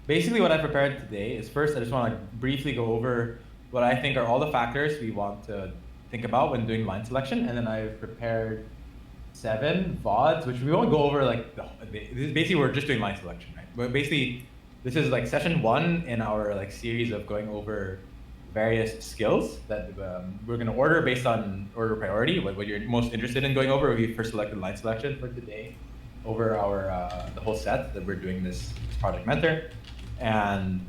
basically what I prepared today is first, I just want to briefly go over what I think are all the factors we want to think about when doing line selection. And then I've prepared 7 VODs, which we won't go over like, basically we're just doing line selection, right? But basically, this is like session 1 in our like series of going over various skills that we're going to order based on order priority, what you're most interested in going over. We first selected line selection for today over our the whole set that we're doing this project mentor, and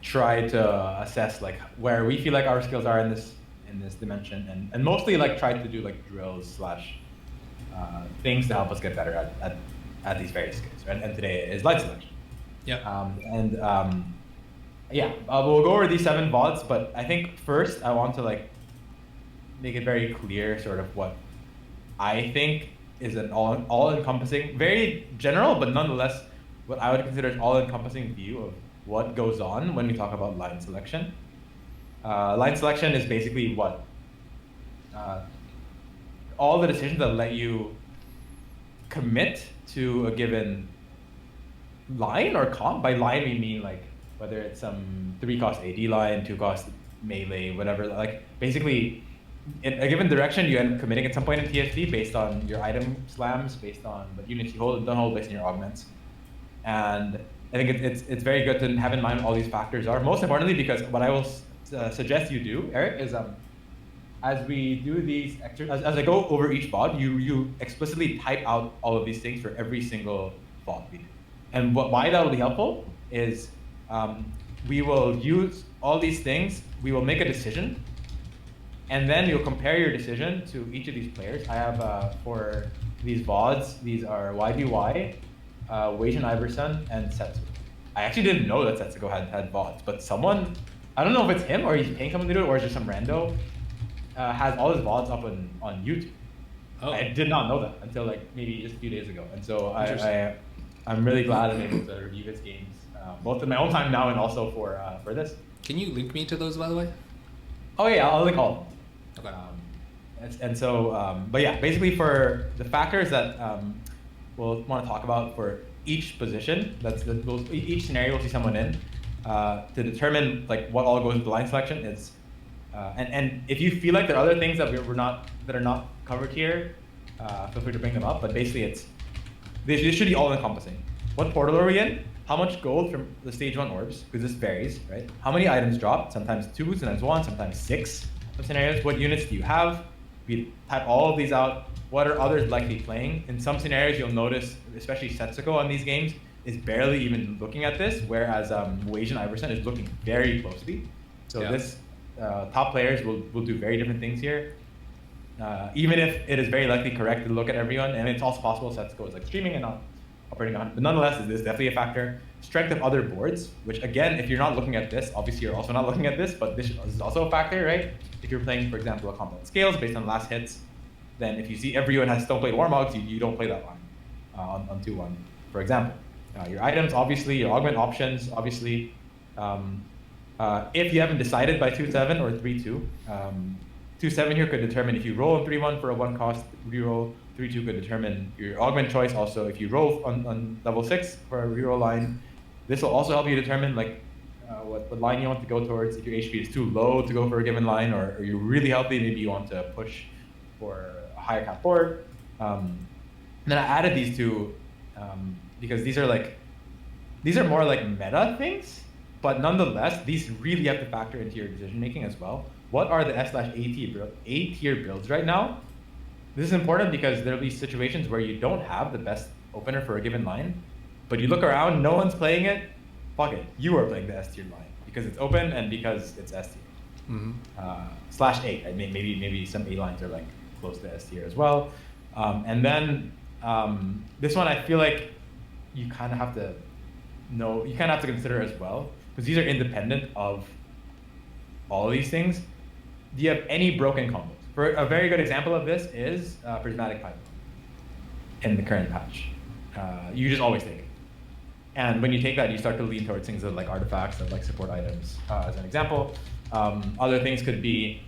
try to assess like where we feel like our skills are in this dimension, and mostly like try to do like drills slash things to help us get better at these various skills. Right? And today is line selection. Yeah. Yeah, we'll go over these 7 VODs, but I think first I want to like make it very clear sort of what I think is an all-encompassing, very general, but nonetheless what I would consider an all-encompassing view of what goes on when we talk about line selection. Line selection is basically what all the decisions that let you commit to a given line or comp. By line we mean like whether it's some 3-cost AD line, 2-cost melee, whatever. Like basically, in a given direction, you end up committing at some point in TFT based on your item slams, based on what units you hold and don't hold, based on your augments. And I think it's very good to have in mind what all these factors are. Most importantly, because what I will suggest you do, Eric, is as we do these exercises, as I go over each VOD, you explicitly type out all of these things for every single VOD we do. And why that will be helpful is we will use all these things, we will make a decision, and then you'll compare your decision to each of these players. I have, for these VODs, these are YBY, Wasian Iverson, and Setsuko. I actually didn't know that Setsuko had VODs, but someone, I don't know if it's him or he's paying someone to do it or it's just some rando, has all his VODs up on YouTube. Oh. I did not know that until like maybe just a few days ago. And so I'm really glad I'm able to review his games, both in my own time now and also for this. Can you link me to those, by the way? Oh yeah, I'll link all of them. Okay. But yeah, basically for the factors that we'll want to talk about for each position, each scenario we'll see someone in, to determine like what all goes into line selection is, and if you feel like there are other things that that are not covered here, feel free to bring them up. But basically, this should be all encompassing. What portal are we in? How much gold from the stage 1 orbs? Because this varies, right? How many items drop? Sometimes 2, sometimes 1, sometimes 6 of scenarios. What units do you have? We type all of these out. What are others likely playing? In some scenarios, you'll notice, especially Setsuko on these games, is barely even looking at this, whereas Wasian Iverson is looking very closely. So this top players will do very different things here. Even if it is very likely correct to look at everyone, and it's also possible Setsuko is like streaming and not operating on, but nonetheless, this is definitely a factor. Strength of other boards, which again, if you're not looking at this, obviously you're also not looking at this, but this is also a factor, right? If you're playing, for example, a combat scales based on last hits, then if you see everyone has stone plate Warmogs, you don't play that line on 2-1, for example. Your items, obviously, your augment options, obviously. If you haven't decided by 2-7 or 3-2, 2-7 here could determine if you roll on 3-1 for a 1-cost reroll. 3-2 could determine your augment choice. Also, if you roll on level 6 for a reroll line, this will also help you determine like what line you want to go towards. If your HP is too low to go for a given line, or you're really healthy, maybe you want to push for a higher cap board. And then I added these two because these are more like meta things, but nonetheless, these really have to factor into your decision making as well. What are the A tier builds right now? This is important because there'll be situations where you don't have the best opener for a given line, but you look around, no one's playing it. Fuck it, you are playing the S tier line because it's open and because it's S tier. /A. I mean, maybe some A lines are like close to S tier as well. And then this one, I feel like you kind of have to know, you kind of have to consider as well, because these are independent of all of these things. Do you have any broken combos? For a very good example of this is Prismatic Pipe in the current patch. You just always take it. And when you take that, you start to lean towards things that like artifacts, that like support items, as an example. Other things could be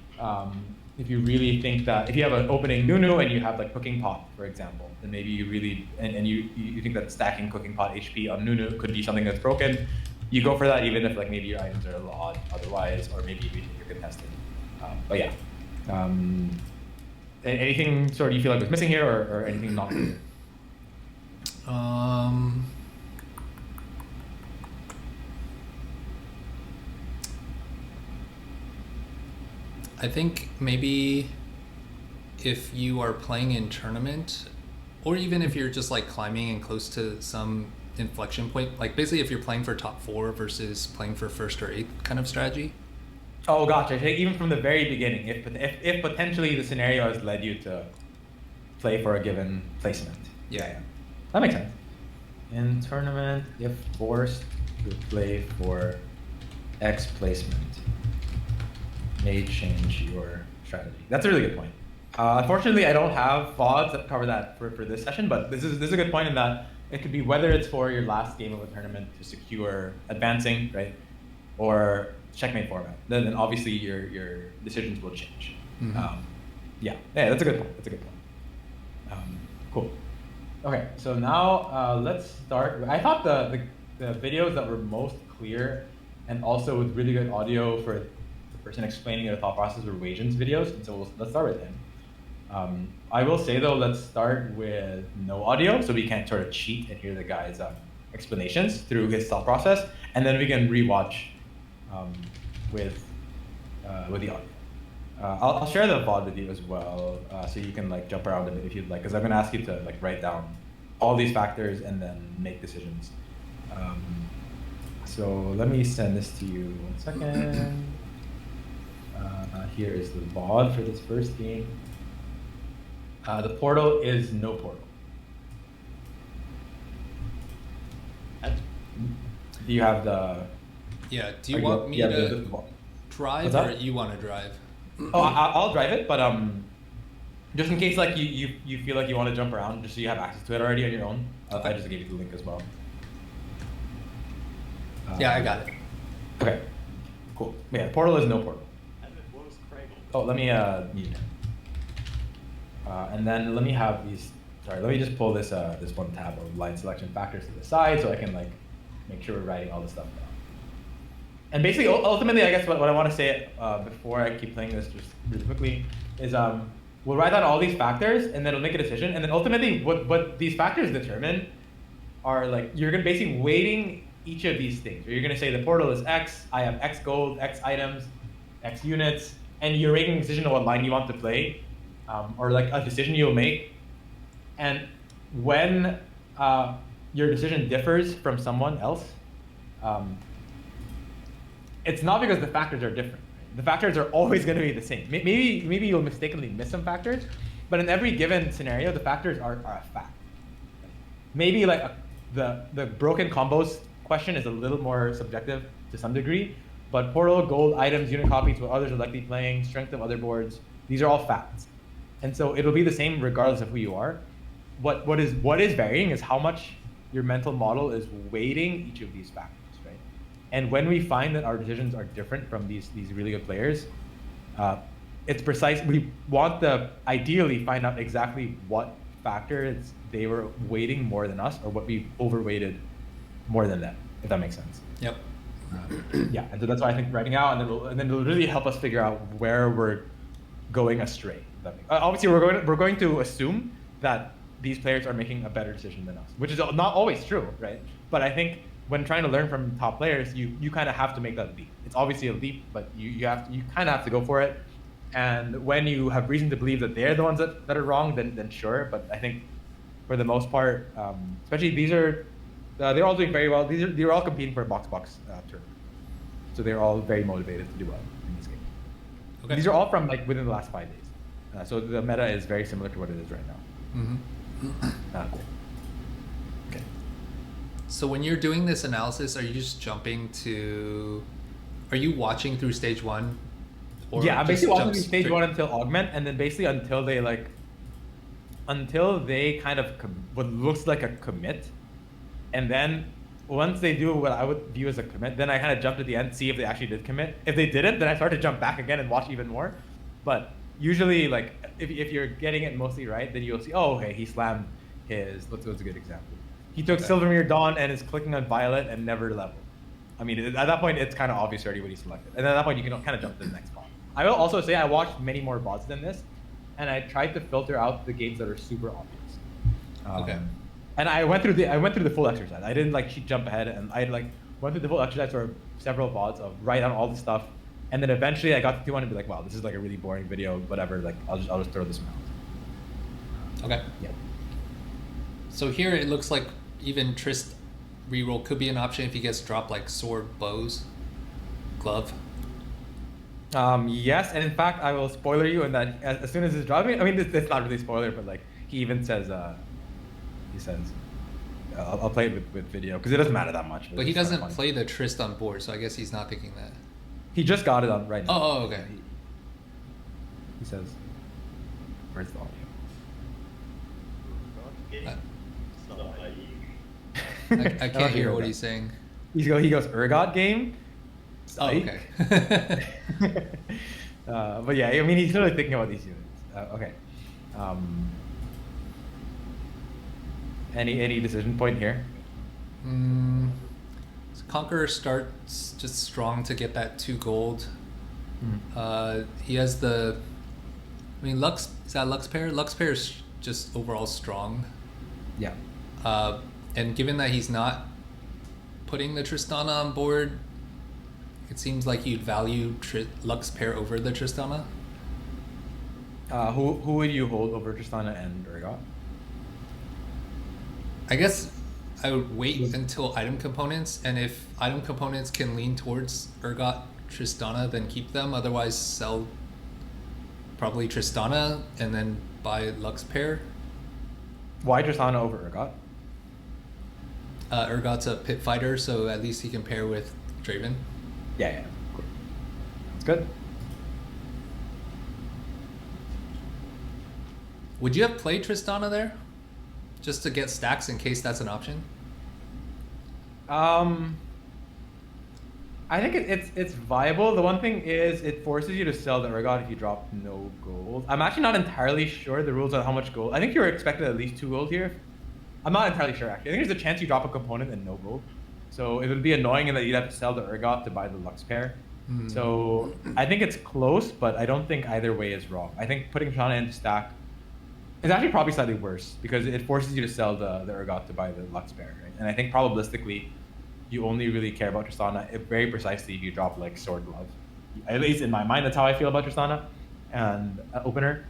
if you really think that if you have an opening Nunu and you have like cooking pot, for example, then maybe you really and you think that stacking cooking pot HP on Nunu could be something that's broken. You go for that even if like maybe your items are a little odd otherwise, or maybe you're contesting. But yeah, anything sort of you feel like was missing here, or anything not clear? I think maybe if you are playing in tournament, or even if you're just like climbing and close to some inflection point, like basically if you're playing for top 4 versus playing for 1st or 8th kind of strategy. Oh, gotcha. Even from the very beginning, if potentially the scenario has led you to play for a given placement. Yeah. That makes sense. In tournament, if forced to play for X placement, may change your strategy. That's a really good point. Unfortunately, I don't have VODs that cover that for this session, but this is a good point in that it could be whether it's for your last game of a tournament to secure advancing, right, or checkmate format. Then obviously your decisions will change. Mm-hmm. Yeah, that's a good point. That's a good point. Cool. Okay, so now let's start. I thought the videos that were most clear and also with really good audio for the person explaining their thought process were Wasian's videos, and so let's start with him. I will say though, let's start with no audio, so we can't sort of cheat and hear the guy's explanations through his thought process, and then we can rewatch with the audio. I'll share the VOD with you as well, so you can like jump around a bit if you'd like, because I'm gonna ask you to like write down all these factors and then make decisions. So let me send this to you 1 second. Here is the VOD for this first game. The portal is no portal. Do you have the? Yeah. Do you want me to drive, or you want to drive? Oh, I'll drive it, but just in case like you feel like you want to jump around, just so you have access to it already on your own. Okay. I just gave you the link as well. Yeah, I got it. Okay. Cool. Yeah, portal is no portal. Oh, let me mute it. And then let me have these. Sorry, let me just pull this this one tab of line selection factors to the side so I can like make sure we're writing all this stuff down. And basically, ultimately, I guess what I want to say before I keep playing this just really quickly is we'll write down all these factors and then we'll make a decision. And then ultimately, what these factors determine are like you're gonna basically weighting each of these things. You're gonna say the portal is X, I have X gold, X items, X units, and you're making a decision on what line you want to play, or like a decision you'll make. And when your decision differs from someone else, it's not because the factors are different. The factors are always going to be the same. Maybe you'll mistakenly miss some factors, but in every given scenario, the factors are a fact. Maybe like the broken combos question is a little more subjective to some degree, but portal, gold, items, unit copies, what others are likely playing, strength of other boards, these are all facts. And so it'll be the same regardless of who you are. What is varying is how much your mental model is weighting each of these factors. And when we find that our decisions are different from these really good players, it's precise. We want to ideally find out exactly what factors they were weighting more than us, or what we overweighted more than them, if that makes sense. Yep. Yeah, and so that's why I think writing out, and then it'll really help us figure out where we're going astray. Obviously, we're going to assume that these players are making a better decision than us, which is not always true, right? But I think when trying to learn from top players, you kind of have to make that leap. It's obviously a leap, but you kind of have to go for it. And when you have reason to believe that they're the ones that are wrong, then sure. But I think for the most part, especially they're all doing very well. They're all competing for a box tournament, so they're all very motivated to do well in this game. Okay. These are all from like within the last 5 days, so the meta is very similar to what it is right now. Mm-hmm. Cool. Okay. So when you're doing this analysis, are you just are you watching through stage 1? Or yeah, I'm basically watching through stage 1 until augment, and then basically until they kind of what looks like a commit. And then once they do what I would view as a commit, then I kind of jump to the end, see if they actually did commit. If they didn't, then I start to jump back again and watch even more. But usually like if you're getting it mostly right, then you'll see, oh, okay, he slammed his. What's a good example? He took Silvermere Dawn and is clicking on Violet and never leveled. I mean, at that point, it's kind of obvious already what he selected, and at that point, you can kind of jump to the next bot. I will also say I watched many more bots than this, and I tried to filter out the games that are super obvious. Okay. And I went through the full exercise. I didn't like jump ahead, and I like went through the full exercise for several VODs of write down all the stuff, and then eventually I got to 200 and be like, wow, this is like a really boring video, whatever. Like I'll just throw this one out. Okay. Yeah. So here it looks like even Trist reroll could be an option if he gets dropped like sword, bows, glove. Yes, and in fact, I will spoiler you in that as soon as it's dropping. I mean, it's not really spoiler, but like he even says, I'll play it with video because it doesn't matter that much. But he doesn't play the Trist on board, so I guess he's not thinking that. He just got it on right now. Oh, okay. He says, "Where's the audio?" I can't hear what he's saying. He goes, Urgot game? Oh, okay. But yeah, I mean, he's really thinking about these units. Okay. Any decision point here? So Conqueror starts just strong to get that 2 gold. He has the... I mean, Lux... Is that Lux pair? Lux pair is just overall strong. Yeah. And given that he's not putting the Tristana on board, it seems like you'd value Lux pair over the Tristana. Who would you hold over Tristana and Urgot? I guess I would wait until item components, and if item components can lean towards Urgot Tristana, then keep them. Otherwise, sell probably Tristana and then buy Lux pair. Why Tristana over Urgot? Urgot's a pit fighter, so at least he can pair with Draven. Yeah. Cool. That's good. Would you have played Tristana there? Just to get stacks in case that's an option? I think it's viable. The one thing is it forces you to sell the Urgot if you drop no gold. I'm actually not entirely sure the rules on how much gold. I think you're expected at least 2 gold here. I'm not entirely sure actually. I think there's a chance you drop a component and no gold. So it would be annoying in that you'd have to sell the Urgot to buy the Lux pair. So I think it's close, but I don't think either way is wrong. I think putting Tristana into stack is actually probably slightly worse because it forces you to sell the Urgot to buy the Lux pair, right? And I think probabilistically, you only really care about Tristana very precisely if you drop like Sword Glove. At least in my mind, that's how I feel about Tristana and opener.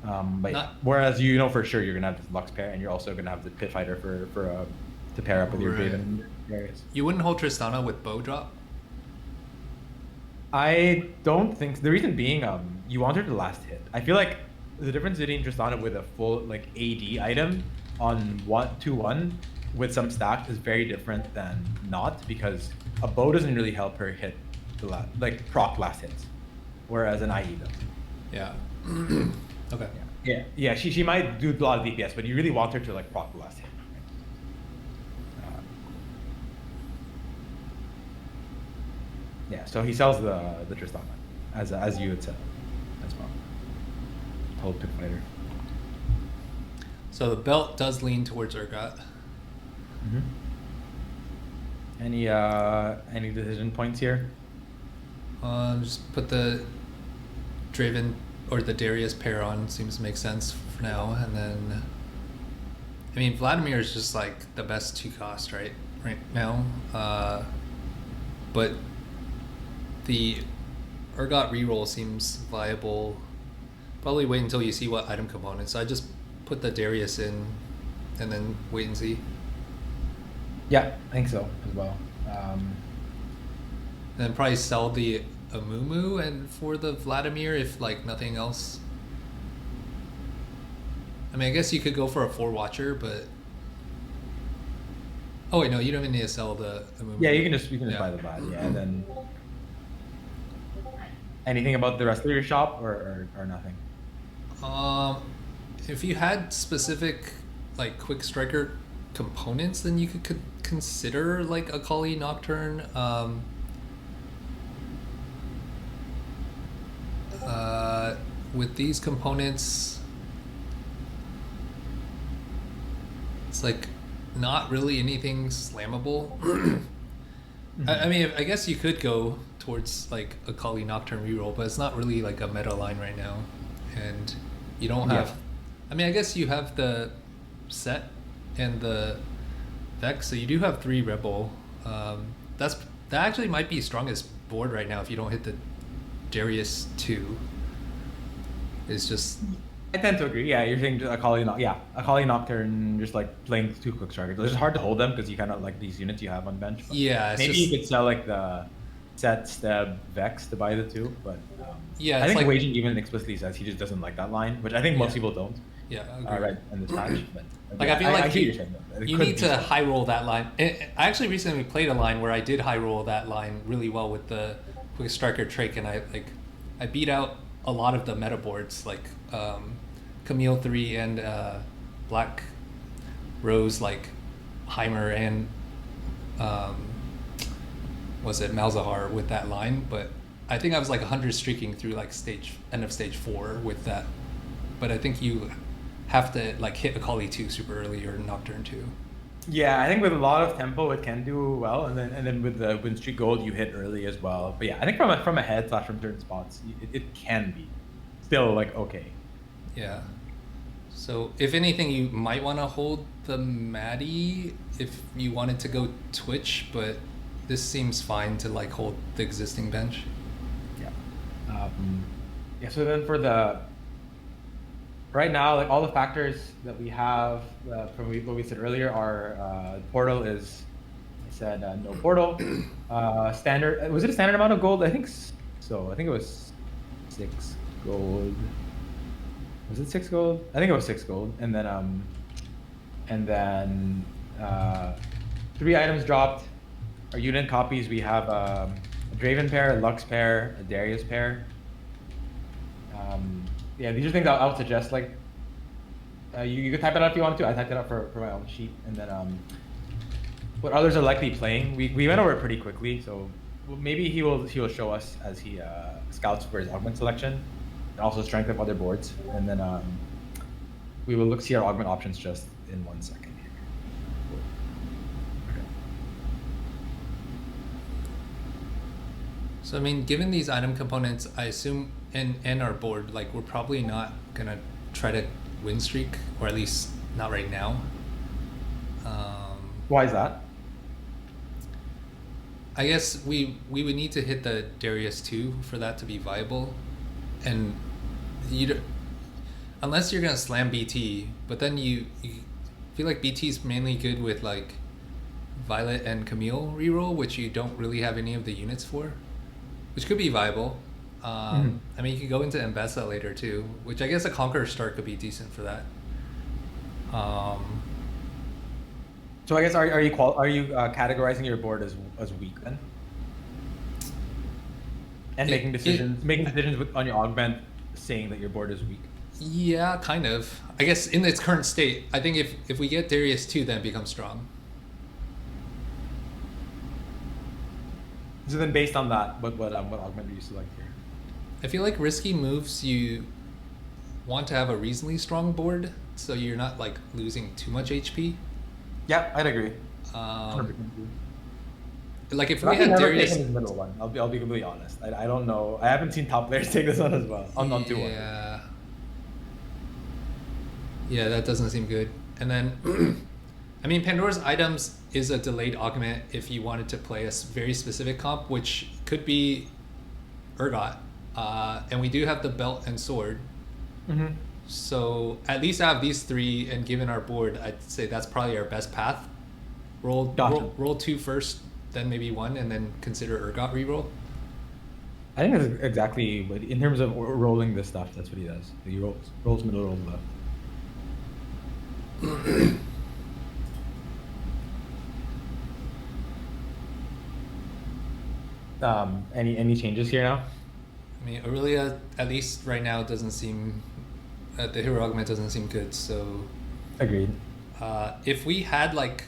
But whereas you know for sure you're gonna have this Lux pair, and you're also gonna have the Pit Fighter to pair up with your Draven areas. You wouldn't hold Tristana with bow drop? I don't think so. The reason being, you want her to last hit. I feel like the difference between Tristana with a full like AD item on 2-1 with some stacks is very different than not, because a bow doesn't really help her hit the proc last hits, whereas an IE does. Yeah. Okay. Yeah. She might do a lot of DPS, but you really want her to like proc the last hit. Yeah. So he sells the Tristana as you had said as well. Hold Pit Fighter. So the belt does lean towards Urgot. Any decision points here? Just put the Draven or the Darius pair on, seems to make sense for now, and then I mean Vladimir is just like the best 2 cost right now, but the Urgot reroll seems viable. Probably wait until you see what item components. So I just put the Darius in and then wait and see. Yeah, I think so as well. Then probably sell the Amumu and for the Vladimir if like nothing else. I mean, I guess you could go for a 4 watcher, but oh wait, no, you don't even need to sell the Amumu. Yeah, you can just buy the Vlad. Yeah, and then anything about the rest of your shop or nothing? If you had specific like quick striker components, then you could consider like a Kali Nocturne. with these components, it's like not really anything slammable. I mean, I guess you could go towards like a Kali Nocturne reroll, but it's not really like a meta line right now, and you don't have. I mean, I guess you have the set and the Vex, so you do have 3 Rebel. That actually might be strongest board right now if you don't hit the Darius 2. It's just. I tend to agree. Yeah, you're saying a Kali Nocturne, just like playing 2 quick strikers. It's just hard to hold them because you kind of like these units you have on bench. Yeah, maybe you could sell like the set Steb Vex to buy the 2, but yeah, I think like, Wasian even explicitly says he just doesn't like that line, which I think most people don't. Yeah, right in this match. But like I feel like you need to so. high roll that line. I actually recently played a line where I did high roll that line really well with the quick striker trick, and I beat out a lot of the meta boards like Camille 3 and Black Rose, like Heimer and was it Malzahar with that line. But I think I was like 100 streaking through like end of stage 4 with that. But I think you have to like hit a Kali 2 super early or Nocturne 2. Yeah, I think with a lot of tempo it can do well, and then with the win streak gold you hit early as well. But yeah, I think from ahead / from certain spots it can be still like okay. Yeah. So if anything, you might want to hold the Maddie if you wanted to go Twitch, but this seems fine to like hold the existing bench. Yeah. Yeah. So then for the right now, like all the factors that we have from what we said earlier are portal is, I said no portal. Standard, was it a standard amount of gold? I think so. I think it was 6 gold. Was it 6 gold? I think it was 6 gold. And then 3 items dropped. Our unit copies, we have a Draven pair, a Lux pair, a Darius pair. Yeah, these are things I would suggest. Like, you could type it out if you want to. I typed it out for my own sheet. And then what others are likely playing. We went over it pretty quickly, so maybe he will show us as he scouts for his augment selection, and also strength of other boards. And then we will see our augment options just in 1 second here. Okay. So I mean, given these item components, I assume and our board, like we're probably not gonna try to win streak, or at least not right now. Why is that? I guess we would need to hit the Darius 2 for that to be viable, and unless you're gonna slam BT, but then you feel like BT is mainly good with like Violet and Camille reroll, which you don't really have any of the units for, which could be viable. I mean, you could go into Mbessa later too, which I guess a Conqueror start could be decent for that. So I guess are you categorizing your board as weak then? And making decisions on your augment, saying that your board is weak. Yeah, kind of. I guess in its current state, I think if we get Darius 2, then it becomes strong. So then, based on that, what augment do you select here? I feel like risky moves, you want to have a reasonably strong board, so you're not like losing too much HP. Yeah, I'd agree. Like if we had Darius, taken his middle one. I'll be completely honest. I don't know. I haven't seen top players take this one as well on 2-1. Yeah. Yeah, that doesn't seem good. And then, I mean, Pandora's items is a delayed augment if you wanted to play a very specific comp, which could be Urgot. And we do have the belt and sword. Mm-hmm. So at least out of these 3, and given our board, I'd say that's probably our best path. Roll 2 first, then maybe 1, and then consider Urgot reroll. I think that's exactly what, in terms of rolling this stuff, that's what he does. He rolls middle, rolls left. Any changes here now? I mean, Aurelia, at least right now, doesn't seem... the hero augment doesn't seem good, so... Agreed. If we had, like,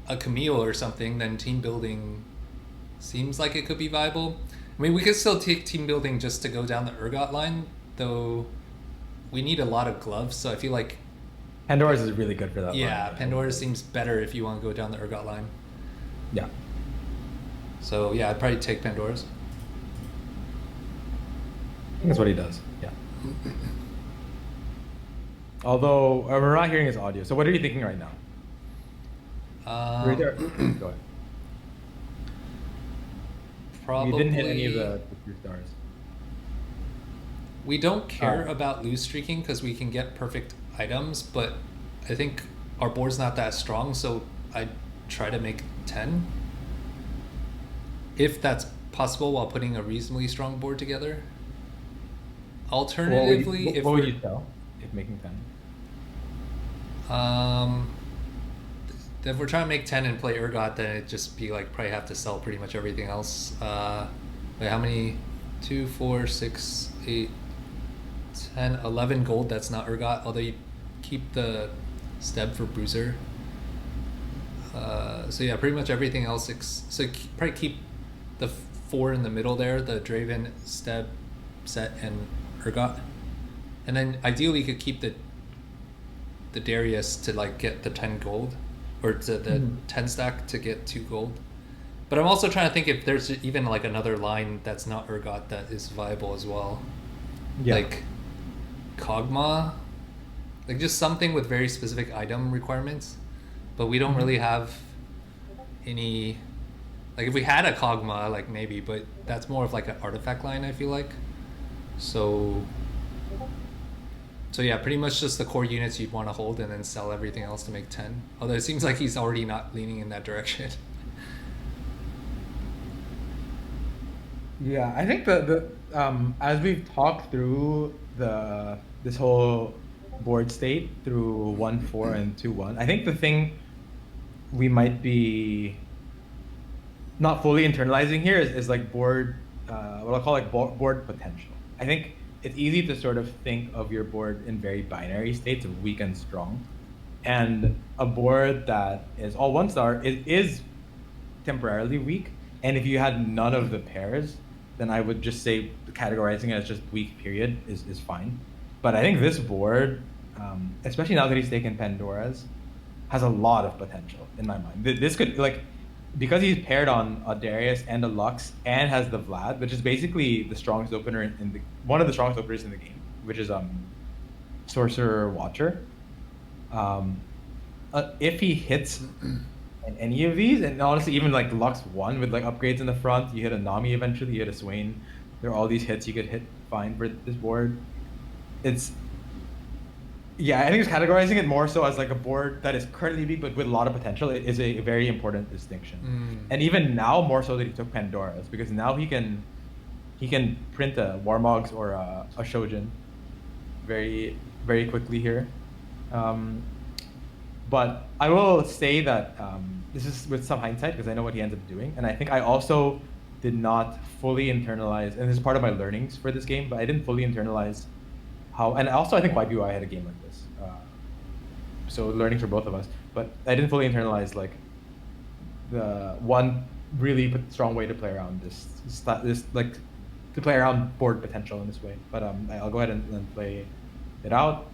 a Camille or something, then team building seems like it could be viable. I mean, we could still take team building just to go down the Urgot line, though we need a lot of gloves, so I feel like Pandora's is really good for that. yeah, line. Pandora seems better if you want to go down the Urgot line. Yeah. So yeah, I'd probably take Pandora's. I think that's what he does. Yeah. Although we're not hearing his audio, so what are you thinking right now? Right there. Go ahead. Probably. You didn't hit any of the 2 stars. We don't care about lose streaking because we can get perfect items, but I think our board's not that strong, so I try to make 10. If that's possible while putting a reasonably strong board together. Alternatively, what would you sell if making 10? If we're trying to make 10 and play Urgot, then it'd just be like probably have to sell pretty much everything else. Wait, how many? 2, 4, 6, 8, 10, 11 gold. That's not Urgot, although you keep the Steb for Bruiser. So yeah, pretty much everything else. So probably keep the 4 in the middle there, the Draven, Steb, Set, and Urgot. And then ideally you could keep the Darius to like get the 10 gold, or to the 10 stack to get 2 gold. But I'm also trying to think if there's even like another line that's not Urgot that is viable as well. Yeah. Like Kog'Maw, like just something with very specific item requirements. But we don't really have any, like if we had a Kog'Maw, like maybe, but that's more of like an artifact line, I feel like. So yeah, pretty much just the core units you'd want to hold and then sell everything else to make 10. Although it seems like he's already not leaning in that direction. Yeah, I think the as we've talked through this whole board state through 1-4 and 2-1, I think the thing we might be not fully internalizing here is like board, what I'll call like board potential. I think it's easy to sort of think of your board in very binary states of weak and strong, and a board that is all 1 star is temporarily weak. And if you had none of the pairs, then I would just say categorizing it as just weak period is fine. But I think this board, especially now that he's taken Pandora's, has a lot of potential in my mind. This could, like, because he's paired on a Darius and a Lux and has the Vlad, which is basically the strongest opener in the one of the strongest openers in the game, which is Sorcerer Watcher. If he hits in any of these, and honestly even like Lux 1 with like upgrades in the front, you hit a Nami eventually, you hit a Swain, there are all these hits you could hit fine for this board. Yeah, I think it's categorizing it more so as like a board that is currently weak but with a lot of potential. It is a very important distinction. And even now, more so that he took Pandora's, because now he can print a Warmogs or a Shojin very, very quickly here. But I will say that this is with some hindsight because I know what he ends up doing. And I think I also did not fully internalize, and this is part of my learnings for this game, but I didn't fully internalize how, and also I think YBY had a game like this. So learning for both of us, but I didn't fully internalize like the one really strong way to play around this like to play around board potential in this way. But I'll go ahead and play it out.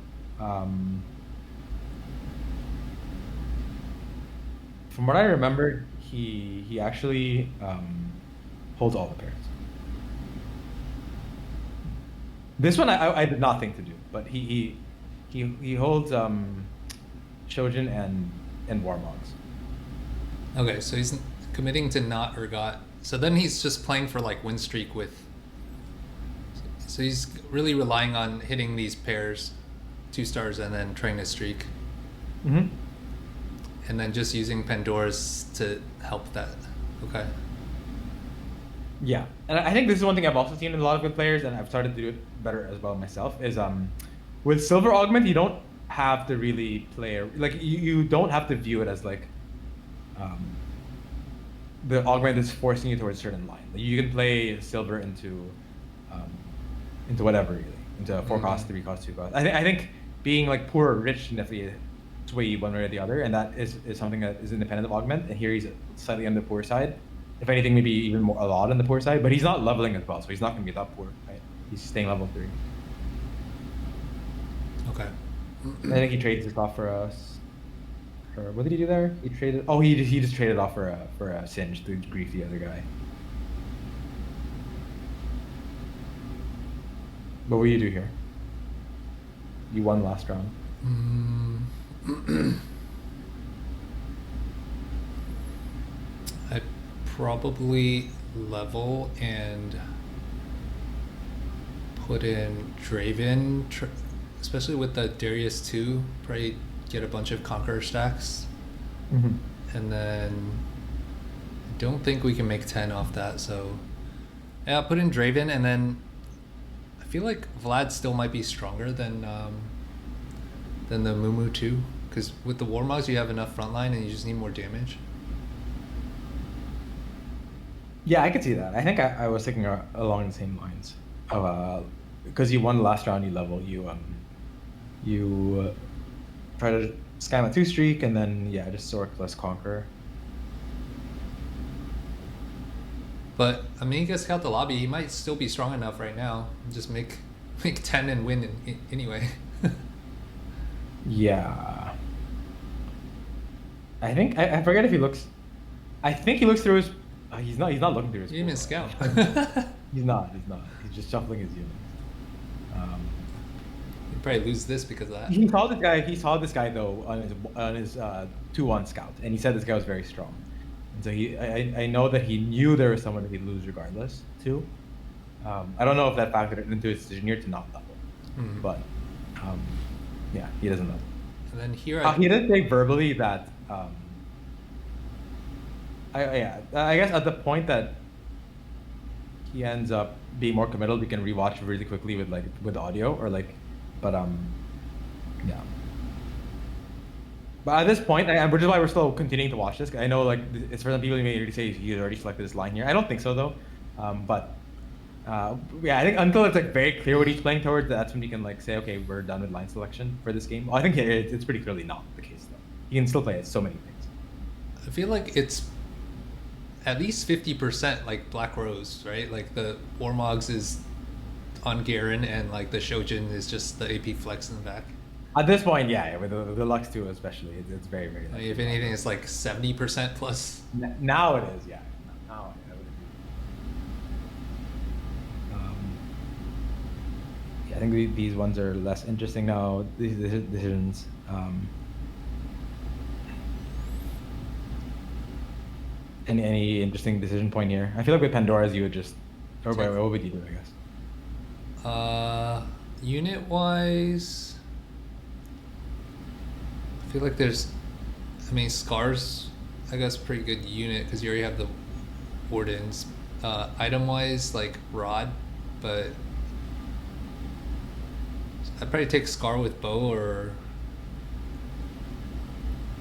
From what I remember, he actually holds all the pairs. This one I did not think to do, but he holds Shojin and Warmogs. Okay, so he's committing to not Urgot. So then he's just playing for like win streak with. So he's really relying on hitting these pairs, 2 stars, and then trying to streak. And then just using Pandora's to help that. Okay. Yeah, and I think this is one thing I've also seen in a lot of good players, and I've started to do it better as well myself, is with Silver Augment, you don't have to really play, like you don't have to view it as like the Augment is forcing you towards a certain line. Like, you can play Silver into whatever, really, into 4 cost, 3 cost, 2 cost. I think being like poor or rich can definitely sway you one way or the other, and that is something that is independent of Augment, and here he's slightly on the poor side. If anything, maybe even more, a lot on the poor side, but he's not leveling as well, so he's not going to be that poor, right? He's staying level 3. Okay. I think he trades this off for us. Or what did he do there? He traded. Oh, he just traded off for a Singe to grief the other guy. What will you do here? You won last round. I'd probably level and put in Draven, especially with the Darius 2, probably get a bunch of Conqueror stacks. And then I don't think we can make 10 off that, so yeah, I'll put in Draven, and then I feel like Vlad still might be stronger than the Mumu 2, because with the Warmogs you have enough frontline and you just need more damage. Yeah, I could see that. I think I was thinking along the same lines. Because you won the last round, you level, you try to scam a 2 streak, and then yeah, just Sork plus Conqueror. But Amiga scout the lobby, he might still be strong enough right now. Just make 10 and win anyway. Yeah. I think I forget if he looks. I think he looks through his. He's not looking through his. You didn't even scout. He's not. He's just shuffling his units. He'd probably lose this because of that. He saw this guy though on his 2-1 scout, and he said this guy was very strong. And so I know that he knew there was someone that he'd lose regardless too. I don't know if that factored into his decision here to not level, but yeah, he doesn't level. And then here he did say verbally that. I guess at the point that he ends up being more committal, we can rewatch really quickly with audio or but yeah. But at this point, which is why we're still continuing to watch this. I know it's for some people who may already say he's already selected this line here. I don't think so though. Yeah, I think until it's very clear what he's playing towards, that's when you can say, okay, we're done with line selection for this game. I think it's pretty clearly not the case though. He can still play so many things. I feel like it's at least 50% like Black Rose, right? Like the Warmogs is on Garen, and the Shojin is just the AP flex in the back. At this point, yeah, with the Lux 2 especially, it's very, very Like if anything, it's 70% plus. Now it is, yeah. Now I would agree. Yeah, I think these ones are less interesting now, these decisions. Any interesting decision point here? I feel like with Pandora's you would just, or what would you do, I guess? Unit wise, I feel like Scar's, I guess, pretty good unit because you already have the Wardens. Item wise, Rod, but I'd probably take Scar with bow or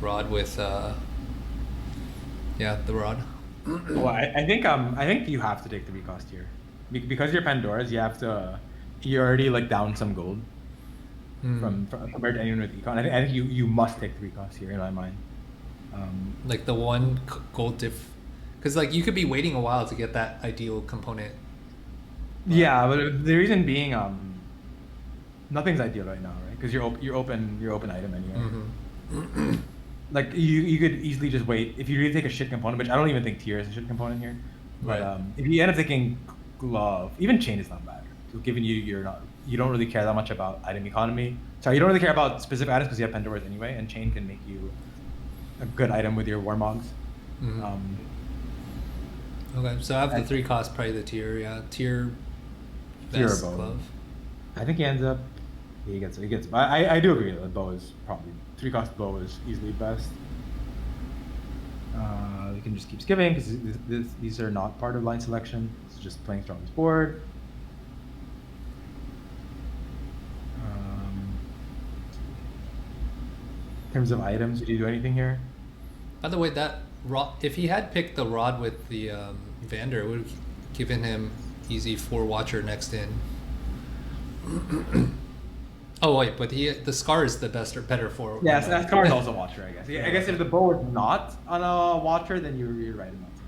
Rod with the Rod. Well, I think you have to take the recost here, because you're Pandora's. You're already down some gold from compared to anyone with econ. I think you must take the recost here in my mind. The one gold diff, because you could be waiting a while to get that ideal component. Yeah, but the reason being, nothing's ideal right now, right? Because you're open item anyway. Mm-hmm. You could easily just wait if you really take a shit component, which I don't even think tier is a shit component here. But Right. If you end up taking glove, even chain is not bad. So given you don't really care that much about item economy. Sorry, you don't really care about specific items because you have Pandora's anyway, and chain can make you a good item with your Warmogs. Mm-hmm. Okay, so I have the 3 cost, probably the tier, tier best bow. glove. I think he ends up. He gets. I do agree that bow is probably 3 cost bow is easily best. We can just keep skipping because these are not part of line selection. It's just playing strongest board. In terms of items, did you do anything here? By the way, that rod, if he had picked the Rod with the Vander, it would have given him easy 4 Watcher next in. Oh wait, but the Scar is the best or better for. Yeah, so that Scar is also Watcher, I guess. Yeah, I guess if the bow is not on a Watcher, then you're right about it.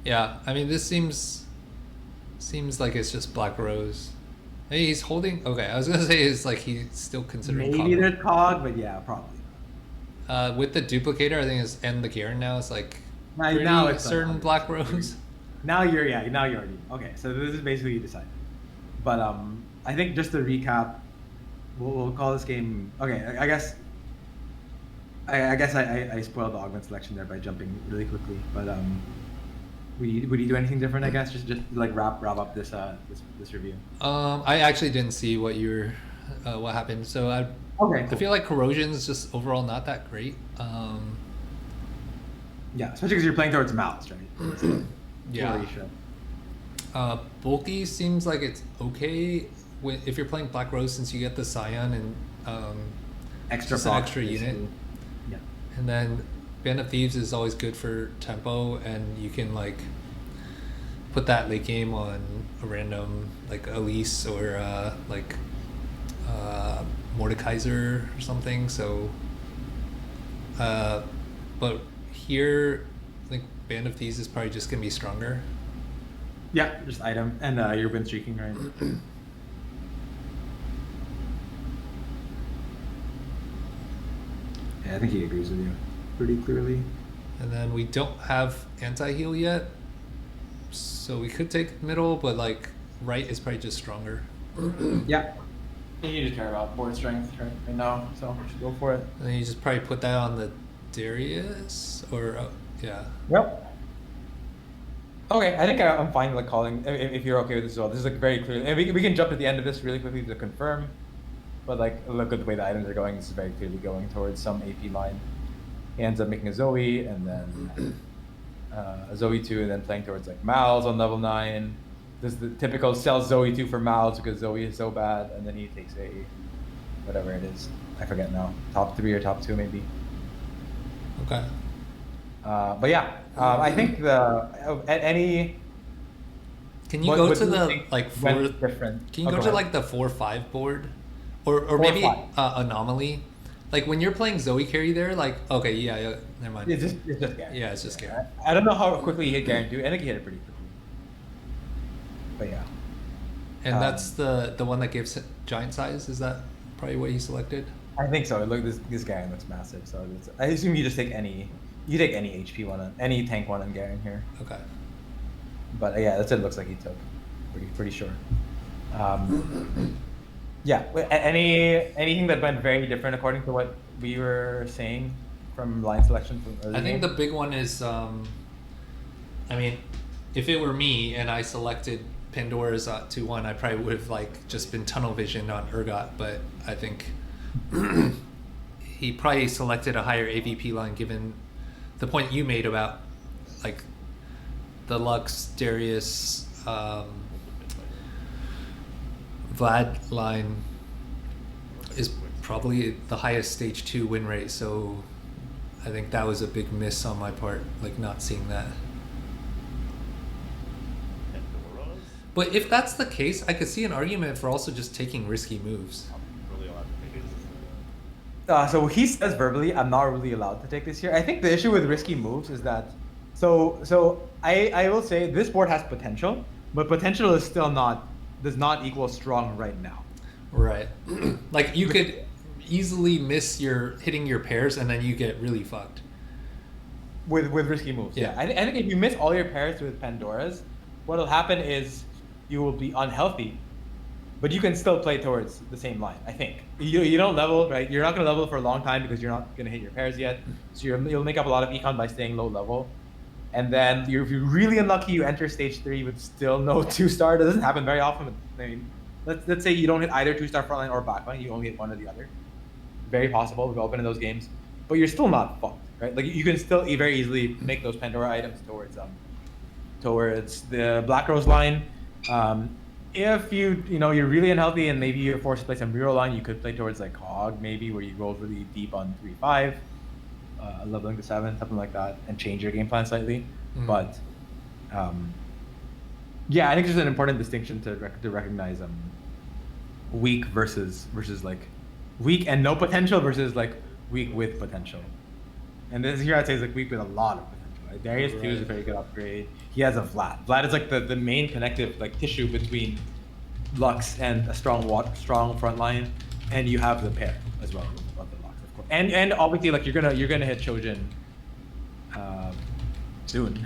Yeah, I mean this seems like it's just Black Rose. Hey, he's holding. Okay, I was gonna say is like he's still considering Maybe cog. there's cog, but yeah, probably. With the duplicator, I think is and the Garen now is like Now pretty it's certain like, Black Rose. now you're already okay. So this is basically you decided. But I think just to recap, we'll call this game. Okay, I guess. I guess I spoiled the augment selection there by jumping really quickly. But would you do anything different? I guess just like wrap up this this review. I actually didn't see what what happened. So I Okay. I feel like corrosion is just overall not that great. Yeah, especially because you're playing towards mouths, right? Yeah. Bulky seems like it's okay if you're playing Black Rose since you get the Scion and Extra just an proc, extra unit. basically. Yeah. And then Band of Thieves is always good for tempo, and you can like put that late game on a random like Elise or like Mordekaiser or something. So, but here, I think Band of Thieves is probably just gonna be stronger. Yeah, just item and you're win streaking, right? Yeah, I think he agrees with you pretty clearly. And then we don't have anti-heal yet, so we could take middle, but like right is probably just stronger. Yeah. You just care about board strength right now, so just go for it. And then you just probably put that on the Darius, or yeah. Yep. Okay, I think I'm fine with calling if you're okay with this as well. This is like very clear, and we can jump to the end of this really quickly to confirm. But like, look at the way the items are going. This is very clearly going towards some AP line. He ends up making a Zoe and then a Zoe 2, and then playing towards like Mal's on level 9. This is the typical sell Zoe 2 for Mal's because Zoe is so bad, and then he takes a whatever it is. I forget now. Top 3 or top 2 maybe. Okay. But yeah, I think at any. Can you go to do you the think like went 4? different? Can you Oh, go go to ahead. like the 4-5 board, or 4, maybe 5. anomaly? Like when you're playing Zoe carry there, like okay, yeah, never mind. It's just Garen. Yeah, it's just Garen. I don't know how quickly he hit Garen too. I think he hit it pretty quickly. But yeah. And that's the one that gives giant size. Is that probably what he selected? I think so. Look, this Garen looks massive. So I assume you just take any. You take any HP one, any tank one on Garen here. Okay. But yeah, that's what it looks like he took. Pretty sure. Yeah. Anything that went very different according to what we were saying from line selection from earlier? I think the big one is, I mean, if it were me and I selected Pandora's 2-1, I probably would have like just been tunnel vision on Urgot, but I think he probably selected a higher AVP line given the point you made about like the Lux, Darius, Vlad line is probably the highest stage 2 win rate, so I think that was a big miss on my part, like not seeing that. But if that's the case, I could see an argument for also just taking risky moves. So he says verbally, I'm not really allowed to take this here. I think the issue with risky moves is that, so I will say this board has potential, but potential is still does not equal strong right now. Right. Like you could easily miss hitting your pairs and then you get really fucked. With risky moves. Yeah. I think if you miss all your pairs with Pandora's, what'll happen is you will be unhealthy, but you can still play towards the same line. I think you don't level, right? You're not going to level for a long time because you're not going to hit your pairs yet. So you'll make up a lot of econ by staying low level, and then if you're really unlucky, you enter stage 3 with still no 2-star. That doesn't happen very often. I mean, let's say you don't hit either 2-star frontline or backline. You only hit one or the other. Very possible. We've opened in those games, but you're still not fucked, right? Like you can still very easily make those Pandora items towards the Black Rose line. If you're really unhealthy and maybe you're forced to play some reroll line, you could play towards like Hog maybe, where you roll really deep on 3-5, leveling to 7, something like that, and change your game plan slightly. Mm. But yeah, I think there's an important distinction to recognize weak versus like weak and no potential versus like weak with potential. And this here I'd say is like weak with a lot of potential. Right? Darius 2 is a very good upgrade. He has a Vlad. Vlad is like the main connective like tissue between Lux and a strong front line, and you have the pair as well of the Lux, of course. And obviously, like you're gonna hit Chojin soon.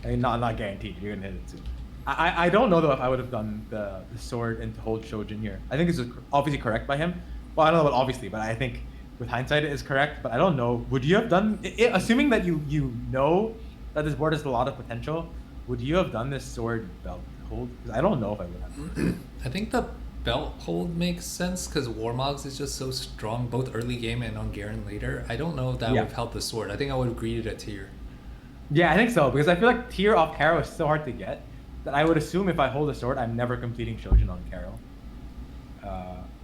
I mean, not guaranteed. You're gonna hit it soon. I don't know though if I would have done the sword and to hold Chojin here. I think this is obviously correct by him. Well, I don't know about obviously, but I think with hindsight it is correct. But I don't know. Would you have done it, assuming that you know that this board has a lot of potential? Would you have done this sword belt hold? Because I don't know if I would have. I think the belt hold makes sense because Warmogs is just so strong both early game and on Garen later. I don't know if that would have helped the sword. I think I would have greeted a tier. Yeah, I think so because I feel like tier off Karo is so hard to get that I would assume if I hold a sword, I'm never completing Shojin on Karo.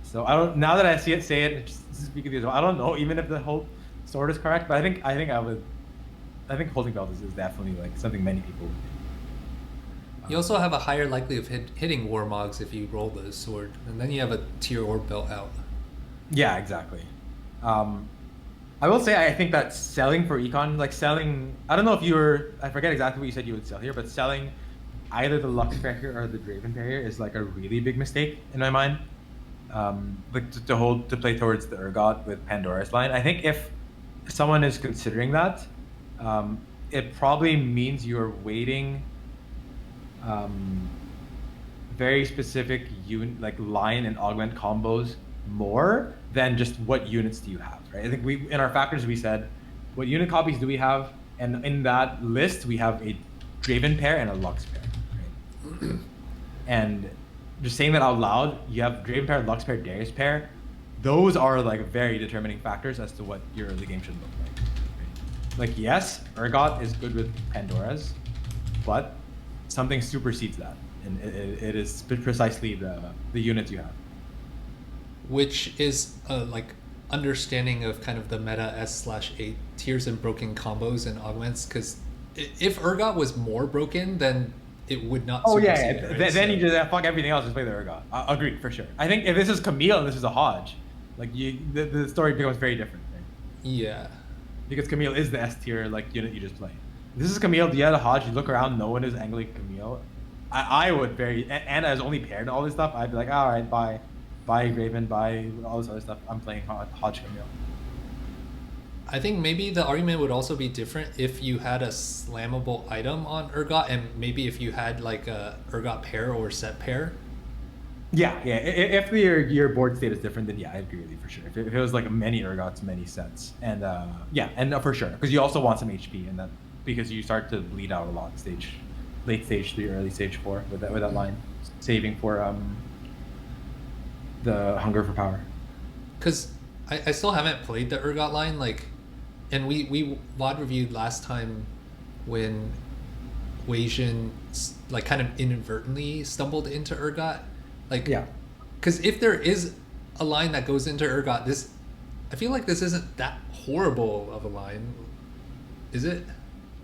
So I don't. Now that I see it, say it. Just speak of these, I don't know even if the whole sword is correct, but I think I would. I think holding belt is definitely like something many people would do. You also have a higher likelihood of hitting Warmogs if you roll the sword, and then you have a tier orb belt out. Yeah, exactly. I will say I think that selling for econ, like selling, I don't know if I forget exactly what you said you would sell here, but selling either the Lux pair here or the Draven pair here is like a really big mistake in my mind. Like to play towards the Urgot with Pandora's line. I think if someone is considering that, it probably means you're waiting very specific like line and augment combos more than just what units do you have, right? I think in our factors we said what unit copies do we have, and in that list we have a Draven pair and a Lux pair, right? And just saying that out loud, you have Draven pair, Lux pair, Darius pair. Those are like very determining factors as to what your early game should look like. Right? Like yes, Urgot is good with Pandora's, but something supersedes that, and it is precisely the units you have. Which is like understanding of kind of the meta S/8 tiers and broken combos and augments, because if Urgot was more broken, then it would not. Oh yeah, yeah. Right? Then you just fuck everything else. Just play the Urgot. Agreed for sure. I think if this is Camille and this is a Hodge, like the story becomes very different. Right? Yeah. Because Camille is the S tier like unit you just play. If this is Camille. You had a Hodge. You look around, no one is angling Camille. I would and as only paired and all this stuff, I'd be like, all right, bye Graven, bye all this other stuff. I'm playing Hodge Camille. I think maybe the argument would also be different if you had a slammable item on Urgot, and maybe if you had like a Urgot pair or set pair. Yeah. If your board state is different, then yeah, I agree with you for sure. If it was like many Urgots, many sets, and for sure, because you also want some HP, and that because you start to bleed out a lot late stage 3, early stage 4 with that line, saving for the hunger for power. Because I still haven't played the Urgot line, like, and we VOD reviewed last time when Wasian like kind of inadvertently stumbled into Urgot, like, yeah. Because if there is a line that goes into Urgot, I feel like this isn't that horrible of a line, is it?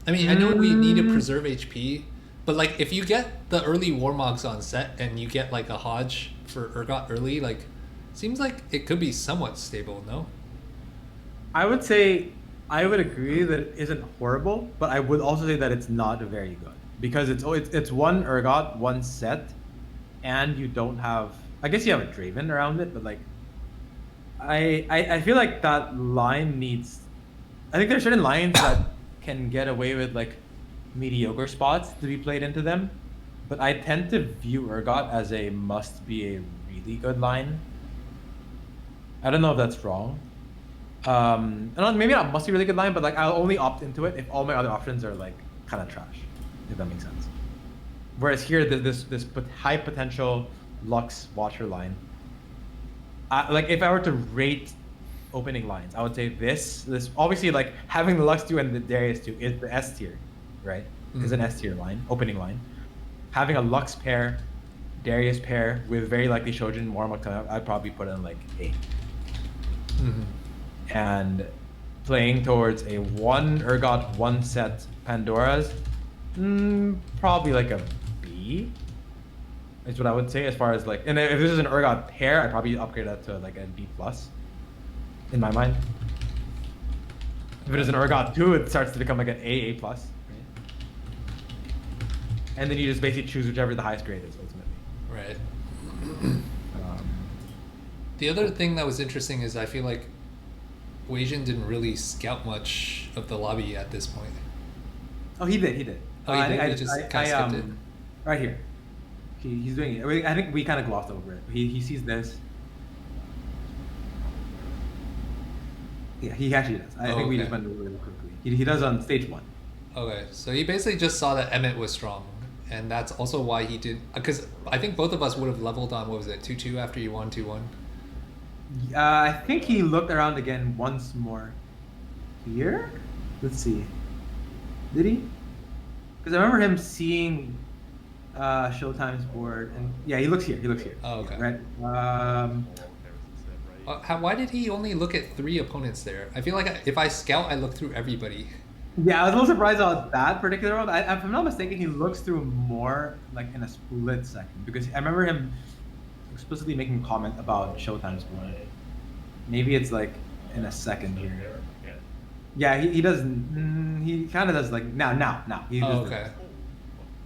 I mean, I know we need to preserve HP, but like if you get the early Warmogs on set and you get like a Hodge for Urgot early, like seems like it could be somewhat stable, no? I would say I would agree that it isn't horrible, but I would also say that it's not very good because it's one Urgot, one set, and you don't have. I guess you have a Draven around it, but like I feel like that line needs. I think there are certain lines that can get away with like mediocre spots to be played into them, but I tend to view Urgot as a must be a really good line. I don't know if that's wrong. Maybe not must be a really good line, but like I'll only opt into it if all my other options are like kind of trash, if that makes sense. Whereas here, this high potential Lux Watcher line, like if I were to rate opening lines, I would say this obviously like having the Lux 2 and the Darius 2 is the S tier, right? Is an S tier line, opening line. Having a Lux pair, Darius pair with very likely Shojin Warmock coming up, I'd probably put in like A. And playing towards a one Urgot, one set Pandora's, probably like a B. Is what I would say as far as like, and if this is an Urgot pair, I'd probably upgrade that to like a B plus. In my mind. If it is an Urgot 2, it starts to become like an A plus. Right? And then you just basically choose whichever the highest grade is ultimately. Right. The other thing that was interesting is I feel like Wasian didn't really scout much of the lobby at this point. Oh, he did. Oh, he did? He just kind of skipped it? Right here. He's doing it. I think we kind of glossed over it. He sees this. Yeah, he actually does. I think we just went really quickly. He does on stage 1. Okay, so he basically just saw that Emmett was strong, and that's also why he did. Because I think both of us would have leveled on, what was it, 2-2 after you won 2-1? I think he looked around again once more. Here? Let's see. Did he? Because I remember him seeing Showtime's board, and yeah, he looks here. Oh, okay. Right. Why did he only look at 3 opponents there? I feel like if I scout, I look through everybody. Yeah, I was a little surprised about that particular one. If I'm not mistaken, he looks through more like in a split second, because I remember him explicitly making a comment about Showtime's board. Maybe it's like in a second here. Yeah, he does. He kind of does like now. He does okay. this.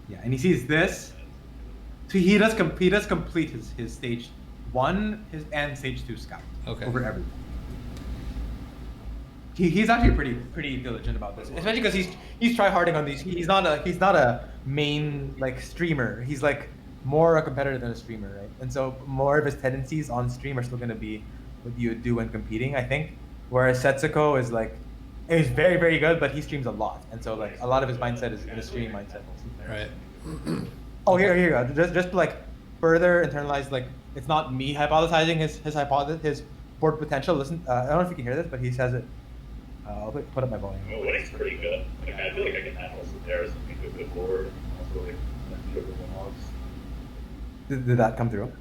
Yeah, and he sees this. So he does complete his stage 1 and stage 2 scout over everything. He's actually pretty diligent about this, especially because he's tryharding on these. He's not a main like streamer. He's like more a competitor than a streamer, right? And so more of his tendencies on stream are still going to be what you would do when competing, I think. Whereas Setsuko is like, he's very, very good, but he streams a lot, and so like a lot of his mindset is a stream mindset. Right. Oh, here you go. Just to, like further internalize, like it's not me hypothesizing his hypothesis, his board potential. Listen, I don't know if you can hear this, but he says it. I'll put up my volume. Well, winning's pretty good. Like, I feel like I can handle some pairs and make a good board. Also, like, sugar logs. Did that come through?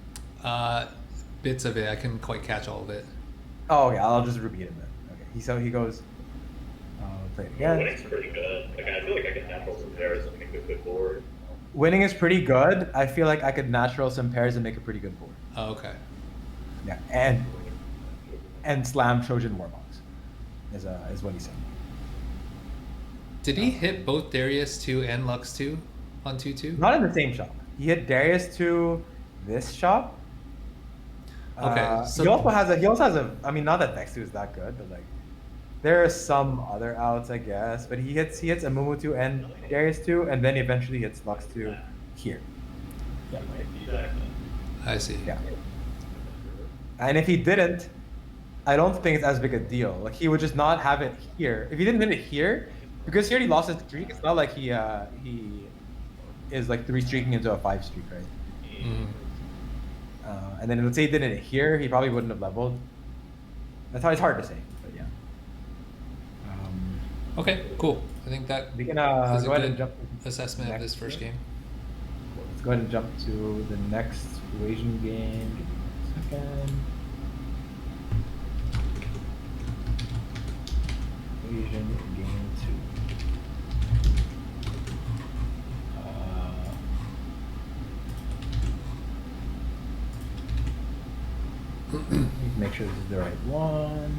Bits of it. I couldn't quite catch all of it. Oh, yeah. I'll just repeat it then. Okay. He goes. Play it again. Winning's pretty good. Like, I feel like I can handle some pairs and make a good board. Winning is pretty good. I feel like I could natural some pairs and make a pretty good board. Oh, okay. Yeah, and slam Trojan Warbox is what he said. Did he hit both Darius 2 and Lux 2 on 2-2? Not in the same shop. He hit Darius to this shop. Okay. So he also has a. I mean, not that Dex 2 is that good, but like there are some other outs, I guess. But he hits Amumu 2 and Darius 2, and then eventually hits Lux 2 here. Yeah. I see. Yeah. And if he didn't, I don't think it's as big a deal. Like he would just not have it here. If he didn't hit it here, because he already lost his streak, it's not like he is like 3 streaking into a 5 streak, right? Mm. And then let's say he didn't hit here, he probably wouldn't have leveled. That's how it's hard to say, but yeah. Okay, cool. I think that We can is a go ahead good and jump to assessment the of next this first game. Let's go ahead and jump to the next Wasian game. Give me a second. Wasian game 2. Make sure this is the right one.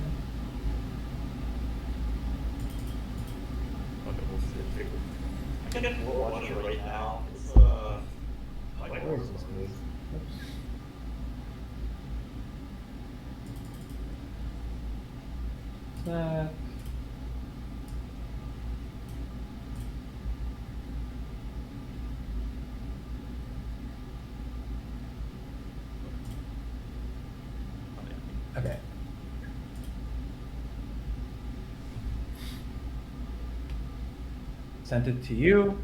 I think we're watching it right now. It's like, Where is this move? Oops. That. Okay. Sent it to you.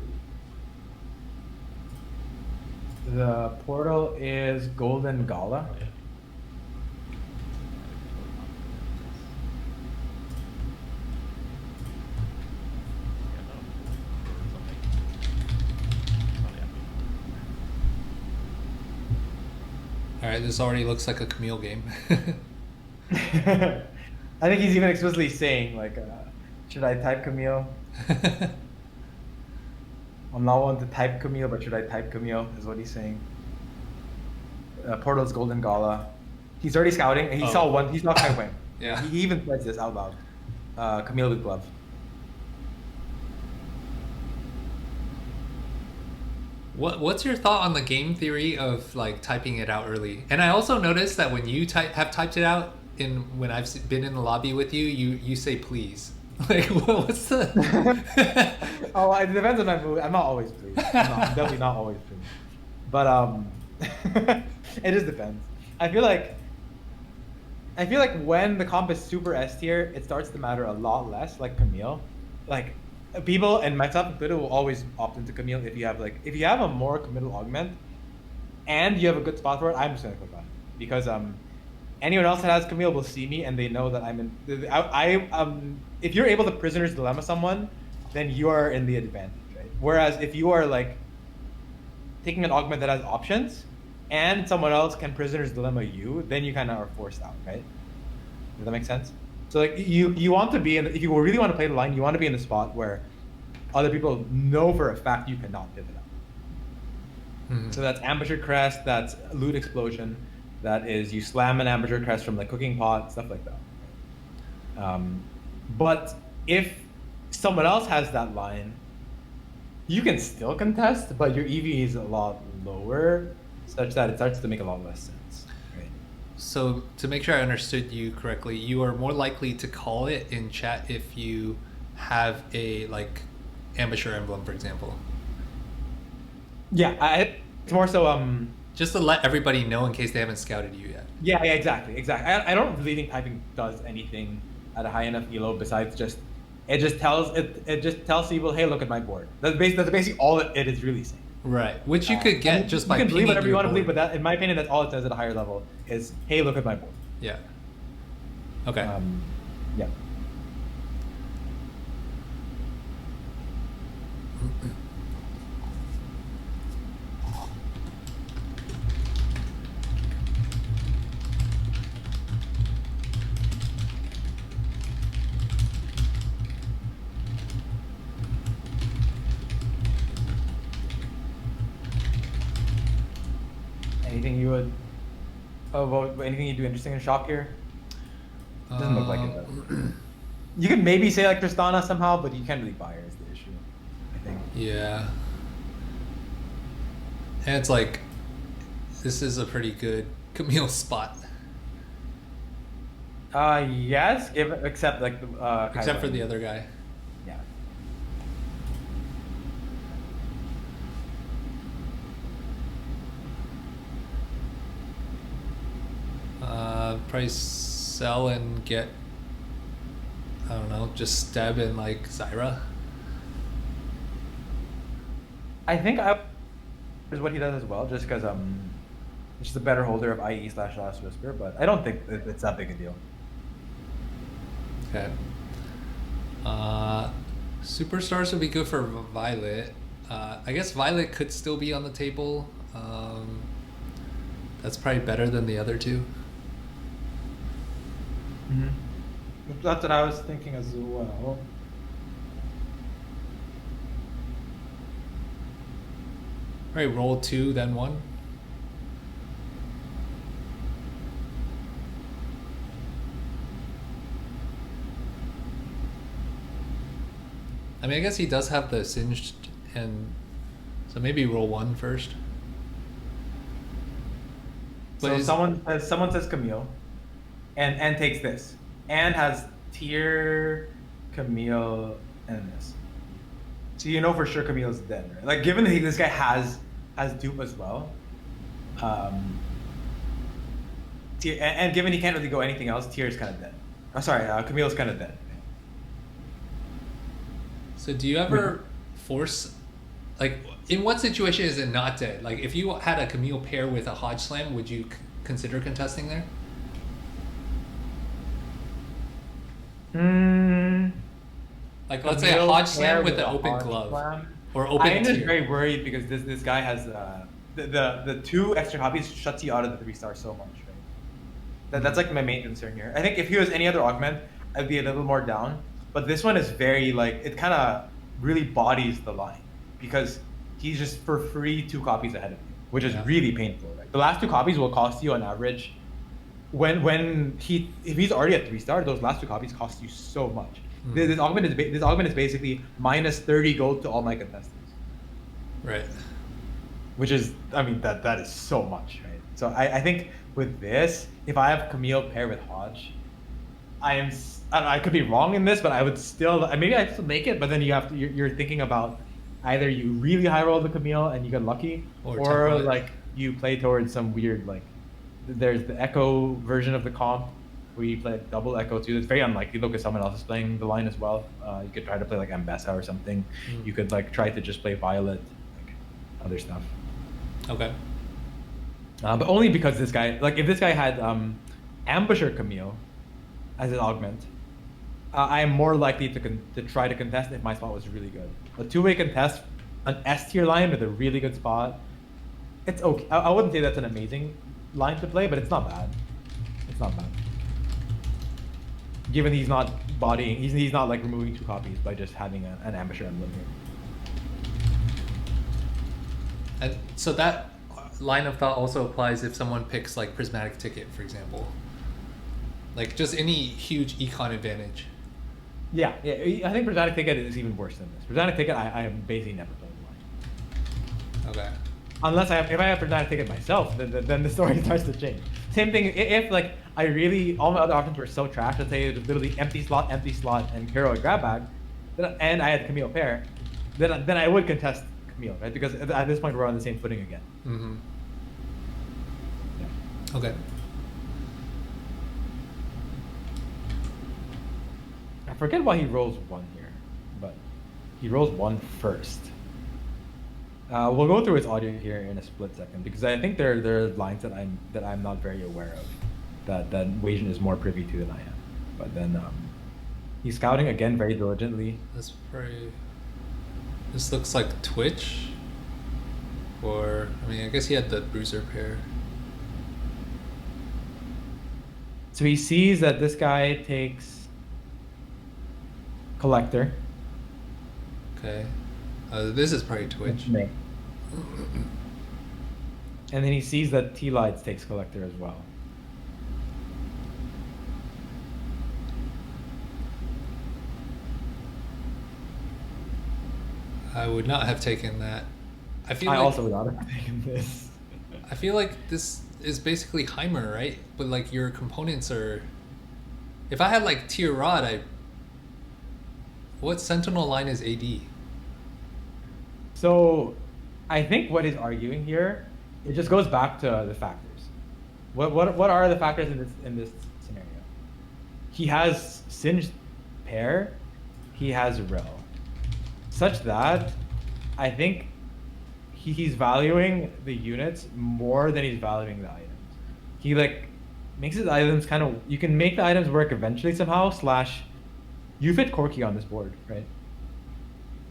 The portal is Golden Gala. All right, this already looks like a Camille game. I think he's even explicitly saying, like, should I type Camille? I'm not one to type Camille, but should I type Camille, is what he's saying. Portal's Golden Gala. He's already scouting, and he saw one. He's not typing. Yeah. He even says this out loud. Camille with glove. What's your thought on the game theory of like typing it out early? And I also noticed that when you have typed it out when I've been in the lobby with you, you say please. Like what's the? Oh, it depends on my mood. I'm not always pleased. I'm definitely not always pleased. But it just depends. I feel like when the comp is super S tier, it starts to matter a lot less. Like Camille, like people and myself included will always opt into Camille if you have a more committal augment, and you have a good spot for it. I'm just gonna click on it because anyone else that has Camille will see me and they know that I'm in. If you're able to prisoner's dilemma someone, then you are in the advantage, right? Whereas if you are like taking an augment that has options, and someone else can prisoner's dilemma you, then you kind of are forced out, right? Does that make sense? So like you want to be in, if you really want to play the line, you want to be in the spot where other people know for a fact you cannot pivot out. Mm-hmm. So that's ambusher crest, that's loot explosion, that is you slam an ambusher crest from like cooking pot, stuff like that. But if someone else has that line, you can still contest, but your EV is a lot lower, such that it starts to make a lot less sense. Right? So to make sure I understood you correctly, you are more likely to call it in chat if you have a like ambusher emblem, for example. Yeah, it's more so just to let everybody know in case they haven't scouted you yet. Yeah, exactly. I don't really think typing does anything at a high enough elo besides just it just tells people, hey, look at my board. That's basically all it is really saying. Right, which you could get just by you can believe whatever you want to board. believe, but that, in my opinion, that's all it says at a higher level is, hey, look at my board. Yeah. Okay. Yeah. Anything you would anything you do interesting in shop here? Doesn't look like it though. You could maybe say like Tristana somehow, but you can't really buy her is the issue, I think. Yeah. And it's like this is a pretty good Camille spot. Yes, except like except for the other guy. Yeah. Probably sell and get, I don't know, just Steb and like Zyra. I think is what he does as well, just because he's just a better holder of IE/Last Whisper, but I don't think it's that big a deal. Okay. Superstars would be good for Violet. I guess Violet could still be on the table. That's probably better than the other two. Mm-hmm. That's what I was thinking as well. Alright, roll 2, then 1. I mean, I guess he does have the singed, and so maybe roll 1 first. But so someone says Camille, and takes this, and has tier Camille and this. So you know for sure Camille's dead, right? Like given that this guy has dupe as well, and given he can't really go anything else, tier's kind of dead. Oh, sorry, Camille's kind of dead. So do you ever force, like, in what situation is it not dead? Like, if you had a Camille pair with a Hodge Slam, would you consider contesting there? Like, let's say a Hodge Slam with an open glove. Or open tier. I'm just very worried because this guy has the 2 extra copies shuts you out of the 3-star so much, right? That's like my main concern here. I think if he was any other augment, I'd be a little more down. But this one is very, like, it kind of really bodies the line because he's just for free 2 copies ahead of you, which is really painful. Right? The last 2 copies will cost you on average, if he's already at 3-star, those last 2 copies cost you so much. This augment is basically minus 30 gold to all my contestants. Right. which is, I mean, that is so much, right? So I think with this, if I have Camille pair with Hodge, I don't know, I could be wrong in this, but I would still, maybe I still make it, but then you have to, you're thinking about either you really high roll the Camille and you get lucky, or like you play towards some weird, like, there's the Echo version of the comp where you play double Echo too. It's very unlikely though because someone else is playing the line as well. You could try to play like Ambessa or something. You could like try to just play Violet, like other stuff. Okay. But only because this guy, like if this guy had Ambusher Camille as an augment, I am more likely to try to contest if my spot was really good. A two-way contest, an S tier line with a really good spot, it's okay. I wouldn't say that's an amazing line to play, but it's not bad. It's not bad. Given he's not bodying, he's not like removing 2 copies by just having an Ambusher emblem here. And so that line of thought also applies if someone picks like Prismatic Ticket, for example. Like just any huge econ advantage. Yeah, I think Prismatic Ticket is even worse than this. Prismatic Ticket, I have basically never played the line. Okay. Unless if I have Prismatic Ticket myself, then the story starts to change. Same thing if like I really, all my other options were so trash, let's say it was literally empty slot, and hero and grab bag, and I had Camille pair, then I would contest Camille, right? Because at this point we're on the same footing again. Mm-hmm. Yeah. Okay. I forget why he rolls 1 here, but he rolls 1 first. We'll go through his audio here in a split second because I think there are lines that I'm not very aware of that Wasian is more privy to than I am. But then he's scouting again very diligently. That's very. This looks like Twitch, or I mean I guess he had the Bruiser pair. So he sees that this guy takes Collector. Okay. This is probably Twitch. And then he sees that T-Lights takes Collector as well. I would not have taken that. I also would not have taken this. I feel like this is basically Heimer, right? But like your components are. If I had like Tier Rod, what Sentinel line is AD? So, I think what he's arguing here, it just goes back to the factors. What are the factors in this scenario? He has Singed pair, he has Rel, such that I think he's valuing the units more than he's valuing the items. He like makes his items kind of, you can make the items work eventually somehow. / you fit Corki on this board, right?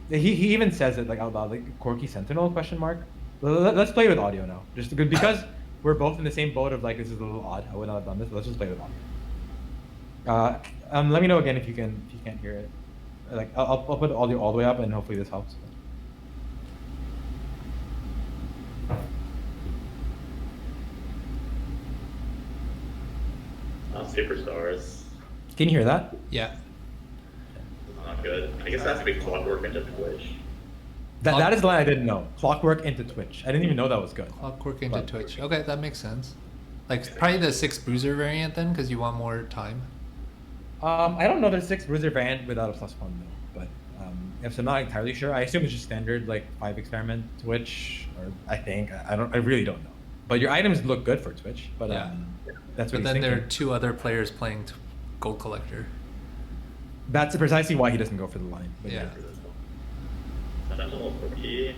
He even says it like out loud, like Corki Sentinel ? Let's play with audio now, just because we're both in the same boat of like this is a little odd. I would not have done this. But let's just play with audio. Let me know again if you can't hear it. Like I'll put the audio all the way up and hopefully this helps. Superstars. Can you hear that? Yeah. Not good. I guess that's a big clockwork into Twitch. That is the line I didn't know. Clockwork into Twitch. I didn't even know that was good. Clockwork into Twitch. Okay, that makes sense. Like probably the 6 Bruiser variant then, because you want more time. I don't know the 6 Bruiser variant without a +1 though, but if I'm not entirely sure, I assume it's just standard like 5 experiment Twitch, or I think I really don't know. But your items look good for Twitch, but yeah. That's what but he's then there thinking. are 2 other players playing Gold Collector. That's precisely why he doesn't go for the line. But Yeah. Sentinel Corki.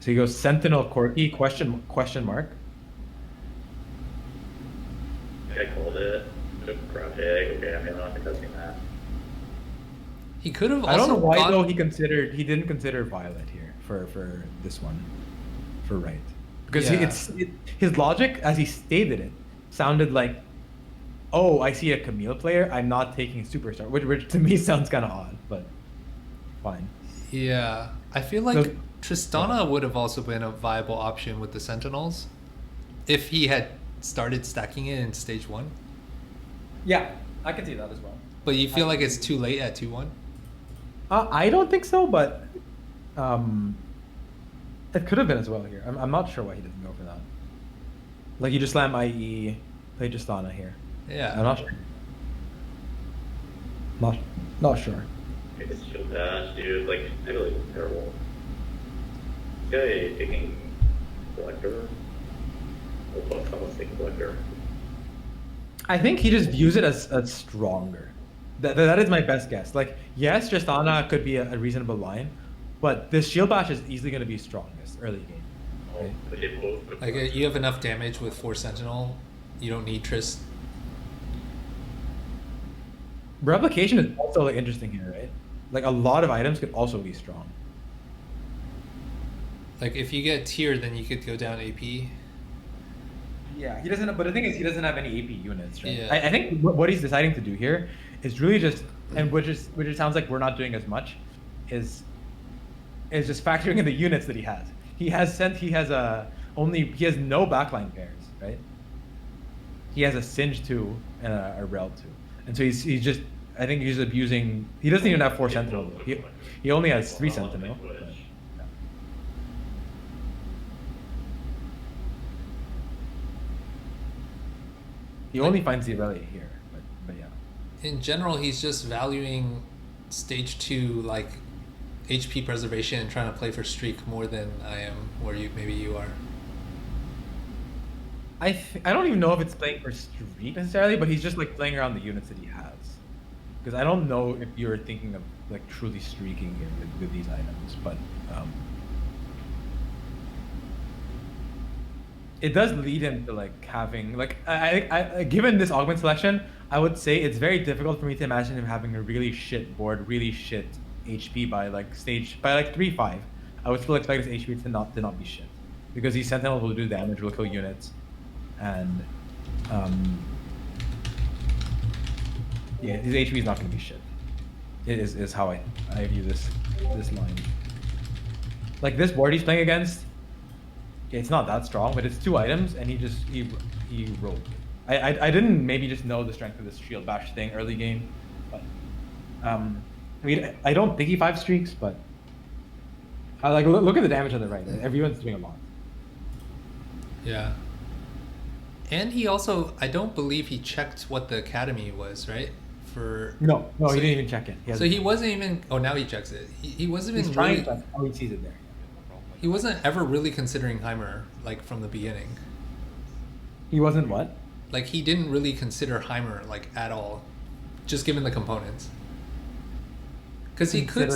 So he goes Sentinel Corki question mark. I called it. Grab pig. Okay, I mean, I don't think I've seen that. He could have also I don't know why gone... though he didn't consider Violet here for this one, for right. Because his logic as he stated it sounded like, oh, I see a Camille player, I'm not taking Superstar, which to me sounds kind of odd, but fine. Yeah, I feel like Tristana would have also been a viable option with the Sentinels if he had started stacking it in stage 1. Yeah, I can see that as well. But you feel like it's too late at 2-1? I don't think so, but It could have been as well here. I'm not sure why he didn't go for that. Like you just slam IE, play Justana here. Yeah. I'm not sure. Not sure. It's shield dash, dude. Like, I feel like it's terrible. This guy taking collector. Oh, fuck, someone's taking collector. I think he just views it as stronger. That is my best guess. Like, yes, Justana could be a reasonable line, but this shield bash is easily going to be strongest early game. Oh, Right? they hit both with Like you have enough damage with 4 Sentinel. You don't need Trist. Replication is also like interesting here, right? Like a lot of items could also be strong. Like if you get tier, then you could go down AP. Yeah, he doesn't. But the thing is, he doesn't have any AP units, right? Yeah. I think what he's deciding to do here is really just, and which it sounds like we're not doing as much, is just factoring in the units that he has. He has no backline pairs, right? He has a Singe 2 and a Rel 2, and so he's just. I think he's abusing. He doesn't even have 4 Sentinel. He only has 3 Sentinel. But, yeah. He only finds the Aurelia here, but yeah. In general, he's just valuing stage 2 like HP preservation and trying to play for streak more than I am, or maybe you are. I don't even know if it's playing for streak necessarily, but he's just like playing around the units that he has. Because I don't know if you're thinking of like truly streaking here with these items, but it does lead him to like having like I given this augment selection, I would say it's very difficult for me to imagine him having a really shit board, really shit HP by like 3-5. I would still expect his HP to not be shit, because these sentinels will do damage, will kill units, and yeah, his HP is not going to be shit. It is how I view this line. Like this board he's playing against, it's not that strong, but it's 2 items, and he rolled. I didn't maybe just know the strength of this shield bash thing early game, but I mean I don't think he 5 streaks, but like look at the damage on the right. Everyone's doing a lot. Yeah. And he also, I don't believe he checked what the academy was, right? No, so he didn't even check it. So he wasn't even. Oh, now he checks it. He wasn't He's even trying really. to check. Oh, he sees it there. He wasn't ever really considering Heimer like from the beginning. He wasn't what? Like he didn't really consider Heimer like at all, just given the components. Because he could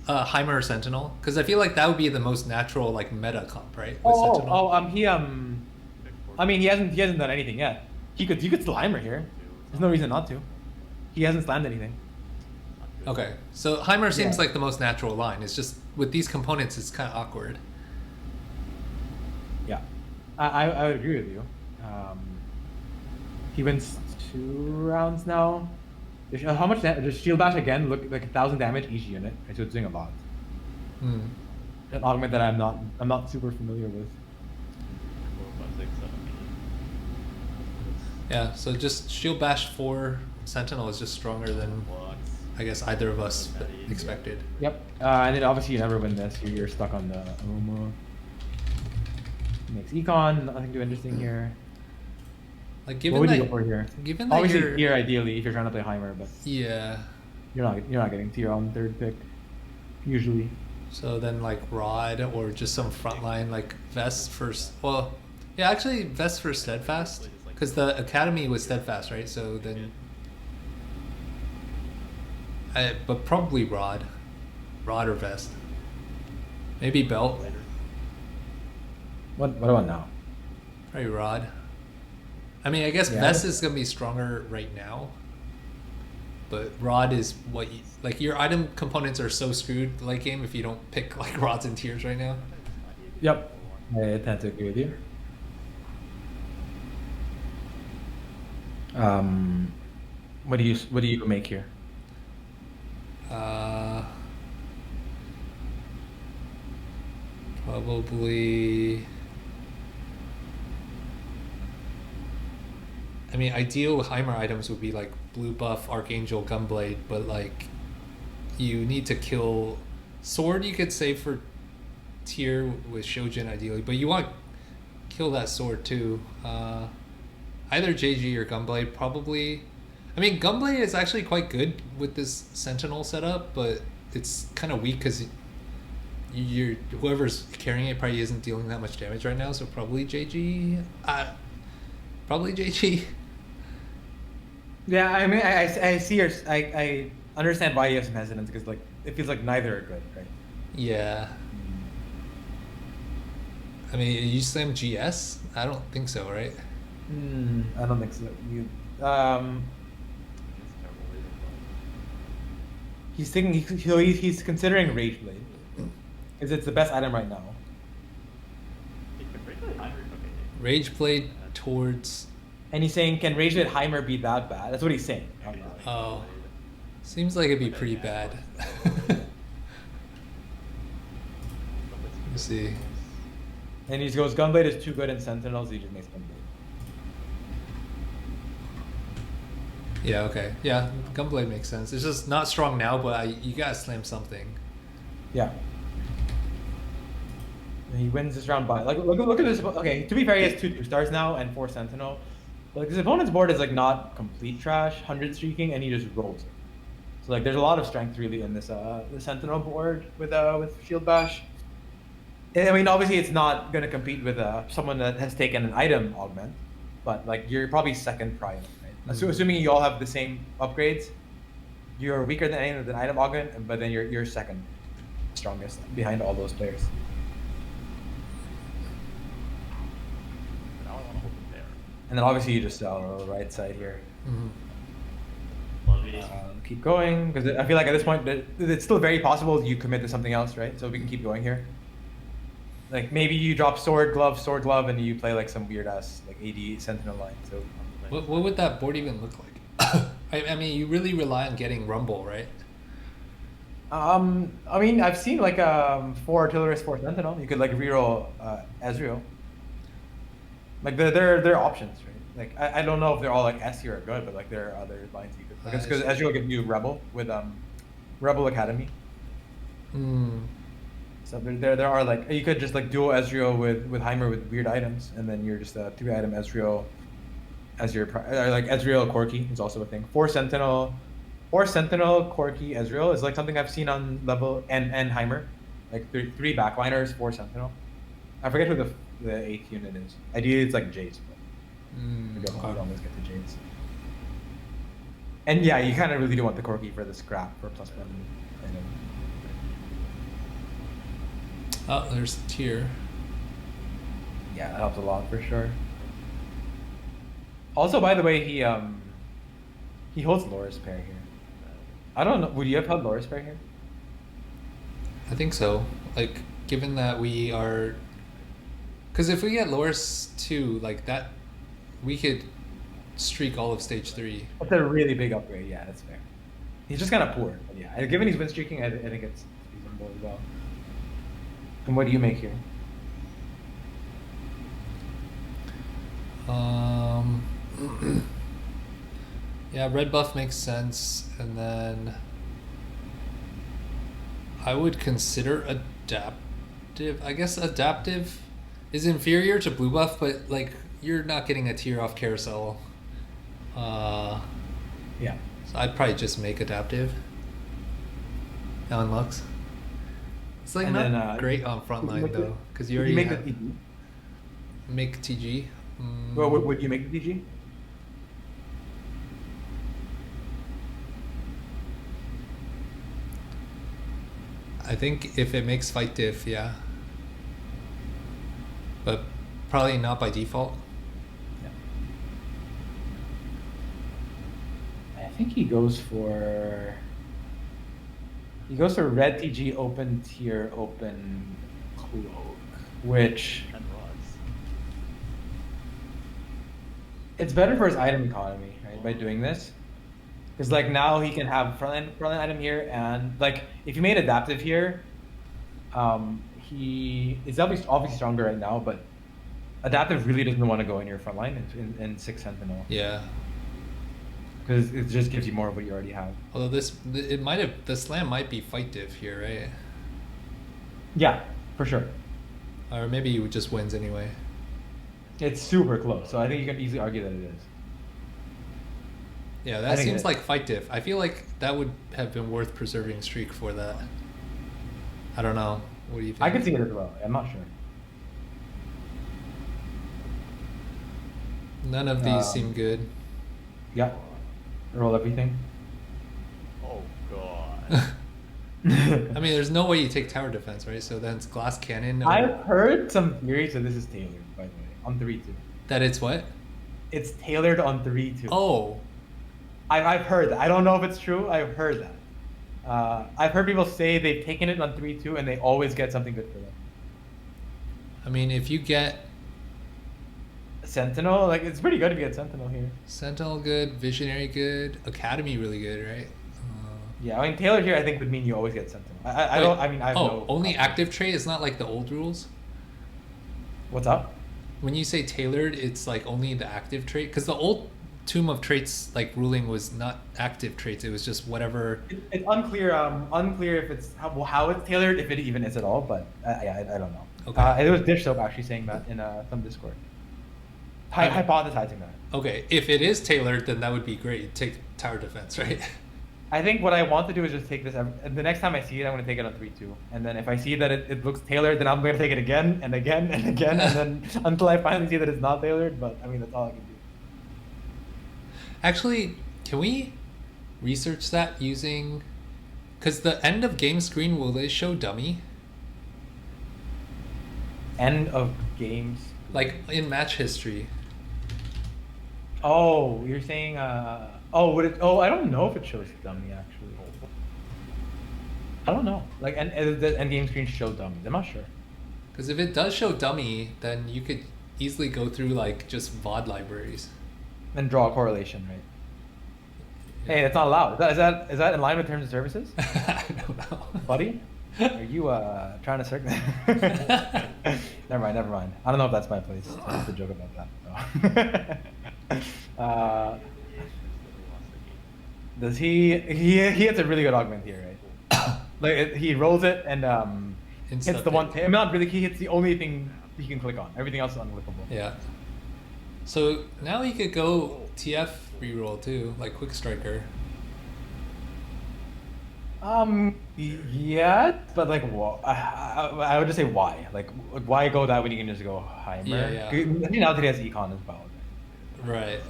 Heimer or Sentinel. Because I feel like that would be the most natural like meta comp, right? With Sentinel. I mean he hasn't done anything yet. You could Slimer here. There's no reason not to. He hasn't slammed anything. Okay, so Heimer seems like the most natural line. It's just with these components, it's kind of awkward. Yeah, I would agree with you. He wins 2 rounds now. How much damage? Does shield bash again? Look like 1,000 damage each unit. So it's doing a lot. An augment that I'm not super familiar with. Yeah, so just shield bash 4 Sentinel is just stronger than I guess either of us expected. Yep, and then obviously you never win this. You're stuck on the makes econ. Nothing too interesting here. Like given what would that, you go for here? Given that Obviously you're, tier ideally if you're trying to play Heimer, but yeah, you're not getting tier on 3rd pick usually. So then like Rod or just some frontline like Vest first. Well, yeah, actually Vest for Steadfast because the academy was Steadfast, right? So then, but probably Rod or Vest. Maybe Belt. What about now? Probably Rod. I mean, I guess Vest is gonna be stronger right now, but Rod is what you, like your item components are so screwed late game if you don't pick like Rods and Tiers right now. Yep, I tend to agree with you. What do you make here? Probably. I mean, ideal Heimer items would be like blue buff, Archangel, Gunblade, but like you need to kill Sword. You could save for tier with Shojin ideally, but you want to kill that sword too. Either JG or Gunblade probably. I mean, Gunblade is actually quite good with this Sentinel setup, but it's kind of weak because whoever's carrying it probably isn't dealing that much damage right now, so probably JG. Probably JG. Yeah, I mean, I see your, I understand why you have some hesitance, because like it feels like neither are good, right? Yeah. I mean, you slam GS? I don't think so, right? I don't think so. He's thinking he's considering Rage Blade, because it's the best item right now. Rage Blade towards. And he's saying, can Rage Blade Heimer be that bad? That's what he's saying. Oh, seems like it'd be pretty bad. Let's see. And he goes, Gunblade is too good in Sentinels, he just makes Gunblade. Yeah, okay. Yeah, Gunblade makes sense. It's just not strong now, but you gotta slam something. Yeah. And he wins this round by, like, look at this. Okay, to be fair, he has 2 2-stars now and 4 Sentinel. But like, his opponent's board is like not complete trash, 100 streaking, and he just rolls it. So like, there's a lot of strength really in this the Sentinel board with Shield Bash. I mean, obviously it's not gonna compete with someone that has taken an item augment, but like you're probably second prior, right? So assuming you all have the same upgrades, you're weaker than any of the item augment, but then you're second strongest behind all those players. And then obviously you just sell the right side here. Keep going, because I feel like at this point it's still very possible you commit to something else, right? So we can keep going here. Like maybe you drop sword glove, and you play like some weird ass like AD Sentinel line. So what would that board even look like? I mean, you really rely on getting Rumble, right? I mean, I've seen like 4 Artillerist, 4 Sentinel. You could like reroll Ezreal. Like there are options, right? Like I don't know if they're all like S tier or good, but like there are other lines you could. Like it's because Ezreal gives you Rebel with Rebel Academy. So there are like, you could just like duo Ezreal with Heimer with weird items, and then you're just a 3-item Ezreal as your like Ezreal Corki is also a thing. 4 Sentinel Corki Ezreal is like something I've seen on level and Heimer, like 3 backliners, 4 Sentinel. I forget who the 8th unit is. Ideally it's like Jace, but we don't always get the Jace. And yeah, you kind of really do want the Corki for the scrap for +1 item. Oh, there's the tier. Yeah, that helps a lot for sure. Also, by the way, he holds Loris pair here. I don't know. Would you have held Loris pair here? I think so. Like, given that we are, because if we get Loris 2, like that, we could streak all of stage 3. That's a really big upgrade. Yeah, that's fair. He's just kind of poor. But yeah, given he's win streaking, I think it's reasonable as well. And what do you make here? Yeah, red buff makes sense, and then I would consider adaptive. I guess adaptive is inferior to blue buff, but like you're not getting a tier off carousel. Yeah. So I'd probably just make adaptive. Alan Lux. It's like not great on frontline though, because you already make have the TG. Make TG. Well, would you make the TG? I think if it makes fight diff, yeah. But probably not by default. Yeah. I think he goes for red TG open tier open cloak, which it's better for his item economy, right? By doing this. Because like now he can have frontline item here, and like if you made adaptive here, he is obviously stronger right now, but adaptive really doesn't want to go in your frontline in 6 Sentinel. Yeah. Because it just gives you more of what you already have. Although the slam might be fight diff here, right? Yeah, for sure. Or maybe he just wins anyway. It's super close, so I think you can easily argue that it is. Yeah, I that think seems it- like fight diff. I feel like that would have been worth preserving streak for that. I don't know. What do you think? I could see it as well. I'm not sure. None of these seem good. Yeah. Roll everything. Oh god. I mean, there's no way you take tower defense, right? So then it's glass cannon. Or... I've heard some theories that this is tailored, by the way, on 3-2. That it's what? It's tailored on 3-2. Oh. I've heard that. I don't know if it's true. I've heard that. I've heard people say they've taken it on 3-2 and they always get something good for them. I mean, if you get Sentinel, like it's pretty good if you get Sentinel here. Sentinel good, Visionary good, Academy really good, right? Yeah, I mean tailored here I think would mean you always get Sentinel. I don't. I mean I have oh, no. only active trait is not like the old rules. What's up? When you say tailored, it's like only the active trait, because the old Tomb of Traits like ruling was not active traits. It was just whatever. It's unclear. Unclear if it's how it's tailored, if it even is at all. But yeah, I don't know. Okay. It was Dish Soap actually saying that in some Discord. Hypothesizing that. Okay, if it is tailored, then that would be great. Take tower defense, right? I think what I want to do is just take this. The next time I see it, I'm going to take it on 3-2. And then if I see that it looks tailored, then I'm going to take it again and again and again. And then until I finally see that it's not tailored. But I mean, that's all I can do. Actually, can we research that using... Because the end of game screen, will they show dummy? End of games. Like in match history. Oh, you're saying... Oh, would it? Oh, I don't know if it shows dummy actually. I don't know. Like, the end game screen show dummies. I'm not sure. Because if it does show dummy, then you could easily go through like just VOD libraries. And draw a correlation, right? Hey, that's not allowed. Is that in line with terms of services, I don't know. buddy? Are you trying to circle? Never mind. I don't know if that's my place. I have to joke about that. So. Does he hits a really good augment here, right? Like he rolls it and hits the one. I mean, not really. He hits the only thing he can click on. Everything else is unclickable. Yeah. So now he could go TF reroll too, like Quick Striker. Yeah, but like, I would just say why. Like, why go that when you can just go Heimer? Yeah. I think now that he has Econ as well. Right.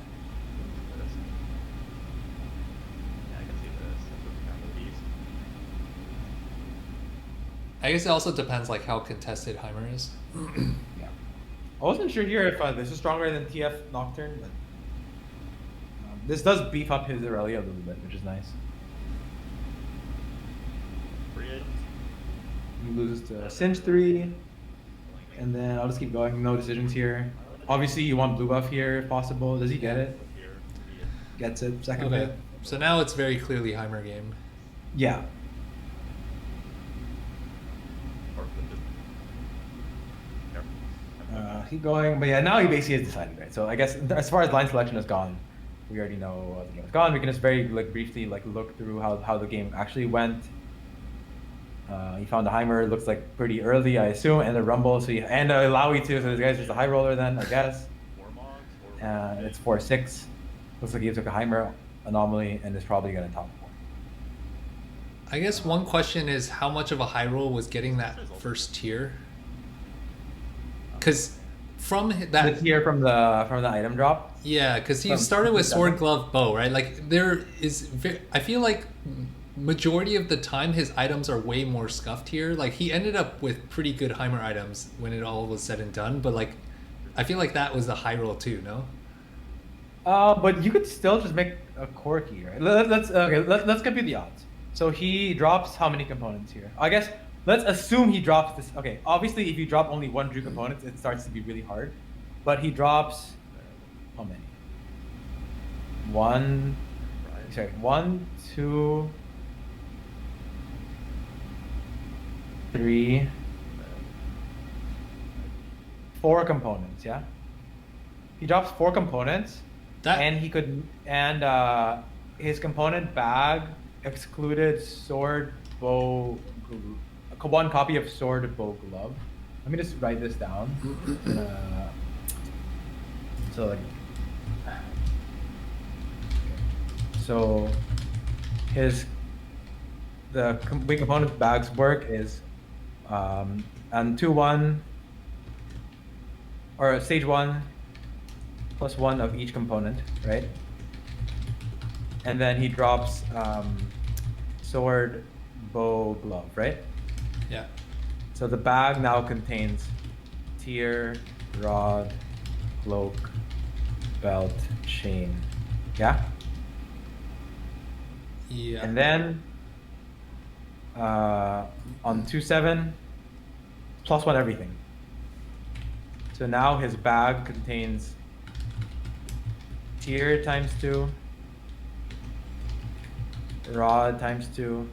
I guess it also depends like how contested Heimer is. Yeah. I wasn't sure here if this is stronger than TF Nocturne, but this does beef up his Aurelia a little bit, which is nice. He loses to Singe 3, and then I'll just keep going. No decisions here. Obviously, you want blue buff here if possible. Does he get it? Gets it. Second Okay. hit. So now it's very clearly Heimer game. Yeah. Keep going, but yeah, now he basically has decided, right? So I guess as far as line selection is gone, we already know the game is gone. We can just very briefly look through how the game actually went. He found the Heimer, looks like pretty early, I assume, and the Rumble, and a Lowy too. So this guy's just a high roller then, I guess. It's 4-6. Looks like he took a Heimer anomaly and is probably gonna top 4. I guess one question is how much of a high roll was getting that first tier? Because from that the tier from the item drop. Yeah, because he started with sword, glove, bow, right? Like there is, I feel like majority of the time his items are way more scuffed here. Like he ended up with pretty good Heimer items when it all was said and done, but like I feel like that was the high roll too, no? But you could still just make a Corki, right? Let's compute the odds. So he drops how many components here? I guess let's assume he drops this. Okay, obviously if you drop only 1 Drew components, it starts to be really hard. But he drops how many? 1, 2, 3, 4 components. Yeah. He drops 4 components. And he could, and his component bag excluded sword, bow, one copy of sword, bow, glove. Let me just write this down. So like, so the way component bags work is on 2-1 or stage 1 plus 1 of each component, right? And then he drops sword, bow, glove, right? Yeah. So the bag now contains tier, rod, cloak, belt, chain. Yeah? Yeah. And then on 2-7, +1 everything. So now his bag contains tier times 2, rod times 2,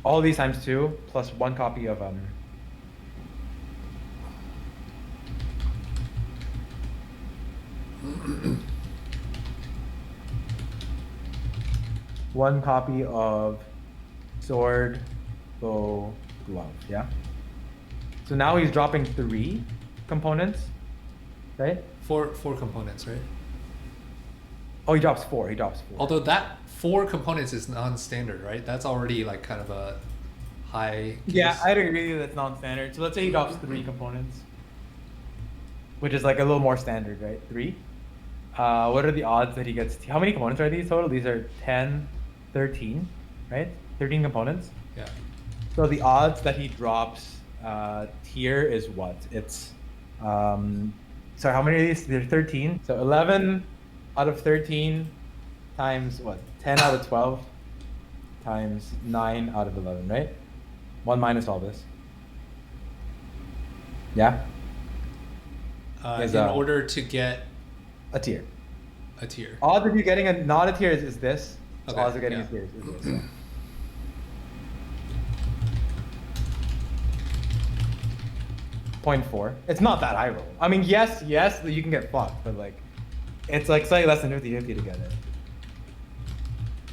all these times 2, plus 1 copy of one copy of sword, bow, glove, yeah? So now he's dropping 3 components, right? Four components, right? Oh, he drops 4, he drops 4. Although that 4 components is non-standard, right? That's already like kind of a high case. Yeah, I'd agree that's non-standard. So let's say he drops 3 components, which is like a little more standard, right? 3. What are the odds that he gets? How many components are these total? These are 10, 13, right? 13 components. Yeah. So the odds that he drops tier is what? It's sorry, how many are these? There's 13. So 11 out of 13 times what? 10 out of 12 times 9 out of 11, right? 1 minus all this. Yeah. In order to get a tier. a tier. Odds of you getting a not a tier is this. So Okay, odds of getting yeah. a tier is this. Yeah. .4. It's not that high roll. I mean, yes, you can get fucked, but like, it's like slightly less than 50-50 to get it.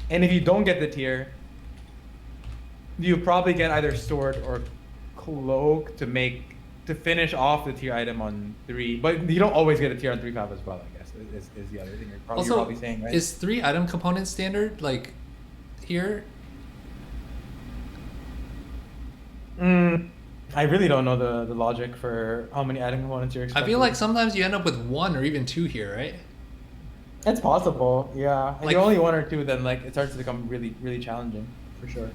And if you don't get the tier, you probably get either sword or cloak to finish off the tier item on 3. But you don't always get a tier on 3-5 as well, I guess, is the other thing you're probably saying, right? Is 3 item component standard like here? I really don't know the logic for how many item components you're expecting. I feel like sometimes you end up with 1 or even 2 here, right? It's possible, yeah. If Like- you're only 1 or 2, then like it starts to become really, really challenging, for sure.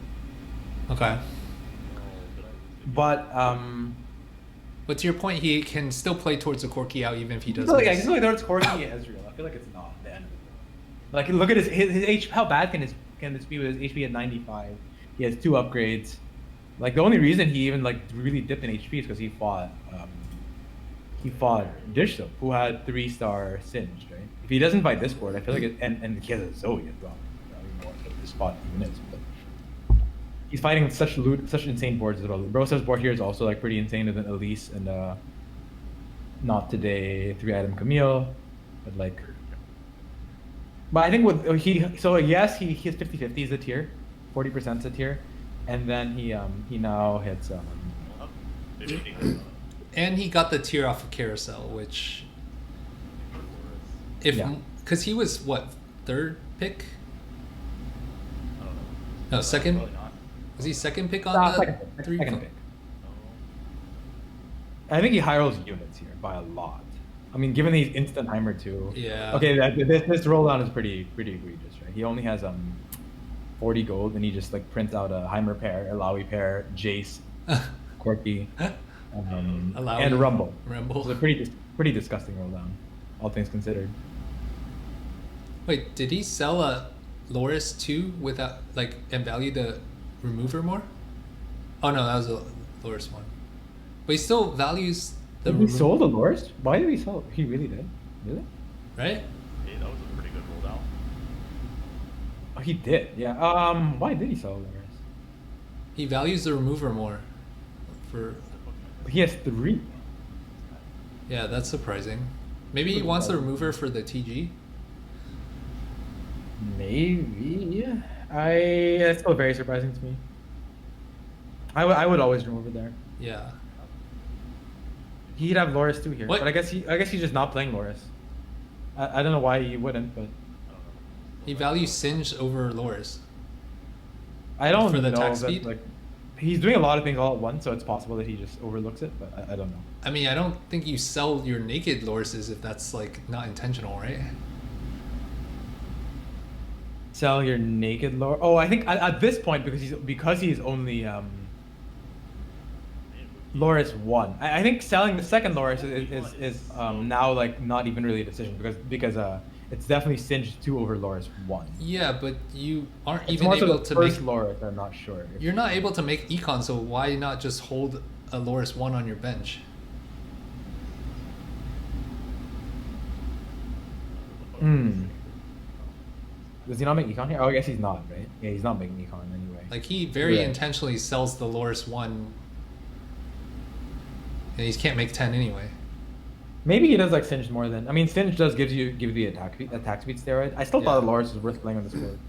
Okay. But But to your point, he can still play towards the Corki out even if he I does feel like miss. it's Corki and Ezreal. I feel like it's not the end of the world. Like look at his HP. How bad can this be with his HP at 95? He has 2 upgrades. Like the only reason he even like really dipped in HP is because he fought Dish Soap, who had 3-star Singed, right? If he doesn't fight this board, I feel like and he has a Zoe as well. I don't even know what this spot even is, but he's fighting such insane boards as well. Brosa's board here is also like pretty insane with an Elise and not today 3-item Camille, but like. But I think with he has 50-50 is a tier, 40% is a tier, and then he now hits And he got the tier off of Carousel, which because he was what, 3rd pick? I don't know. No, 2nd. Probably not. Was he 2nd pick on the second 3? pick. I think he high rolls units here by a lot. I mean, given he's instant Heimer too. Yeah. Okay, this roll down is pretty egregious, right? He only has 40 gold, and he just like prints out a Heimer pair, a Lawi pair, Jace, Corki, Alawi, and Rumble. Rumble. It's a pretty disgusting roll down, all things considered. Wait, did he sell a Loris 2 without like and value the remover more? Oh no, that was a Loris one. But he still values the He sold the Loris? Why did he sell? He really did. Really? right? Hey, that was a pretty good roll down. Oh, he did. Yeah. Why did he sell Loris? He values the remover more. For He has 3. yeah, that's surprising. Maybe he wants the remover for the TG. Maybe. That's still very surprising to me. I would always dream over there. Yeah. He'd have Loris too here, What? but I guess he's just not playing Loris. I don't know why he wouldn't, but He values Singe over Loris. I don't For the know attack that, speed? like he's doing a lot of things all at once, so it's possible that he just overlooks it, but I don't know. I mean, I don't think you sell your naked Lorises if that's like not intentional, right? Sell your naked Loris. Oh, I think at this point because he's only Loris 1. I think selling the second Loris is now like not even really a decision because it's definitely Singe 2 over Loris 1. Yeah, but you aren't It's even more so able the to first make. Loris. I'm not sure. You're not able to make econ, so why not just hold a Loris 1 on your bench? Hmm. Does he not make econ here? Oh, I guess he's not, right? Yeah, he's not making econ anyway. Like he very Right. intentionally sells the Loris 1, and he can't make 10 anyway. Maybe he does like Singe more than. I mean, Singe does give the attack speed steroid. I still Yeah. thought Loris was worth playing on this board.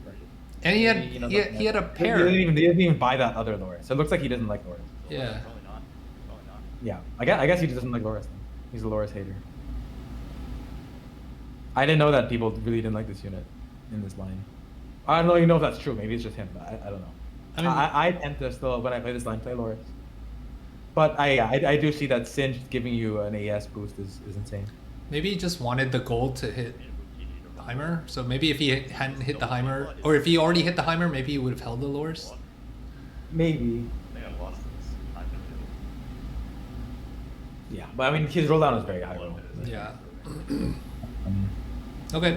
And he had Maybe, you know, he had a He pair. didn't even buy that other Loris. So it looks like he doesn't like Loris. Yeah. Probably not. Probably not. Yeah, I guess he just doesn't like Loris. Then. He's a Loris hater. I didn't know that people really didn't like this unit in this line. I don't know if that's true. Maybe it's just him, but I don't know. I mean- I tend to still, when I play this line, play Loris. But I do see that Singe giving you an AS boost is insane. Maybe he just wanted the gold to hit Heimer. So maybe if he hadn't hit the Heimer, or if he already hit the Heimer, maybe he would have held the Loris. Maybe. I think I lost this. I'm gonna do. Yeah, but I mean, his roll down is very high roll. Yeah. Um, Okay.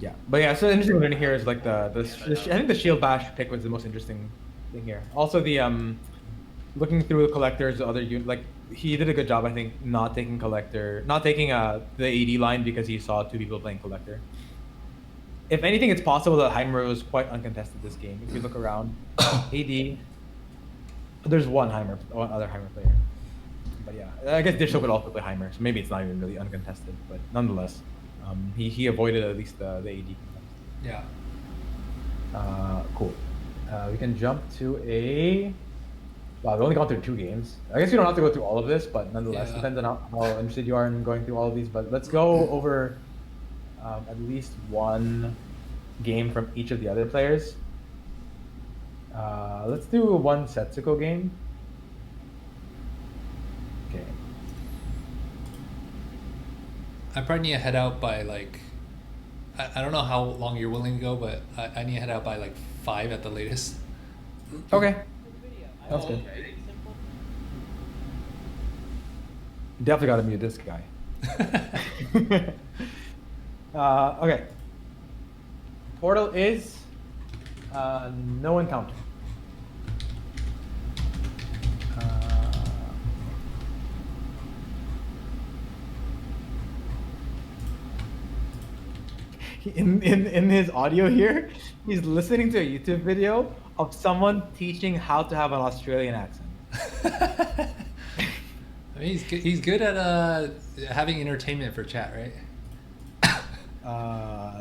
Yeah, but yeah, so the interesting thing here is like I think the shield bash pick was the most interesting thing here. Also the looking through the collectors, the other unit, like he did a good job, I think, not taking the AD line because he saw two people playing collector. If anything, it's possible that Heimer was quite uncontested this game. If you look around, AD, there's one other Heimer player. But yeah, I guess Disho could also play Heimer, so maybe it's not even really uncontested. But nonetheless, he avoided at least the AD. Yeah. Cool. We can jump to a. Wow, we've only gone through 2 games. I guess we don't have to go through all of this, but nonetheless, Yeah. depends on how interested you are in going through all of these. But let's go over at least one game from each of the other players. Let's do one Setsuko game. Okay. I probably need to head out by like, I don't know how long you're willing to go, but I need to head out by like 5 at the latest. Okay. That's good. Definitely got to mute this guy. Okay. Portal is no encounter. In his audio here, he's listening to a YouTube video of someone teaching how to have an Australian accent. I mean, he's good at having entertainment for chat, right?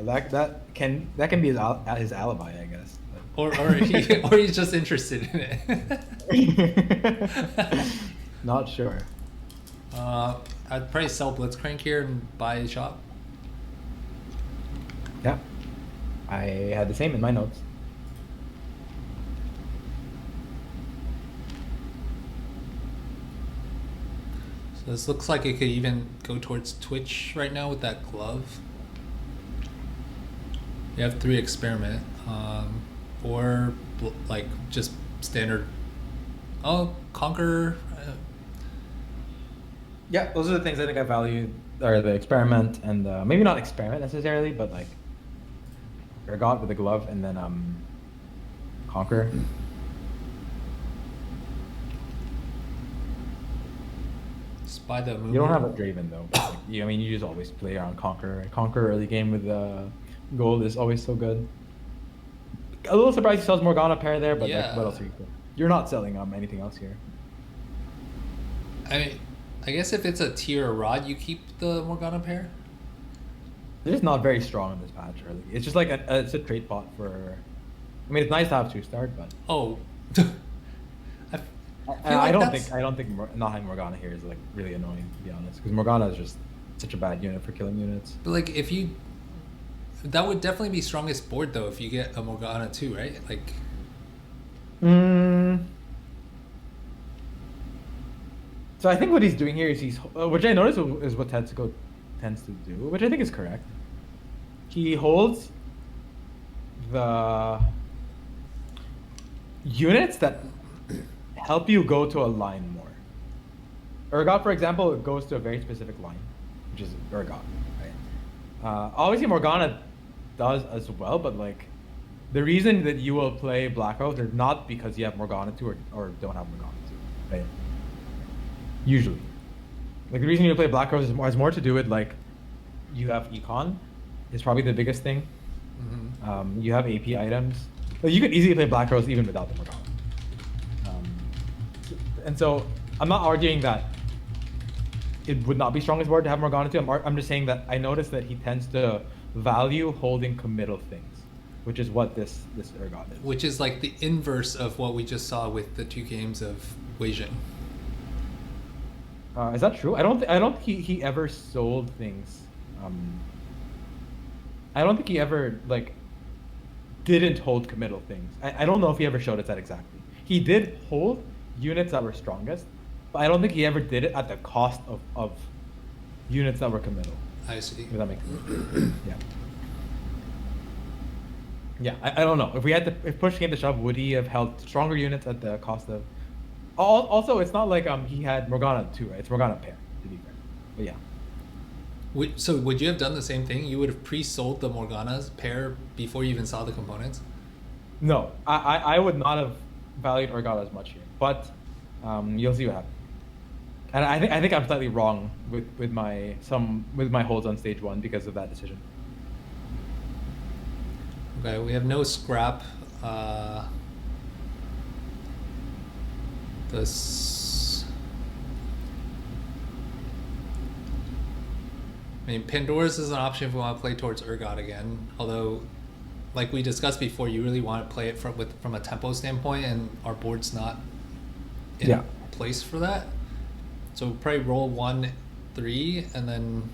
That can be his alibi, I guess. Or he's just interested in it. Not sure. I'd probably sell Blitzcrank here and buy a shop. Yeah, I had the same in my notes. So this looks like it could even go towards Twitch right now with that glove. You have 3 experiment, or like just standard. Oh, Conquer. Yeah, those are the things I think I value, or the experiment and maybe not experiment necessarily, but like Ergot with the glove and then Conquer. Just buy the movie. You don't have a Draven though. Like, I mean, you just always play around Conquer. Conquer early game with gold is always so good. A little surprised he sells Morgana pair there, but Yeah. like, what else are you? You're not selling anything else here. I mean, I guess if it's a tier rod, you keep the Morgana pair. They're just not very strong in this patch early. It's just like it's a trade pot for. I mean, it's nice to have 2-star, but Oh, I don't think not having Morgana here is like really annoying, to be honest, because Morgana is just such a bad unit for killing units. But like that would definitely be strongest board though if you get a Morgana too, right? Like. So I think what he's doing here is which I noticed is what Setsuko tends to do, which I think is correct. He holds the units that help you go to a line more. Urgot, for example, goes to a very specific line, which is Urgot, right? Obviously Morgana does as well, but like the reason that you will play Black Rose is not because you have Morgana 2 or don't have Morgana 2, right? Usually. Like the reason you play Black Rose has more to do with like you have econ is probably the biggest thing. Mm-hmm. You have AP items. Like, you could easily play Black Rose even without the Morgana. And so I'm not arguing that it would not be strongest board to have Morgana 2. I'm just saying that I noticed that he tends to value holding committal things, which is what this Urgot is. Which is like the inverse of what we just saw with the 2 games of Wasian. Is that true? I don't think he ever sold things. I don't think he ever like didn't hold committal things. I don't know if he ever showed us that exactly. He did hold units that were strongest, but I don't think he ever did it at the cost of units that were committal. I see. Does that make sense? Yeah. Yeah, I don't know. If push came to shove, would he have held stronger units at the cost of? Also, it's not like he had Morgana 2, right? It's Morgana pair, to be fair. But yeah. So would you have done the same thing? You would have pre-sold the Morgana's pair before you even saw the components? No, I would not have valued Urgot as much here, but you'll see what happens. And I think I'm slightly wrong with my holds on stage 1 because of that decision. Okay, we have no scrap. I mean, Pandora's is an option if we want to play towards Urgot again. Although, like we discussed before, you really want to play it from a tempo standpoint, and our board's not in place for that. So we'll probably roll 1, 3, and then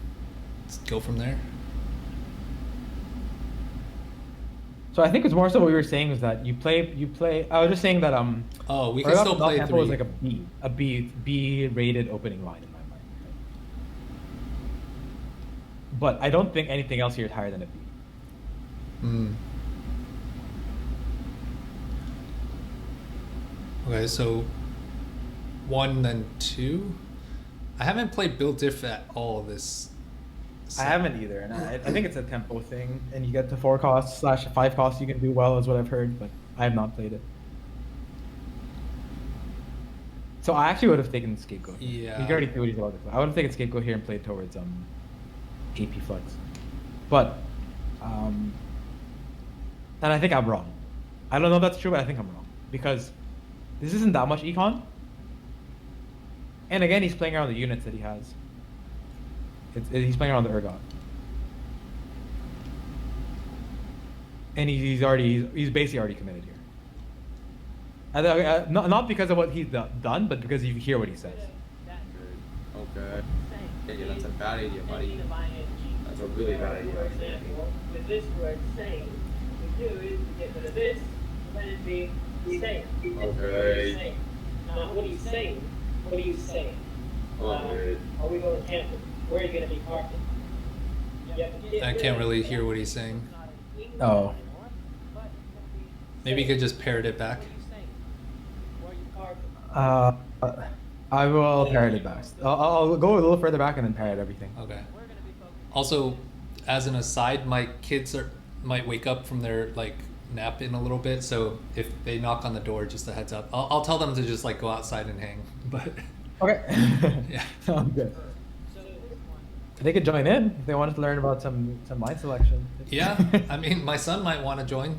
go from there. So I think it's more so what we were saying is that you play. I was just saying that Oh, we can still play tempo 3. is like a B rated opening line in my mind. Right? But I don't think anything else here is higher than a B. Okay, so 1 then 2. I haven't played Build Diff at all this. I haven't either, and I think it's a tempo thing, and you get to 4 costs / 5 costs you can do well, is what I've heard, but I have not played it. So I actually would have taken Scapegoat. Yeah. You already knew what he's about to play. I would have taken Scapegoat here and played towards AP Flex. But, and I think I'm wrong. I don't know if that's true, but I think I'm wrong. Because this isn't that much econ. And again, he's playing around the units that he has. He's playing around the Urgot. And he's basically already committed here. Not because of what he's done, but because you hear what he says. Okay. Yeah, that's a bad idea, buddy. That's a really bad idea. For example, with this word saying, what we do is we get rid of this, let it be saying. Okay. Now, what are you saying? What are you saying? Okay. Are we going to camping? Where are you going to be parking? I can't really hear what he's saying. Oh. Maybe you could just parrot it back. I will parrot it back. I'll go a little further back and then parrot everything. Okay. Also, as an aside, my kids might wake up from their nap in a little bit, so if they knock on the door, just a heads up. I'll tell them to just go outside and hang. But okay. Yeah. Sounds good. They could join in if they wanted to learn about some line selection. Yeah, I mean, my son might want to join.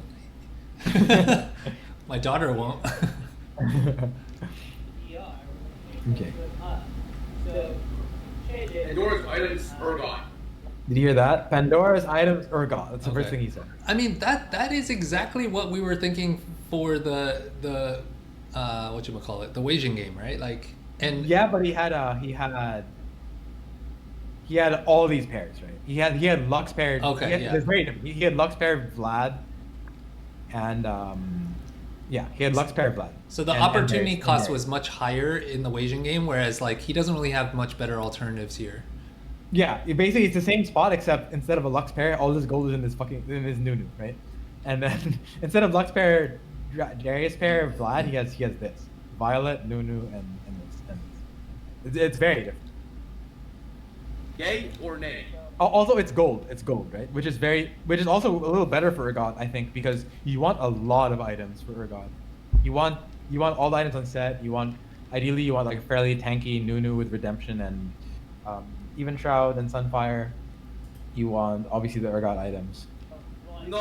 My daughter won't. Okay. Pandora's items Urgot. Did you hear that? Pandora's items Urgot. That's the first thing he said. I mean, that is exactly what we were thinking for the whatchamacallit, the Wasian game, right? Like, and Yeah, but he had all these pairs, right? He had Lux paired. Okay, yeah. There's very different. He had Lux paired Vlad, and yeah, he had Lux paired Vlad. So the And opportunity Darius- cost and was Darius. much higher in the Wasian game, whereas like he doesn't really have much better alternatives here. Yeah, basically it's the same spot except instead of a Lux pair, all this gold is in this Nunu, right? And then instead of Lux pair, Darius pair, Vlad, he has this Violet, Nunu, and this. It's very different. Yay or nay? Also, it's gold, right? Which is also a little better for Urgot, I think, because you want a lot of items for Urgot. You want all the items on set. Ideally you want like a fairly tanky Nunu with Redemption and even Shroud and Sunfire. You want obviously the Urgot items. No.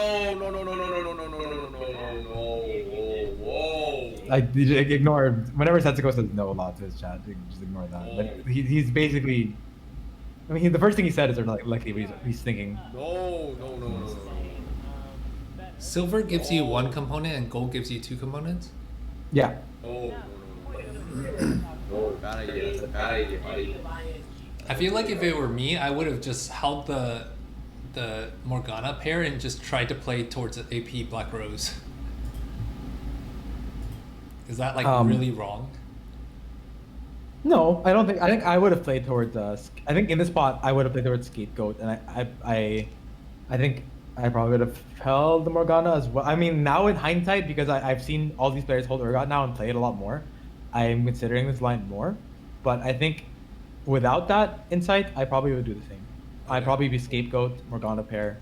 Whoa. Like ignore whenever Setsuko says no a lot to his chat, just ignore that. But he's basically. I mean, the first thing he said is like likely he's thinking. No. Silver gives you one component and gold gives you two components. Yeah. No. Bad idea, buddy. I feel like if it were me, I would have just held the Morgana pair and just tried to play towards the AP Black Rose. Is that like really wrong? No, I don't think. I think I would have played towards. I think in this spot I would have played towards Scapegoat, and I think I probably would have held the Morgana as well. I mean, now in hindsight, because I've seen all these players hold Urgot now and play it a lot more, I'm considering this line more. But I think without that insight, I probably would do the same. I'd probably be Scapegoat, Morgana pair,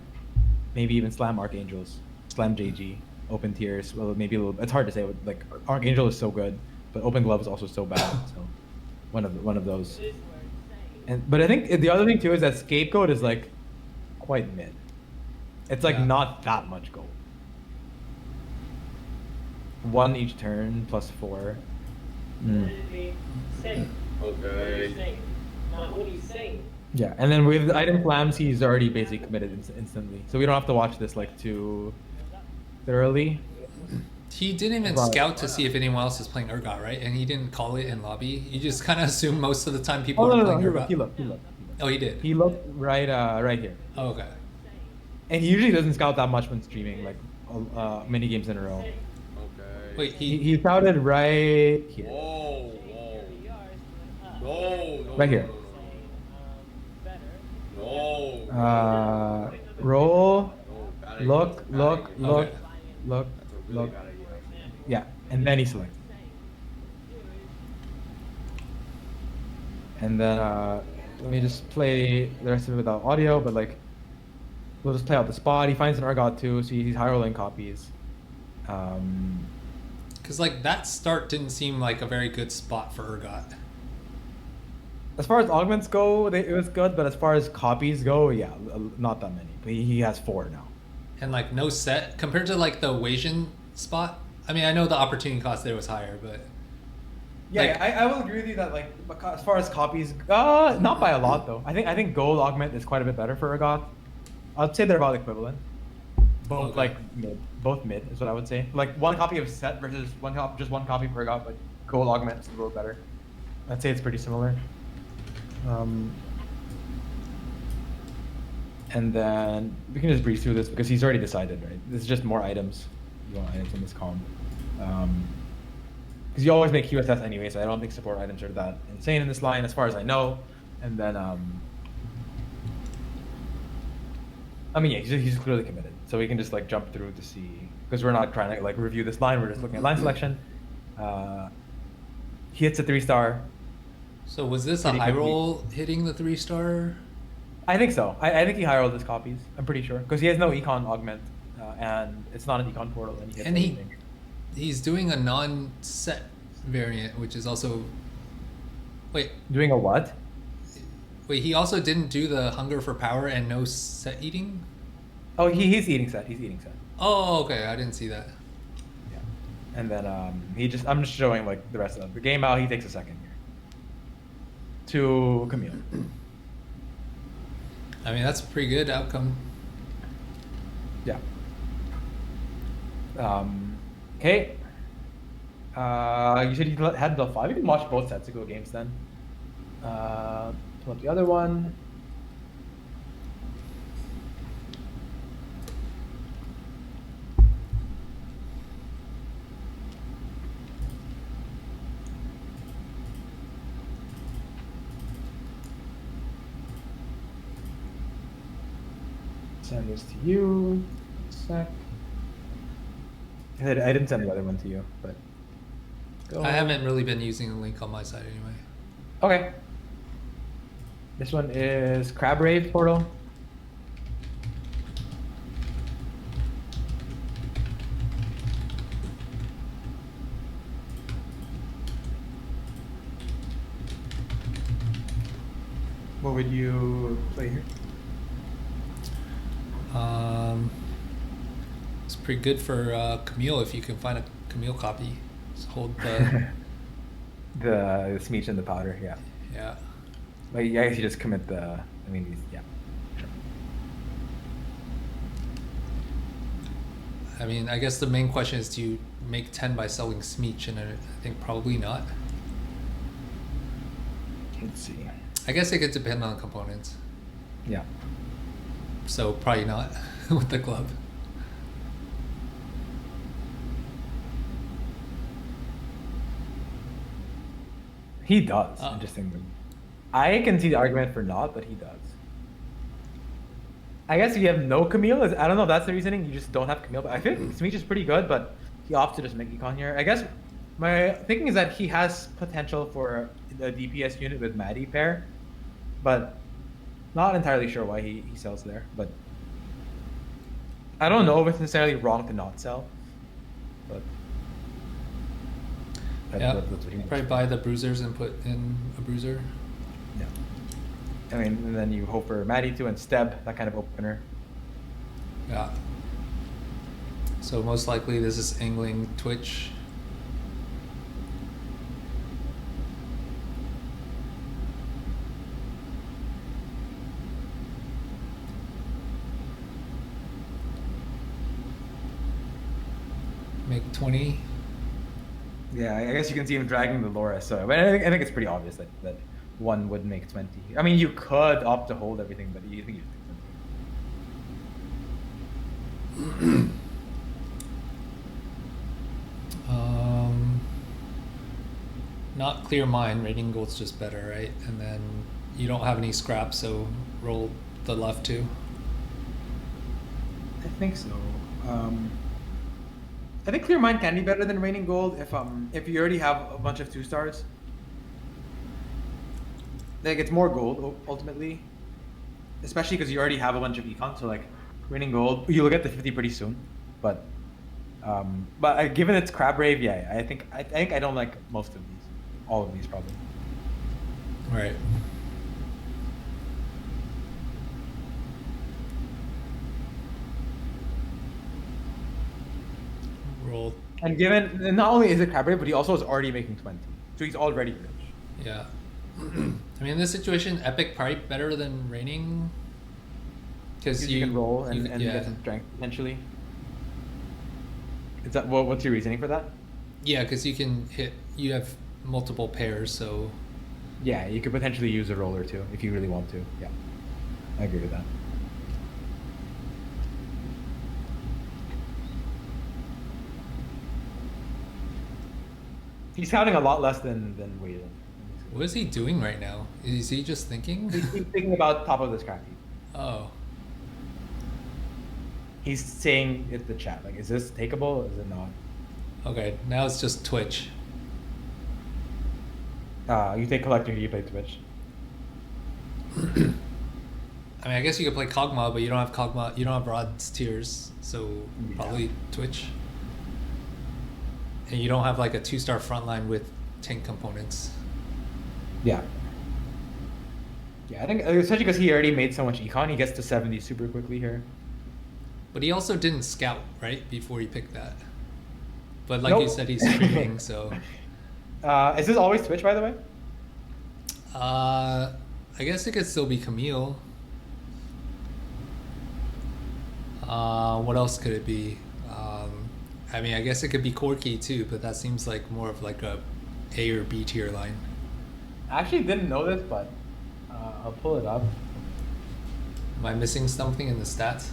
maybe even Slam Archangels, Slam JG, Open Tiers. Well, maybe a little. It's hard to say. Like Archangel is so good, but Open Glove is also so bad. So one of those. But I think the other thing too is that Scapegoat is like quite mid. It's like not that much gold. 1 each turn plus 4. Okay. What he's saying. Yeah, and then with item flams, he's already basically committed instantly. So we don't have to watch this like too thoroughly. He didn't even scout to see if anyone else is playing Urgot, right? And he didn't call it in lobby. You just kind of assume most of the time people are playing Urgot. He looked. Oh, he did. He looked right here. Oh, okay. And he usually doesn't scout that much when streaming, like many games in a row. Okay. Wait, He scouted right here. Whoa. No. Right here. No. Roll. Bad idea. Look. Okay. Look. That's a really bad idea. Yeah, and then he selects. And then let me just play the rest of it without audio, but like we'll just play out the spot. He finds an Urgot too, so he's high rolling copies. Because like that start didn't seem like a very good spot for Urgot. As far as augments go, it was good, but as far as copies go, yeah, not that many. But he has 4 now. And like no set compared to like the Wasian spot. I mean, I know the opportunity cost there was higher, but Yeah, like, I will agree with you that like as far as copies, not by a lot though. I think gold augment is quite a bit better for Urgot. I'd say they're about equivalent. Both Okay. like mid, both mid is what I would say. Like 1 copy of set versus just one copy per Urgot, but gold augment is a little better. I'd say it's pretty similar. And then we can just breeze through this because he's already decided, right? This is just more items. You want items in this column. Because you always make QSS anyway, so I don't think support items are that insane in this line as far as I know. And then, I mean, yeah, he's clearly committed. So we can just like jump through to see, because we're not trying to like review this line, we're just looking at line selection. He hits a 3-star. so was this a Pretty high quickly. roll hitting the 3-star? I think so. I think he high rolled his copies. I'm pretty sure because he has no econ augment, and it's not an econ portal. And he hits everything. He's doing a non-set variant, which is also. Wait, Doing a what? he also didn't do the hunger for power and no set eating. Oh, he's eating set. He's eating set. Oh, okay, I didn't see that. Yeah. And then I'm just showing like the rest of the game out. He takes a second here. To Camille. I mean, that's a pretty good outcome. Yeah. Okay. You said you had the 5. You can watch both Setsuko games then. Pull up the other one. Send this to you. Sec. I didn't send the other one to you, but. Go. I haven't really been using the link on my side anyway. Okay. This one is Crab Rave portal. What would you play here? It's pretty good for Camille if you can find a Camille copy. Just hold the the Smeech and the powder, yeah. yeah. Like, I guess you just commit the. I mean, these, yeah. Sure. I mean, I guess the main question is, do you make 10 by selling Smeech? And I think probably not. Let's see. I guess it could depend on components. Yeah. So probably not with the glove. He does. Oh. Interestingly. I can see the argument for not, but he does. I guess if you have no Camille, I don't know if that's the reasoning. You just don't have Camille. But I think Smeech is pretty good, but he opts to just make Econ here. I guess my thinking is that he has potential for the DPS unit with Maddie pair, but not entirely sure why he sells there. But I don't know if it's necessarily wrong to not sell. But Yeah, that's what he wants. probably buy the bruisers and put in a bruiser. Yeah. I mean, and then you hope for Maddie too and Steb, that kind of opener. Yeah. So most likely this is angling Twitch. Make 20. Yeah, I guess you can see him dragging the Laura. So, but I think it's pretty obvious that one would make 20. I mean, you could opt to hold everything, but you think you Not clear mine. Rating gold's just better, right? And then you don't have any scraps, so roll the left too. I think so. I think Clear Mind can be better than Raining Gold if you already have a bunch of 2-stars. Like, it's more gold ultimately, especially because you already have a bunch of econ. So like Raining Gold, you'll get the 50 pretty soon. But given its Crab Rave, yeah, I think I don't like most of these, all of these probably. Right. Roll. And given not only is it Crab Rave, but he also is already making 20, so he's already rich. Yeah. I mean, in this situation, Epic probably better than Raining. Because You can roll and yeah. get some strength potentially. Is that what's your reasoning for that? Yeah, because you can hit. You have multiple pairs, so Yeah, you could potentially use a roller too if you really want to. Yeah, I agree with that. He's counting a lot less than Wayland. what is he doing right now? Is he just thinking? He's thinking about top of the scrap heap. Oh, He's saying it the chat like, is this takeable? Or is it not? okay. Now it's just Twitch. You take collector, you play Twitch. I mean, I guess you could play Kog'Maw, but you don't have Kog'Maw. You don't have Rod's tiers, so Yeah. probably Twitch. And you don't have like a 2-star frontline with tank components. Yeah. Yeah, I think especially because he already made so much econ, he gets to 70 super quickly here. But he also didn't scout, right, before he picked that. But like Nope. you said, he's streaming, so. Is this always Twitch, by the way? I guess it could still be Camille. What else could it be? I mean, I guess it could be Corky too, but that seems like more of like a A or B tier line. I actually didn't know this, but I'll pull it up. Am I missing something in the stats?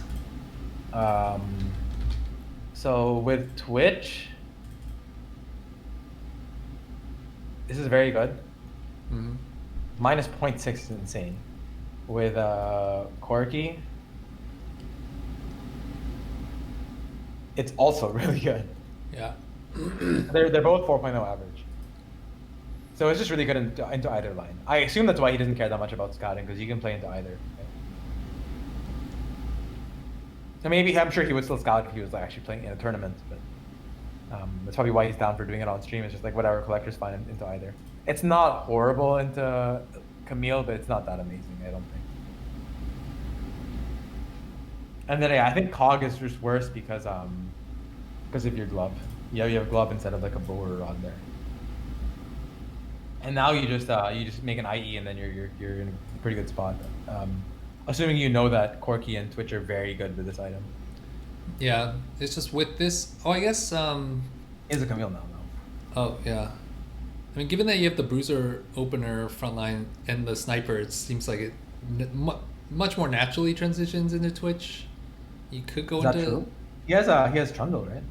So with Twitch, this is very good. Mm-hmm. Minus 0.6 is insane. With Corky, it's also really good. Yeah. They're both 4.0 average. So it's just really good into either line. I assume that's why he doesn't care that much about scouting, because you can play into either. Right? So maybe, I'm sure he would still scout if he was like actually playing in a tournament, but that's probably why he's down for doing it on stream. It's just like whatever, collector's fine into either. It's not horrible into Camille, but it's not that amazing, I don't think. And then yeah, I think Cog is just worse because of your glove. Yeah, you have glove instead of like a bow or rod there. And now you just make an IE and then you're in a pretty good spot. Assuming you know that Corky and Twitch are very good with this item. Yeah, it's just with this. Oh, I guess. Is a Camille now though. Oh yeah. I mean, given that you have the Bruiser opener frontline and the sniper, it seems like it much more naturally transitions into Twitch. You could go Is that into. true? He has Trundle, right?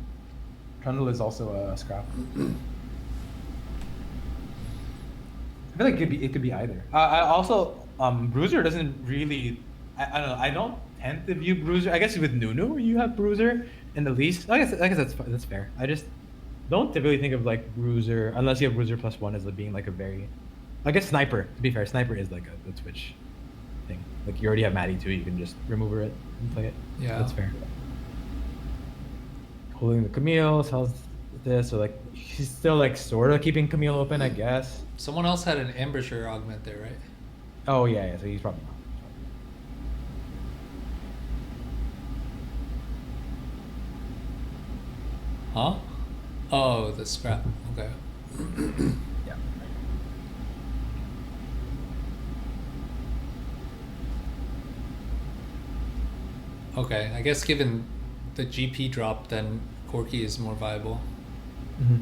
Trundle is also a scrap. I feel like it could be either. I also Bruiser doesn't really. I don't know. I don't tend to view Bruiser. I guess with Nunu you have Bruiser in the least. I guess that's fair. I just don't typically think of like Bruiser unless you have Bruiser +1 as being like a very. I guess Sniper. To be fair, Sniper is like a Twitch thing. Like you already have Maddie too. You can just remove it and play it. Yeah, that's fair. Holding the Camille, sells this, so like he's still like sort of keeping Camille open, I guess. Someone else had an Ambusher augment there, right? Oh yeah, so he's probably not. Huh? Oh, the scrap. Okay. Yeah. Okay, I guess given the GP drop, then Corky is more viable. Mm-hmm.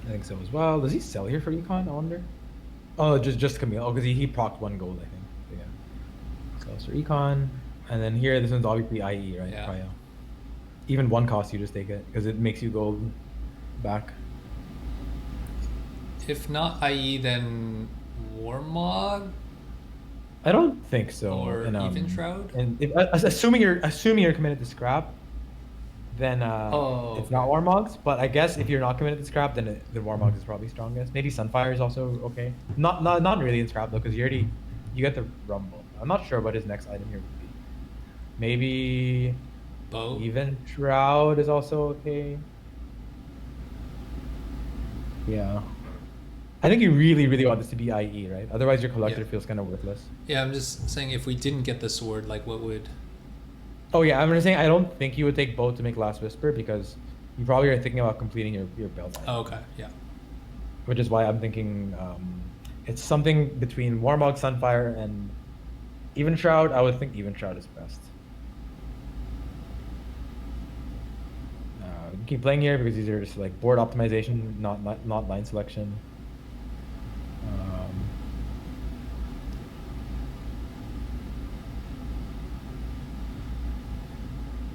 I think so as well. Does he sell here for Econ? I wonder. Oh, just Camille. Oh, because he procced 1 gold, I think. So, yeah. Sells for Econ, and then here this one's obviously IE, right? Yeah. Cryo. Even 1 cost, you just take it because it makes you gold back. If not IE, then Warmog I don't think so. or Even Shroud. And if, assuming you're committed to scrap, then it's not Warmogs. But I guess if you're not committed to scrap, then the Warmogs is probably strongest. Maybe Sunfire is also okay. Not really in scrap though, because you get the Rumble. I'm not sure what his next item here would be. Maybe Bow. Even Shroud is also okay. Yeah. I think you really, really want this to be IE, right? Otherwise your collector Yeah. feels kind of worthless. Yeah, I'm just saying if we didn't get the sword, like what would... Oh yeah, I'm just saying I don't think you would take both to make Last Whisper because you probably are thinking about completing your build. Oh, okay, yeah. Which is why I'm thinking it's something between Warmog, Sunfire, and Even Shroud. I would think Even Shroud is best. We can keep playing here because these are just like board optimization, not line selection.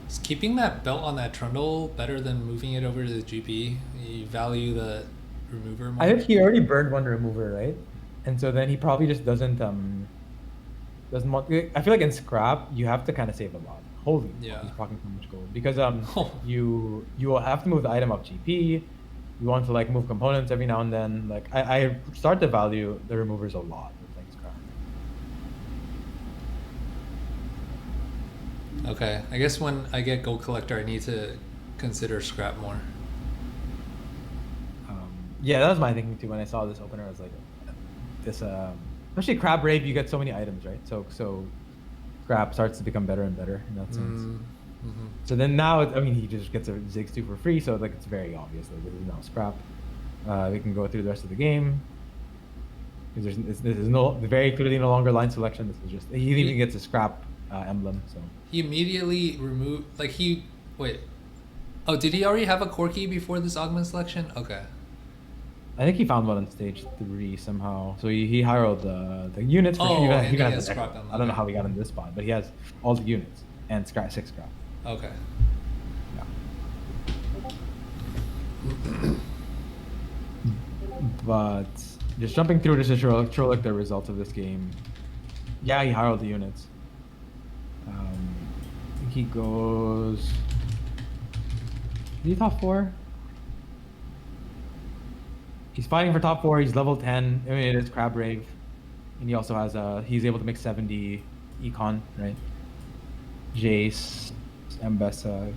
Is keeping that belt on that Trundle better than moving it over to the GP? You value the remover more? I think he already burned 1 remover, right? And so then he probably just doesn't want. I feel like in scrap you have to kind of save a lot. Holy, Yeah. he's pocketing so much gold because you will have to move the item up GP. You want to like move components every now and then. Like I start to value the removers a lot with like scrap. Okay, I guess when I get Gold Collector, I need to consider scrap more. Yeah, that was my thinking too when I saw this opener. I was like, this especially Crab Rape, you get so many items, right? So scrap starts to become better and better in that sense. Mm-hmm. So then now, I mean, he just gets a Ziggs 2 for free, so like it's very obvious that this is now scrap. We can go through the rest of the game. Because this is very clearly no longer line selection. This is just he even gets a scrap emblem. So He immediately removed, like wait, Oh, did he already have a Corki before this augment selection? Okay. I think he found one on stage 3 somehow. So he high rolled the units for Oh, sure. and He he got has the scrap Echo. them, I don't know okay. how he got in this spot, but he has all the units and scrap 6 scrap. Okay. Yeah. But just jumping through just to show like the results of this game. Yeah, he high rolled the units. I think he goes. Is he top 4? He's fighting for top 4. He's level 10. I mean, it is Crab Rave, and he also has he's able to make 70 econ, right? Jace, Ambessa,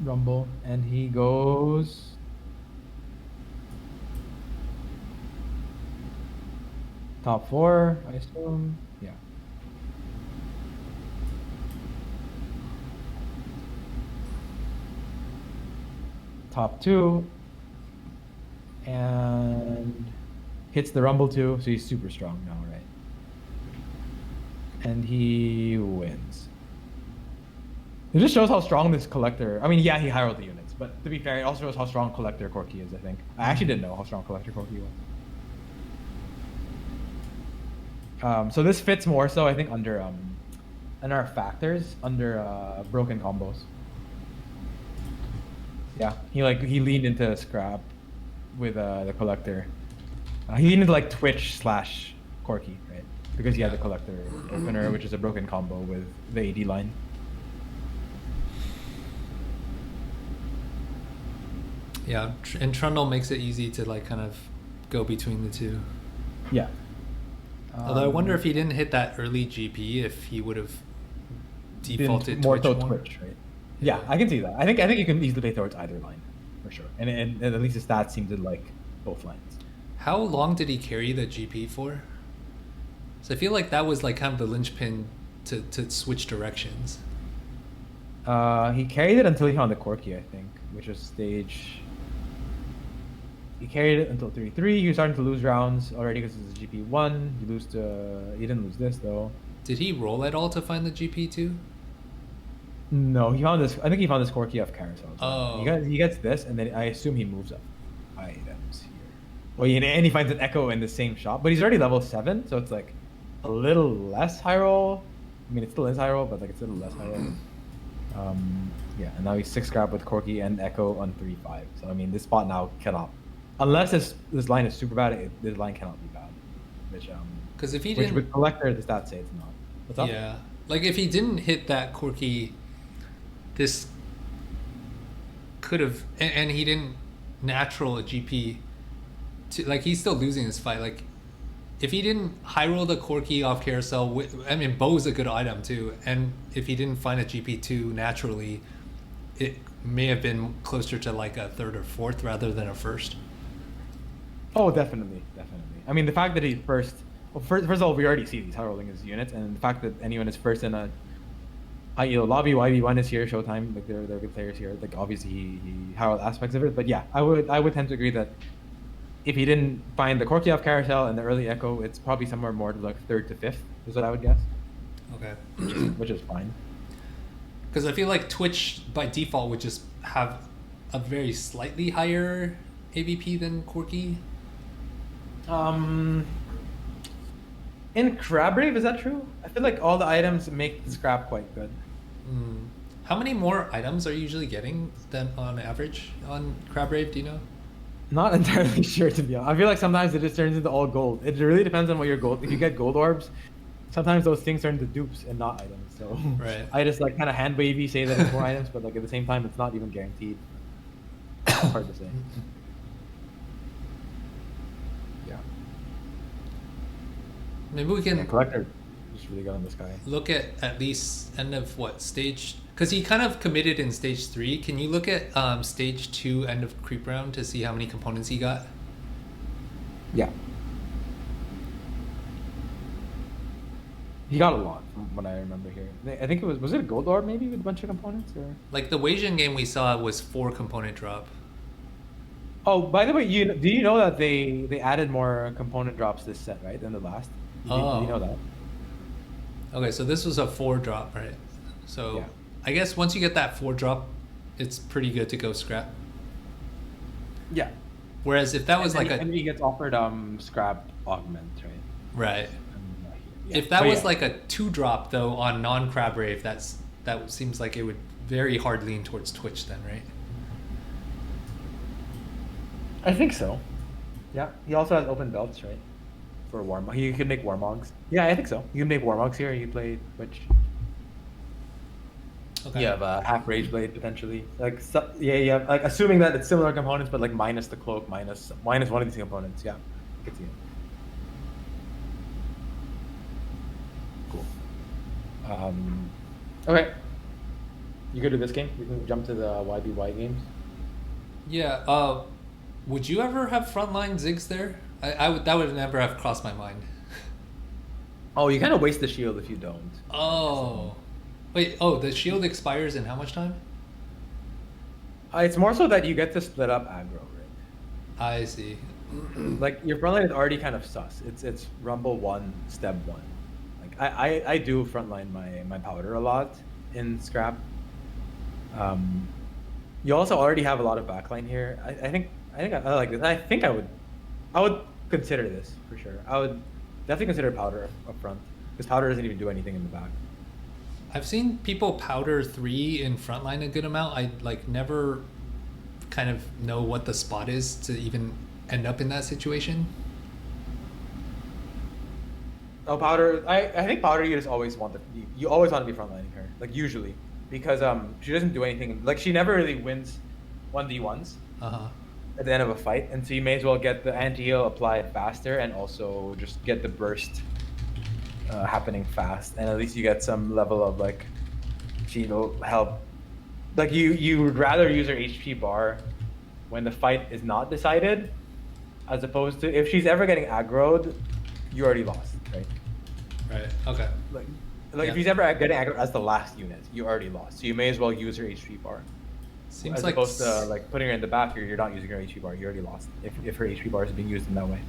Rumble, and he goes. Top 4, I assume. Yeah. Top 2. And hits the Rumble too, so he's super strong now, right? And he wins. It just shows how strong this collector. I mean, yeah, he high rolled the units, but to be fair, it also shows how strong collector Corki is. I think I actually didn't know how strong collector Corki was. So this fits more so I think under in our factors under broken combos. Yeah, he leaned into scrap with the collector. He leaned into like Twitch / Corki, right? Because he had the collector opener, which is a broken combo with the AD line. Yeah, and Trundle makes it easy to like kind of go between the two. Yeah. Although I wonder if he didn't hit that early GP, if he would have defaulted more Twitch so more. Twitch, right? Yeah, I can see that. I think you can easily play towards either line, for sure. And at least his stats seem to like both lines. How long did he carry the GP for? So I feel like that was like kind of the linchpin to switch directions. He carried it until he found the Corki, I think, which was stage. He carried it until 3-3. He was starting to lose rounds already because it's a GP1. He didn't lose this though. Did he roll at all to find the GP too? No, he found this. I think he found this Corki off carousel. Oh. He gets this, and then I assume he moves up items here. Well, and he finds an Echo in the same shop, but he's already level 7, so it's like a little less high roll. I mean, it still is high roll, but like it's a little less high roll. Yeah, and now he's 6 scrap with Corki and Echo on 3-5. So I mean, this spot now cannot, unless this line is super bad. This line cannot be bad. Because if he which didn't, with collector, the stats say it's not. What's up? yeah, like if he didn't hit that Corki, this could have, and he didn't natural a GP. Like he's still losing this fight. Like if he didn't high roll the Corki off carousel, I mean Bow's a good item too, and if he didn't find a GP2 naturally, it may have been closer to like a 3rd or 4th rather than a 1st. Oh, definitely. I mean, the fact that he's first. Well, first of all, we already see these high rolling his units, and the fact that anyone is first in a lobby, YV1 is here, Showtime, like they're good players here. Like obviously he high rolled aspects of it, but yeah, I would tend to agree that if he didn't find the Corki off carousel and the early Echo, it's probably somewhere more to like 3rd to 5th is what I would guess. Okay. Which is fine. Because I feel like Twitch by default would just have a very slightly higher AVP than Corki. In Crab Rave, is that true? I feel like all the items make the scrap quite good. How many more items are you usually getting than on average on Crab Rave? Do you know? Not entirely sure, to be honest. I feel like sometimes it just turns into all gold. It really depends on what your gold. If you get gold orbs, sometimes those things turn into dupes and not items. So Right. I just like kind of hand wavy say that it's more items, but like at the same time, it's not even guaranteed. It's hard to say. Yeah. Maybe we can Collector is really good on this guy. look at least end of what stage, because he kind of committed in stage 3. Can you look at stage 2 end of creep round to see how many components he got? Yeah. He got a lot from what I remember here. I think was it a gold orb maybe with a bunch of components or? Like the Wasian game we saw was 4 component drop. Oh, by the way, do you know that they added more component drops this set, right, than the last? Did you know that? Okay, so this was a 4 drop, right? So Yeah. I guess once you get that 4 drop, it's pretty good to go scrap. Yeah. Whereas if that was like and he gets offered scrap augment, right? right, Yeah. if that But was yeah. like a 2-drop though on non-crab rave, that seems like it would very hard lean towards Twitch then, right? I think so. Yeah. He also has open belts, right? For warm. He could make warmogs. Yeah, I think so. You can make warmogs here. You play Twitch. Okay. You have a half rage blade potentially. Like yeah, like assuming that it's similar components, but like minus the cloak, minus one of these components. Yeah, I could see it. Cool. Okay. You good with this game? We can jump to the YBY games. Yeah. Would you ever have frontline Ziggs there? I would. That would never have crossed my mind. Oh, you kind of waste the shield if you don't. Oh. Wait, the shield expires in how much time? It's more so that you get to split up aggro, right? I see. Like your frontline is already kind of sus. It's rumble 1, step 1. Like I do frontline my powder a lot in scrap. You also already have a lot of backline here. I think I like this. I think I would consider this for sure. I would definitely consider powder up front because powder doesn't even do anything in the back. I've seen people powder 3 in frontline a good amount. I like never kind of know what the spot is to even end up in that situation. Oh, powder. I think powder. You just always want you always want to be frontlining her, like usually, because she doesn't do anything. Like she never really wins 1v1s at the end of a fight, and so you may as well get the anti-heal applied faster and also just get the burst happening fast, and at least you get some level of like she'll help. Like you would rather use her HP bar when the fight is not decided, as opposed to if she's ever getting aggroed, you already lost, right? Right. Okay. Like Yeah. if he's ever getting aggroed as the last unit, you already lost. So you may as well use her HP bar. Seems as like opposed to like putting her in the back, you're not using her HP bar. You already lost if her HP bar is being used in that way.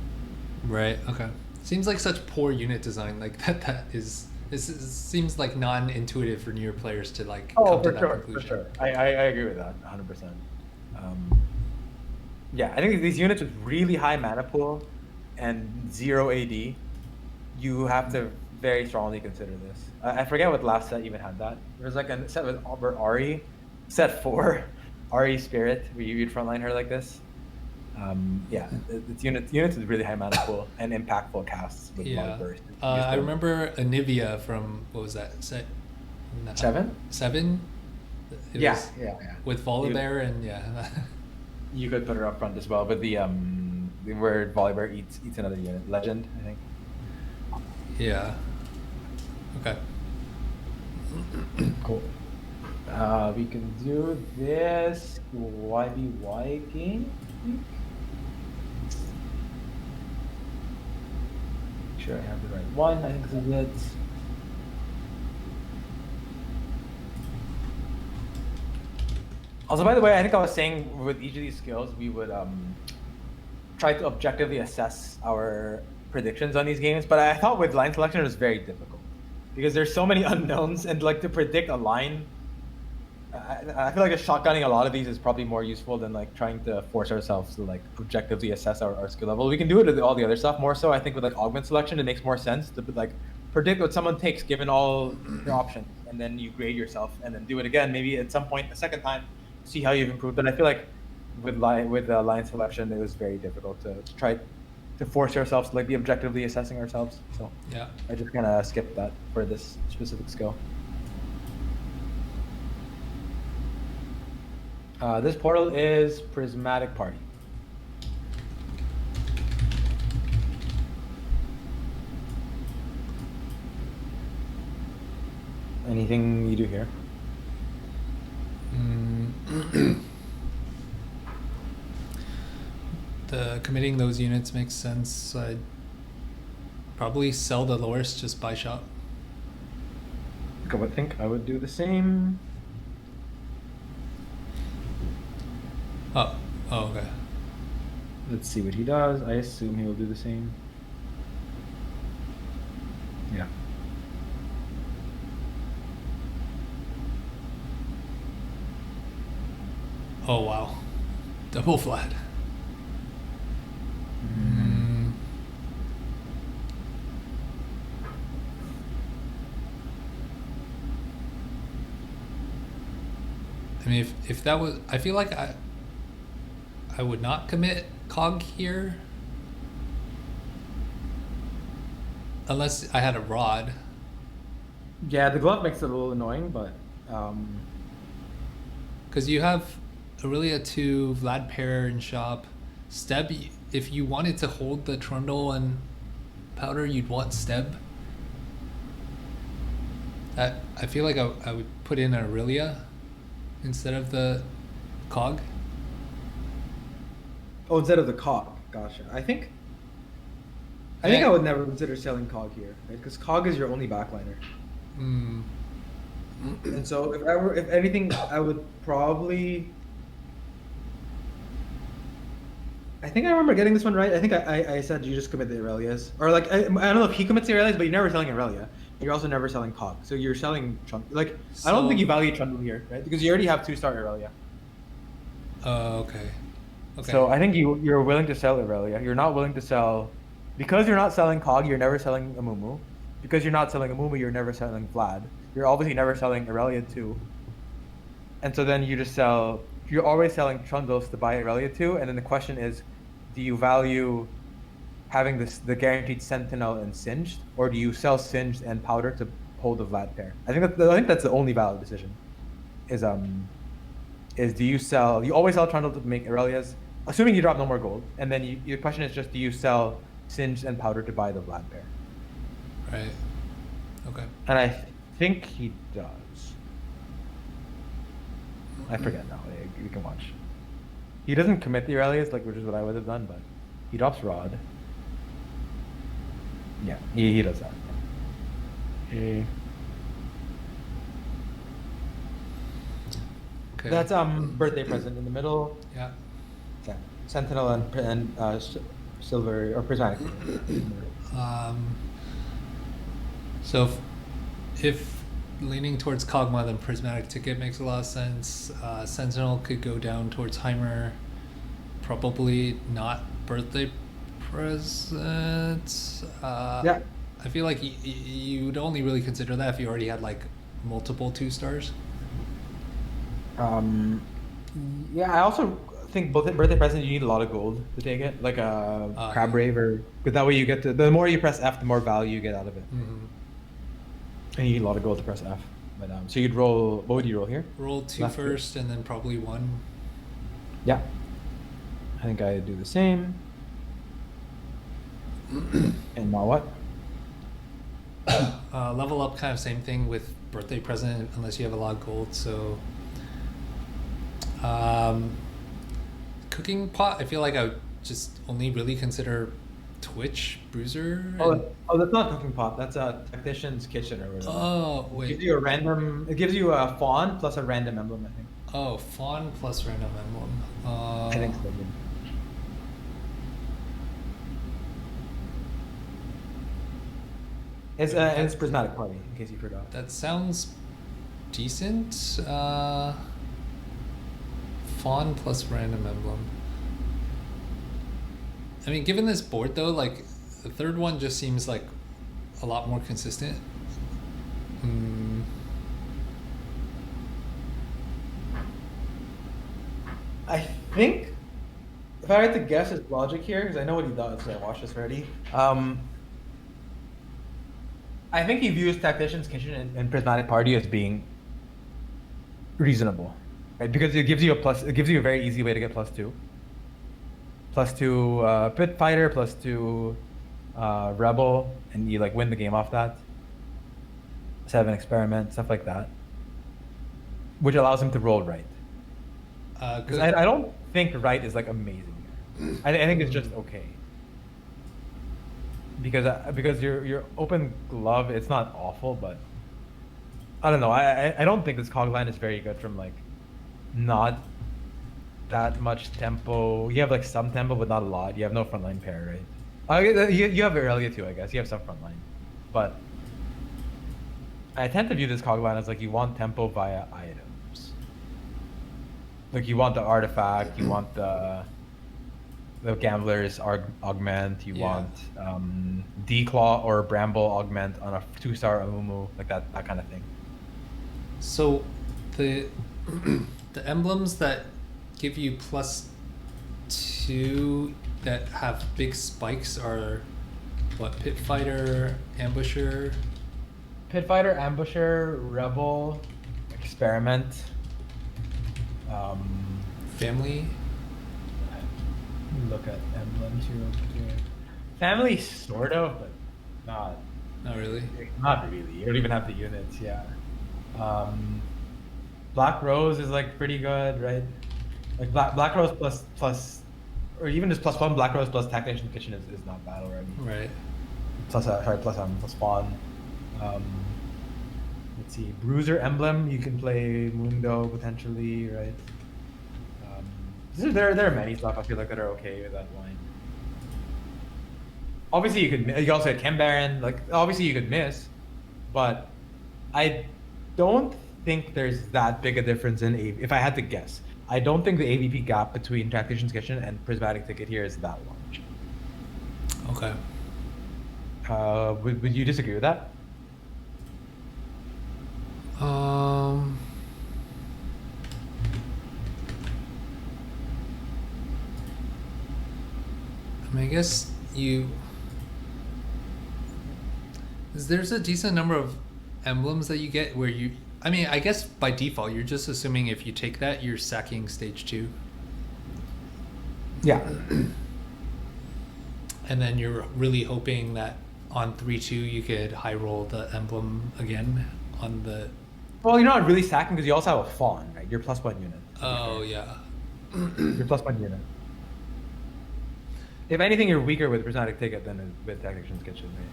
Right. Okay. Seems like such poor unit design. Like that is. This seems like non-intuitive for newer players to like come to that conclusion. For sure. I agree with that 100%. Yeah, I think these units with really high mana pool and 0 AD, you have to very strongly consider this. I forget what last set even had that. There was like a set with Ari, set 4, Ari Spirit, where you'd frontline her like this. Yeah, it's units with really high mana pool and impactful casts with a lot of burst. I remember Anivia from, what was that set? 7? 7? Yeah. With Volibear and yeah. You could put her up front as well, but the where Volibear eats another unit. Legend, I think. Yeah. Okay. Cool. We can do this YBY game. Make sure I have the right one. I think this is it. Also, by the way, I think I was saying with each of these skills, we would try to objectively assess our predictions on these games. But I thought with line selection it was very difficult because there's so many unknowns, and like to predict a line, I feel like shotgunning a lot of these is probably more useful than like trying to force ourselves to like objectively assess our skill level. We can do it with all the other stuff more so. I think with like augment selection, it makes more sense to like predict what someone takes given all your options, and then you grade yourself, and then do it again maybe at some point a second time, see how you've improved. But I feel like with line selection, it was very difficult to try to force ourselves to like be objectively assessing ourselves. So Yeah. I just kind of skipped that for this specific skill. This portal is Prismatic Party. Anything you do here? The committing those units makes sense. I'd probably sell the Loris, just buy shop. I would think I would do the same. Oh, okay. Let's see what he does. I assume he will do the same. Yeah. Oh wow, double flat. I mean, if that was, I feel like I would not commit cog here unless I had a rod. Yeah, the glove makes it a little annoying, but Because you have Aurelia 2, Vlad pair in shop. Steb, if you wanted to hold the Trundle and Powder, you'd want Steb. I feel like I would put in Aurelia instead of the cog. oh, instead of the cog. Gotcha. I think I would never consider selling cog here, right? Because cog is your only backliner. Hmm. And so if anything, I would probably. I think I remember getting this one right. I think I said you just commit the Aurelias, or like I don't know if he commits the Aurelias, but you're never selling Aurelia. You're also never selling cog, so you're selling Trundle. Like I don't think you value Trundle here, right? Because you already have 2-star Aurelia. Oh, okay. Okay. So I think you're willing to sell Aurelia. You're not willing to sell, because you're not selling cog. You're never selling Amumu. Because you're not selling Amumu, you're never selling Vlad. You're obviously never selling Aurelia 2. And so then you just sell. You're always selling Trundles to buy Aurelia 2, and then the question is, do you value having the guaranteed Sentinel and Singed, or do you sell Singed and Powder to hold the Vlad pair? I think that's the only valid decision. Is do you sell? You always sell Trundle to make Aurelias, assuming you drop no more gold, and then your question is just, do you sell Singed and Powder to buy the Vlad pair? Right. Okay. And I think he does. I forget now. You can watch. He doesn't commit the Aurelias, which is what I would have done, but he drops Rod. Yeah, he does that. Okay. Okay. That's birthday present in the middle. Yeah. Yeah. Sentinel and silver or prismatic. So if leaning towards Kog'Maw, then Prismatic Ticket makes a lot of sense. Sentinel could go down towards Heimer. Probably not birthday present. Yeah. I feel like you'd only really consider that if you already had like multiple 2-stars. Yeah, I also think both birthday present, you need a lot of gold to take it, like a Crab Rave, or because that way you get to, the more you press F, the more value you get out of it. Mm-hmm. And you need a lot of gold to press F. But so you'd roll. What would you roll here? Roll 2 Left first, and then probably 1. Yeah. I think I do the same. And now what? Level up, kind of same thing with birthday present, unless you have a lot of gold. So, cooking pot, I feel like I would just only really consider Twitch, Bruiser. Oh, that's not cooking pot. That's a Tactician's Kitchen or whatever. Oh, It wait. gives you a random. It gives you a fawn plus a random emblem, I think. Oh, Fawn plus random emblem. I think so. Yeah. It's prismatic party, in case you forgot. That sounds decent. Fawn plus random emblem. I mean, given this board though, like the third one just seems like a lot more consistent. I think, if I had to guess his logic here, because I know what he does, because I watched this already. I think he views Tactician's Kitchen and Prismatic Party as being reasonable, right? Because it gives you a very easy way to get +2. +2 Pit Fighter, +2 Rebel, and you like win the game off that. 7 Experiment, stuff like that, which allows him to roll right. Because I don't think right is like amazing here. I think it's just okay. Because your open glove, it's not awful, but I don't know. I don't think this cog line is very good from like not that much tempo. You have like some tempo, but not a lot. You have no frontline pair, right? You have Aurelia too, I guess. You have some frontline, but I tend to view this cog line as like you want tempo via items. like you want the artifact, you want the gambler's augment, you Yeah. want Declaw or Bramble augment on a 2-star Amumu, like that kind of thing. So the the emblems that give you +2 that have big spikes are what? Pit Fighter, Ambusher. Pit Fighter, Ambusher, Rebel, Experiment. Family. Look at emblems here. Family, sort of, but not. Not really. Not really. You don't even have the units, yeah. Black Rose is like pretty good, right? Like Black Rose plus, or even just +1 Black Rose plus Tactician Kitchen is not bad already. Right. Plus Spawn. Let's see, Bruiser Emblem. You can play Mundo potentially, right? There are many stuff I feel like that are okay with that line. Obviously, you also had Chem Baron. Like obviously you could miss, but I don't think there's that big a difference in if I had to guess. I don't think the AVP gap between Tactician's Kitchen and Prismatic Ticket here is that large. Okay. Would you disagree with that? I mean, I guess there's a decent number of emblems that you get where you, I mean, I guess by default, you're just assuming if you take that, you're sacking stage 2. Yeah. And then you're really hoping that on 3-2 you could high roll the emblem again on the... Well, you're not really sacking because you also have a Fawn, right? You're +1 unit. Oh, yeah. You're +1 unit. If anything, you're weaker with Prismatic Ticket than with Tactician's Kitchen, right?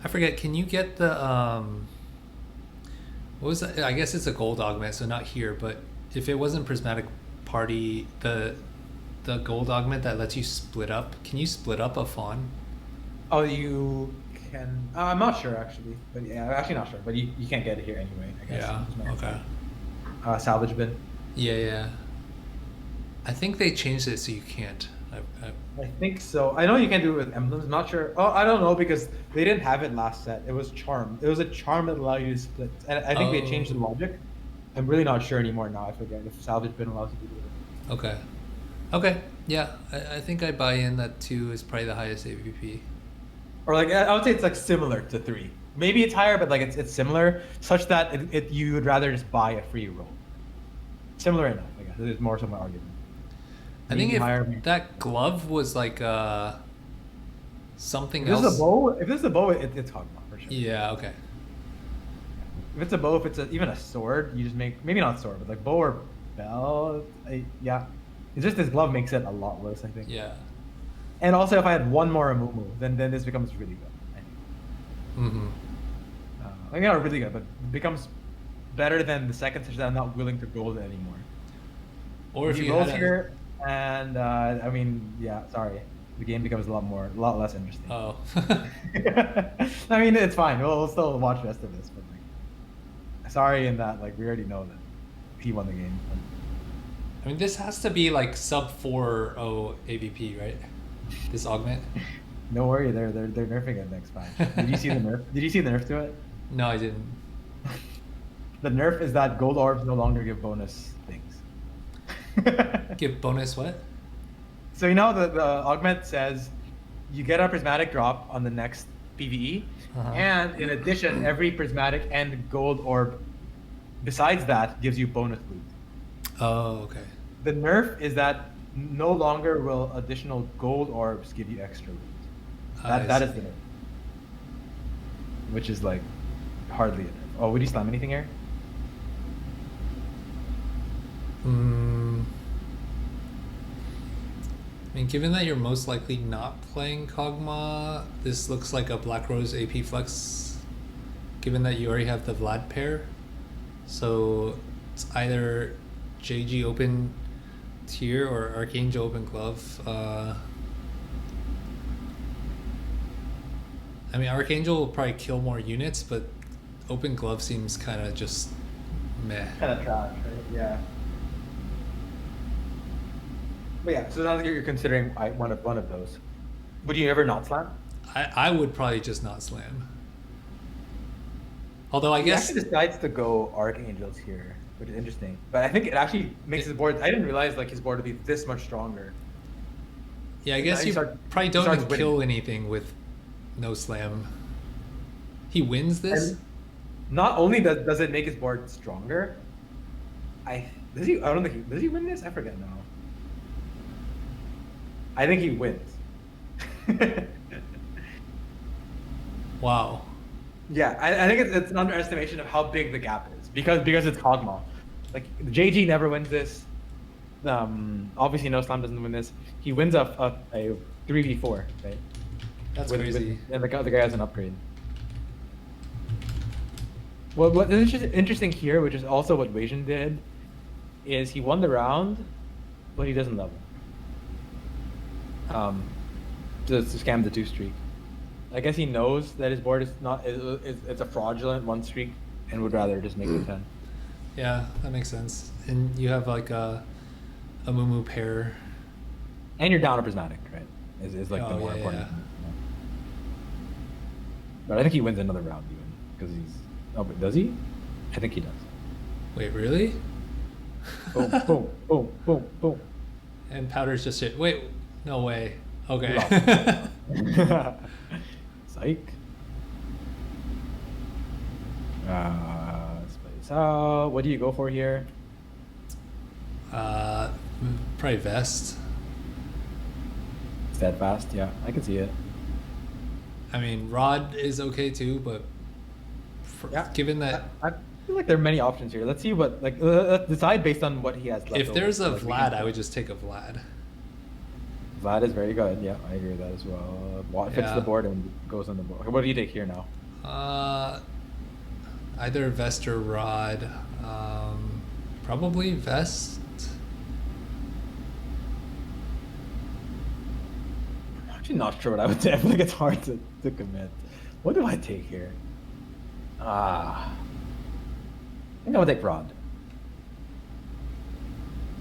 I forget, can you get the... what was that? I guess it's a gold augment, so not here, but if it wasn't Prismatic Party, the gold augment that lets you split up, can you split up a Fawn? Oh, you can... I'm not sure, actually. But yeah, I'm actually not sure. But you can't get it here anyway, I guess. Yeah, okay. Salvage bin. Yeah. I think they changed it so you can't. I think so. I know you can do it with emblems. I'm not sure. Oh, I don't know because they didn't have it last set. It was charm. It was a charm that allowed you to split. And I think they changed the logic. I'm really not sure anymore now. I forget if salvage bin allows you to do it. Okay. Yeah. I think I buy in that 2 is probably the highest AVP. Or like I would say it's like similar to 3. Maybe it's higher, but like it's similar, such that you would rather just buy a free roll. Similar enough, I guess. There's more to my argument. I think if higher, that glove was like something if else. If this is a bow, it's Hogma for sure. Yeah. Okay. If it's a bow, if it's even a sword, you just make maybe not sword, but like bow or bell. Yeah, it's just this glove makes it a lot worse, I think. Yeah. And also, if I had one more Amumu, then this becomes really good. I think. Mm-hmm. I mean, not really good, but it becomes better than the second such that I'm not willing to gold anymore. Or if he you rolls had here, and I mean, yeah, sorry, the game becomes a lot less interesting. Oh. I mean, it's fine. We'll still watch the rest of this, but like, sorry in that like we already know that he won the game. I mean, this has to be like sub 4.0 AVP, right? This augment. No worry, they're nerfing it next patch. Did you see the nerf? Did you see the nerf to it? No, I didn't. The nerf is that gold orbs no longer give bonus things. Give bonus what? So you know the augment says you get a prismatic drop on the next PvE, and in addition, every prismatic and gold orb besides that gives you bonus loot. Oh, okay. The nerf is that no longer will additional gold orbs give you extra loot. That is the nerf. Which is like hardly a nerf. Oh, would you slam anything here? I mean, given that you're most likely not playing Kog'Maw, this looks like a Black Rose AP flex, given that you already have the Vlad pair. So it's either JG open tier or Archangel open glove. I mean, Archangel will probably kill more units, but open glove seems kind of just meh. Kind of trash, right? Yeah. But yeah, so now that you're considering one of those, would you ever not slam? I would probably just not slam. Although I He guess actually decides to go Archangels here, which is interesting. But I think it actually makes his board. I didn't realize like his board would be this much stronger. yeah, I guess he you start- probably he don't starts even kill anything with no slam. He wins this. And not only does it make his board stronger, I don't think does he win this? I forget now. I think he wins. Wow. Yeah, I think it's an underestimation of how big the gap is because it's Kog'Maw. Like JG never wins this. Obviously no slam doesn't win this. He wins a 3v4, right? That's crazy. And the guy has an upgrade. Well, what is interesting here, which is also what Wasian did, is he won the round, but he doesn't level. To scam the 2 streak. I guess he knows that his board is not it's a fraudulent 1 streak and would rather just make it 10. Yeah, that makes sense. And you have like a Mumu pair. And you're down a prismatic, right? Is like the Oh, more yeah, important. yeah. Yeah. But I think he wins another round even because he's. Oh, but does he? I think he does. Wait, really? Boom, boom, boom, boom, boom. And Powder's just shit. Wait, no way. Okay. Psych. Space out. What do you go for here? Probably Vest. Steadfast, yeah, I can see it. I mean, Rod is okay too, but Yeah. given that I feel like there are many options here. Let's see what let's decide based on what he has left. if there's a over. Like, Vlad, I would just take a Vlad. Vlad is very good. Yeah, I agree with that as well. Fits Yeah. the board and goes on the board. What do you take here now? Either Vest or Rod. Probably Vest. I'm actually not sure what I would take. I feel like it's hard to commit. What do I take here? I think I would take Rod.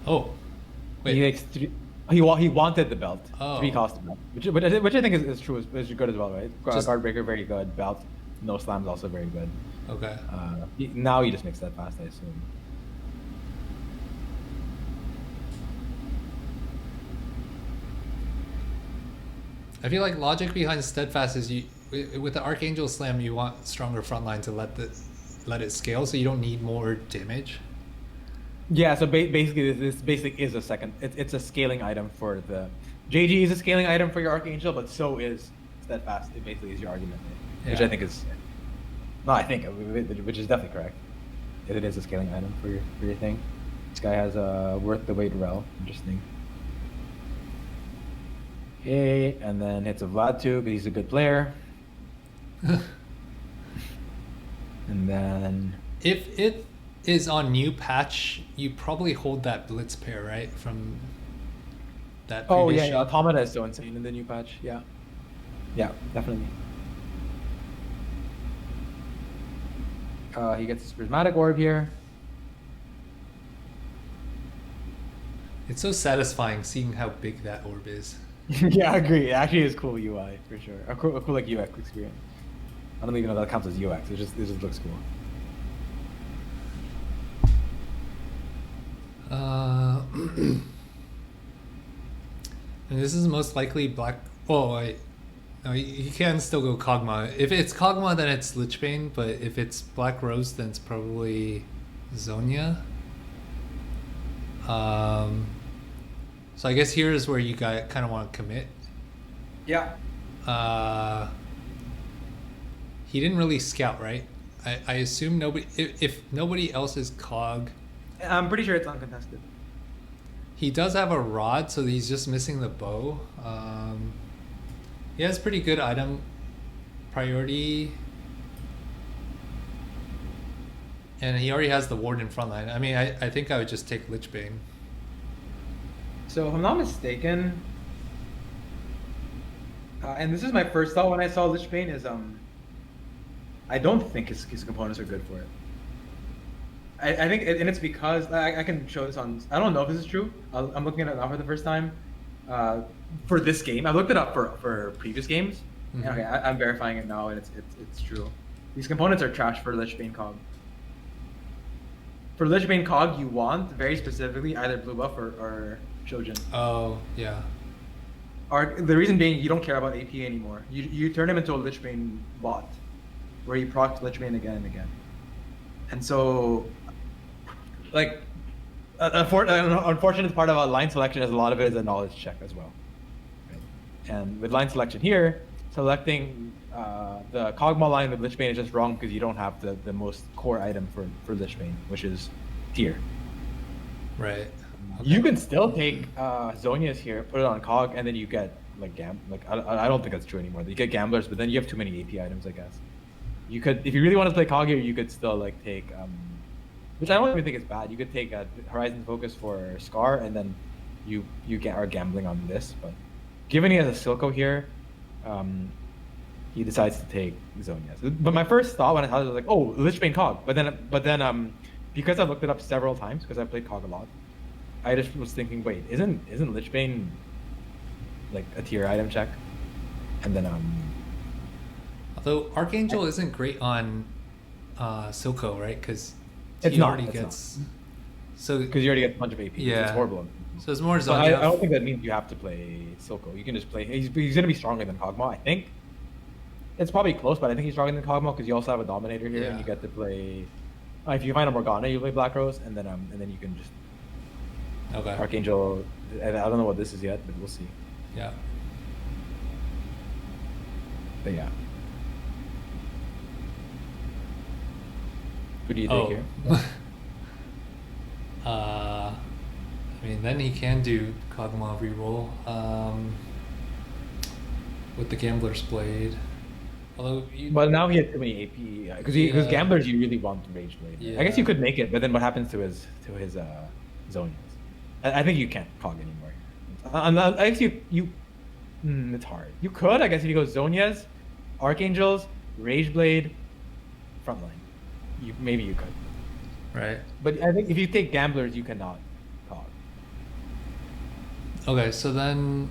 Oh, He wait. takes 3. He wanted the belt. Oh. 3 cost belt, which I think is true. Is good as well, right? Just- Guard breaker very good. Belt, no slams also very good. Okay. Now you just mix that fast, I assume. I feel like logic behind Steadfast is with the Archangel Slam, you want stronger frontline to let it scale, so you don't need more damage. Yeah, so basically this basically is a second. It's a scaling item for the JG is a scaling item for your Archangel, but so is Steadfast. It basically is your argument, which Yeah. I think is no, I think which is definitely correct. It is a scaling item for your thing. This guy has a worth the wait rel. Interesting. Okay, and then hits a Vlad too because he's a good player. And then If it is on new patch, you probably hold that Blitz pair, right? From that oh previous yeah, shot. Automata is so insane in the new patch. Yeah, definitely. He gets his prismatic orb here. It's so satisfying seeing how big that orb is. Yeah, I agree. It actually is cool UI for sure. A cool like UX experience. I don't even know that counts as UX. It just looks cool. And this is most likely black. Oh wait, no, you can still go Kog'Maw. If it's Kog'Maw, then it's Lichbane. But if it's Black Rose, then it's probably Zonia. So I guess here is where you guys kind of want to commit. Yeah. He didn't really scout, right? I assume nobody. If nobody else is Cog, I'm pretty sure it's uncontested. he does have a rod, so he's just missing the bow. He has pretty good item priority, and he already has the ward in front line. I mean, I think I would just take Lichbane. So if I'm not mistaken, and this is my first thought when I saw Lichbane is I don't think his components are good for it. I think, and it's because I can show this on. I don't know if this is true. I'm looking at it now for the first time. For this game, I looked it up for previous games. Mhm. Okay, I'm verifying it now, and it's true. These components are trash for Lichbane Cog. For Lichbane Cog, you want very specifically either blue buff or Shojin. Oh, yeah. The reason being, you don't care about AP anymore. You turn him into a Lichbane bot, where you proc Lichbane again and again. And so, like, an unfortunate part of a line selection is a lot of it is a knowledge check as well. Right? And with line selection here, selecting the Kog'Maw line with Lichbane is just wrong because you don't have the most core item for Lichbane, which is Tear. Right. Okay. You can still take Zhonya's here, put it on Cog, and then you get like I don't think that's true anymore. You get Gamblers, but then you have too many AP items, I guess. You could, if you really want to play Cog here, you could still like take, which I don't even think is bad. You could take Horizon Focus for Scar, and then you are gambling on this. But given he has a Silco here, he decides to take Zhonya's. But my first thought when I saw it was like, oh, Lichbane Cog. But then because I looked it up several times because I played Cog a lot, I just was thinking, wait, isn't Lichbane like a tier item check? And then Although Archangel isn't great on Silco, right? Because It's he not, already it's gets. So because you already get a bunch of AP. Yeah. It's horrible. So it's more So Zonya. I don't think that means you have to play Silco. You can just play. He's going to be stronger than Kog'Maw, I think. It's probably close, but I think he's stronger than Kog'Maw because you also have a Dominator here, and Yeah. you get to play. If you find a Morgana, you play Black Rose, and then you can just Okay. Archangel. I don't know what this is yet, but we'll see. Yeah. But yeah. Who do you take here? I mean, then he can do Kog'Maw reroll with the Gambler's Blade. Although you, But now he had too many AP because Yeah. Gamblers you really want Rage Blade. I guess Yeah. you could make it, but then what happens to his Zhonya's? I think you can't Cog anymore. I guess it's hard. You could, I guess, if you go Zhonya's, Archangels, Rage Blade, Frontline. Maybe you could. right? But I think if you take Gamblers, you cannot Cog. Okay, so then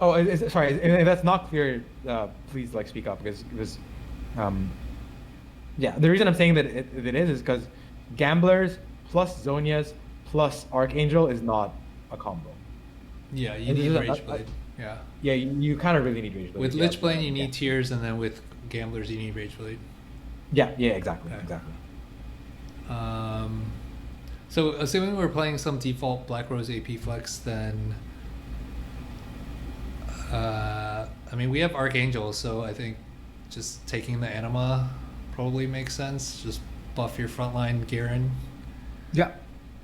Oh, sorry. If that's not clear, please like speak up because yeah. The reason I'm saying that it is because Gamblers plus Zhonya's plus Archangel is not a combo. yeah, you And need these are- Rage Blade. Yeah. Yeah, you kind of really need Rage Blade. With Yeah, Lich Blade, you yeah. need Tears, and then with Gamblers, you need Rage Blade. Yeah, exactly, Okay. exactly. So assuming we're playing some default Black Rose AP flex, then I mean we have Archangel, so I think just taking the Anima probably makes sense. Just buff your frontline Garen. Yeah.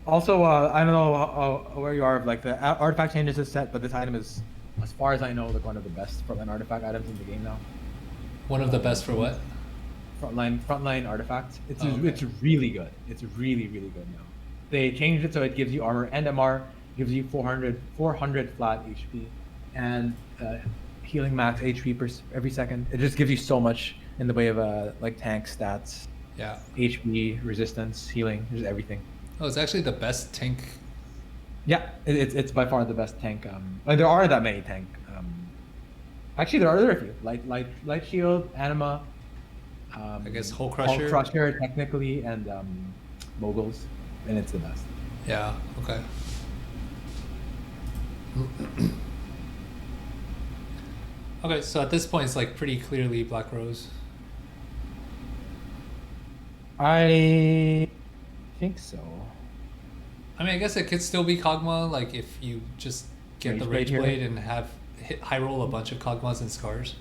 Also, I don't know where you are. Like the artifact changes is set, but this item is, as far as I know, like one of the best frontline artifact items in the game now. One of the best for what? Frontline artifacts. It's Oh, okay. it's really good. It's really good now. They changed it so it gives you armor and MR, gives you 400 flat HP, and healing max HP every second. It just gives you so much in the way of like tank stats, Yeah. HP, resistance, healing, just everything. Oh, it's actually the best tank. Yeah, it's by far the best tank. Like there aren't that many tank. Actually, there are a few. Light shield, Anima. I guess Hull Crusher. Hull Crusher technically, and moguls, and it's the best. Yeah. Okay. Okay, so at this point, it's like pretty clearly Black Rose. I think so. I mean, I guess it could still be Kog'Maw, like if you just get the Rage Blade Rage here. Blade and high roll a bunch of Kog'Maws and Scars.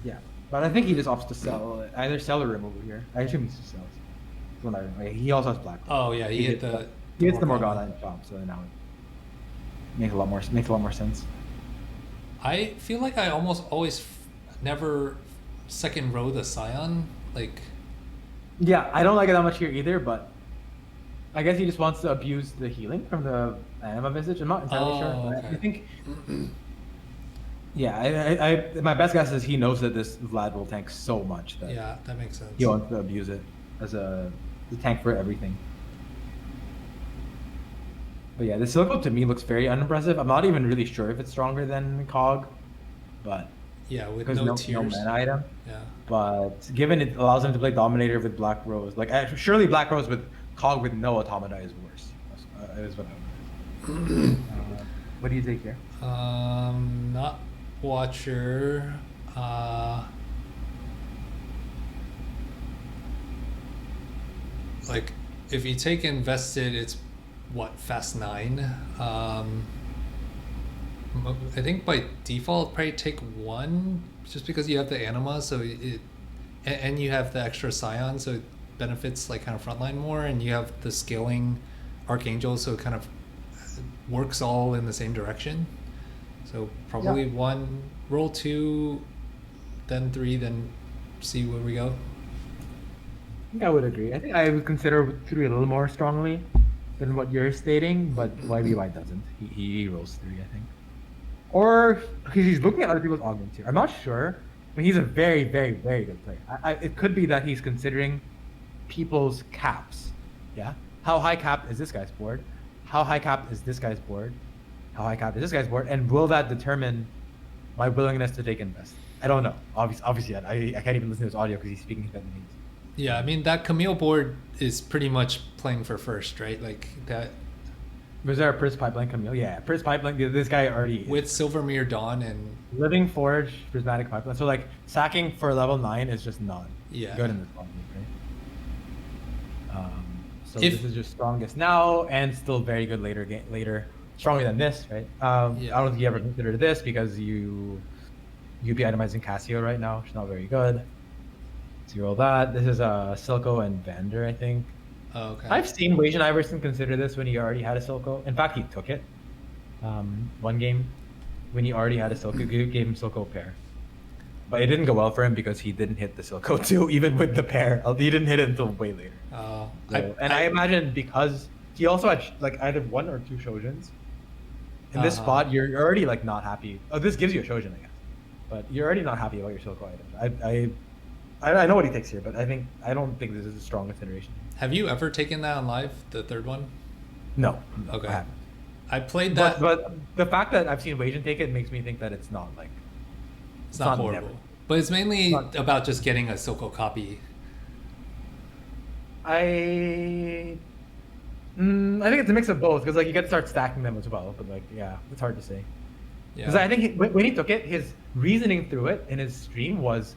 Yeah, but I think he just opts to sell either sell or remove it here. I assume he just sells. That's what he also has black. Oh yeah, he hit the. He hits the Morgana and chop, so now it makes a lot more sense. I feel like I almost always never second row the Scion. Like, Yeah, I don't like it that much here either, but I guess he just wants to abuse the healing from the Anima Visage. I'm not entirely sure. But okay. I think. Yeah, I my best guess is he knows that this Vlad will tank so much that yeah, that makes sense. he wants to abuse it. as a the tank for everything. But yeah, the Silco to me looks very unimpressive. I'm not even really sure if it's stronger than Cog, but Yeah, with because no no tiers. mana item. Yeah. But given it allows him to play Dominator with Black Rose, like surely Black Rose with Cog with no automata is worse. Is what I would. What do you think here? Not Watcher. Like, if you take Invested, it's what, fast 9? I think by default probably take 1 just because you have the anima, so and you have the extra Scion, so it benefits like kind of frontline more, and you have the scaling Archangel, so it kind of works all in the same direction. So probably 1, roll 2, then 3, then see where we go. I think I would agree. I think I would consider 3 a little more strongly than what you're stating, but YBY doesn't. He rolls 3, I think. Or he's looking at other people's augments here. I'm not sure. I mean, he's a very, very, very good player. It could be that he's considering people's caps. Yeah? How high cap is this guy's board? How high cap is this guy's board? How high cap is this guy's board? And will that determine my willingness to take invest? I don't know. Obviously, I can't even listen to his audio because he's speaking Vietnamese. Yeah, I mean, that Camille board is pretty much playing for first, right? Like that. Was there a Pris Pipeline Camille? Yeah, Pris Pipeline. This guy already with Silvermere Dawn and Living Forge, Prismatic Pipeline. So like sacking for level 9 is just not good in this one, right? So this is just strongest now and still very good later, stronger than this, right? I don't think you ever considered this because you'd be itemizing Casio right now, which is not very good. So you roll that. This is Silco and Vander, I think. Oh, okay. I've seen Wasian Iverson consider this when he already had a Silco. In fact, he took it. One game when he already had a Silco, gave him Silco pair. But it didn't go well for him because he didn't hit the Silco 2 even with the pair. He didn't hit it until way later. I imagine because he also had like either 1 or 2 Shoujins. In this spot, you're already like not happy. Oh, this gives you a Shoujin, I guess. But you're already not happy about your Silco items. I know what he takes here, but I don't think this is a strong consideration. Have you ever taken that on live, the third one? No. Okay. I haven't. I played that. But the fact that I've seen Wasian take it makes me think that it's not like... It's not horrible. Never. But it's mainly about just getting a Silco copy. I think it's a mix of both, because like you get to start stacking them as well, but like, yeah, it's hard to say. Because I think when he took it, his reasoning through it in his stream was,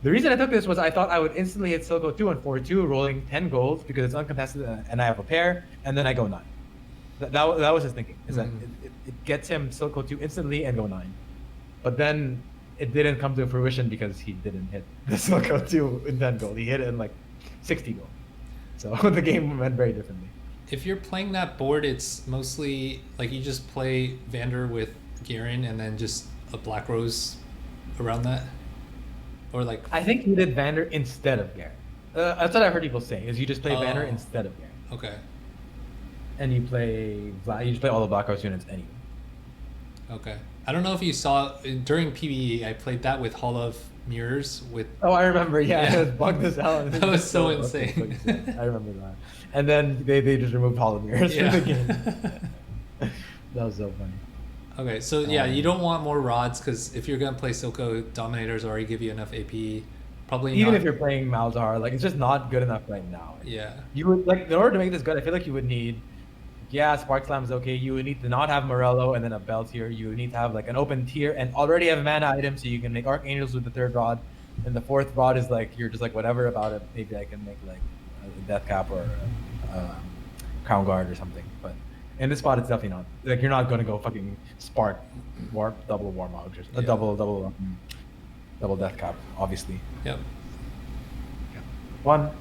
the reason I took this was I thought I would instantly hit Silco 2 and 4-2, rolling 10 golds because it's uncontested and I have a pair, and then I go 9. That was his thinking, is that it gets him Silco 2 instantly and go 9. But then it didn't come to fruition because he didn't hit the Silco 2 in 10 gold. He hit it in like 60 gold. So the game went very differently. If you're playing that board, it's mostly like you just play Vander with Garen and then just a Black Rose around that? Or like... I think he did Vander instead of Garen. That's what I've heard people say, is you just play Vander instead of Garen. Okay. And you just play all the Black Rose units anyway. Okay. I don't know if you saw, during PvE, I played that with Hall of Mirrors with... Oh, I remember, yeah. It was bugged as hell. That was so insane. I remember that. And then they just removed Hall of Mirrors from the game. That was so funny. Okay, so yeah, you don't want more rods, because if you're going to play Silco, Dominators already give you enough AP. Probably even not... if you're playing Malzahar, like, it's just not good enough right now. Yeah. You would, like, in order to make this good, I feel like you would need... Yeah, Spark Slam is okay. You would need to not have Morello and then a Bell tier. You would need to have like an open tier and already have mana items so you can make Archangels with the 3rd rod. And the 4th rod is like, you're just like, whatever about it. Maybe I can make like a Death Cap or a Crown Guard or something. But in this spot, it's definitely not. Like, you're not going to go fucking Spark, Warp, double Warmog, or double Death Cap, obviously. Yep. One.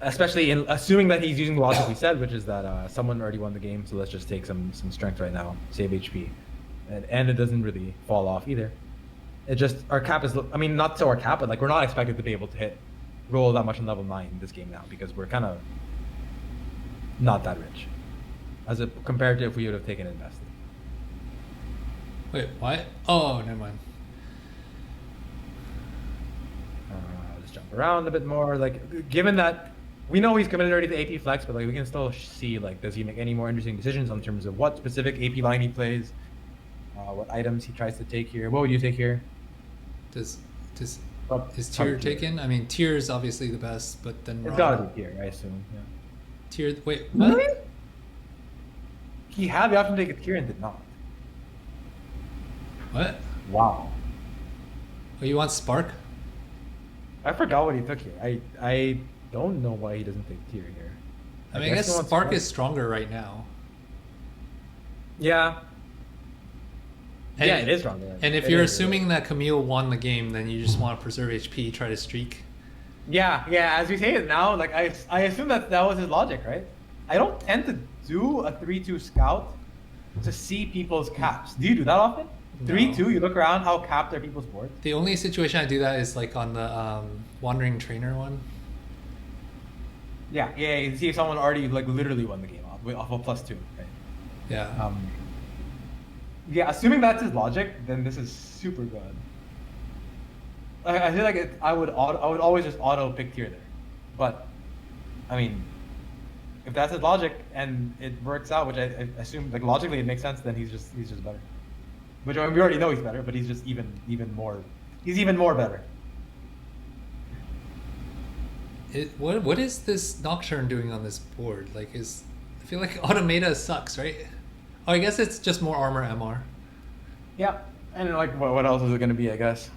Especially in assuming that he's using the logic we said, which is that someone already won the game, so let's just take some strength right now, save HP, and it doesn't really fall off either. It just our cap is, I mean, not so our cap, but like we're not expected to be able to roll that much on level 9 in this game now because we're kind of not that rich, compared to if we would have taken invested. Wait, what? Oh, never mind. just jump around a bit more. Like, given that we know he's committed already to AP flex, but like we can still see like, does he make any more interesting decisions in terms of what specific AP line he plays, what items he tries to take here. What would you take here? Does Oh, is tier top tier. taken? I mean, tier is obviously the best, but then It's Rod- gotta be here, I assume. Yeah. tier. Wait, what? Really? He had the option to take a tier and did not. What? Wow. Oh, you want Spark? I forgot what he took here. I don't know why he doesn't take tier here. I mean, I guess he wants Spark is stronger right now. Yeah. And, Yeah, it is stronger. And if It you're is, assuming that Camille won the game, then you just want to preserve HP, try to streak. Yeah, as we say it now, like I assume that was his logic, right? I don't tend to do a 3-2 scout to see people's caps. Do you do that often? No. 3-2, you look around, how capped are people's boards? The only situation I do that is like on the Wandering Trainer one. Yeah, you see if someone already like literally won the game off of +2, right? Yeah. Yeah, assuming that's his logic, then this is super good. I feel like I would always just auto pick tier there, but I mean, if that's his logic and it works out, which I assume like logically it makes sense, then he's just better. Which I mean, we already know he's better, but he's just even more. He's even more better. What is this Nocturne doing on this board? Like, I feel like Automata sucks, right? Oh, I guess it's just more armor MR. Yeah, and like what else is it gonna be? I guess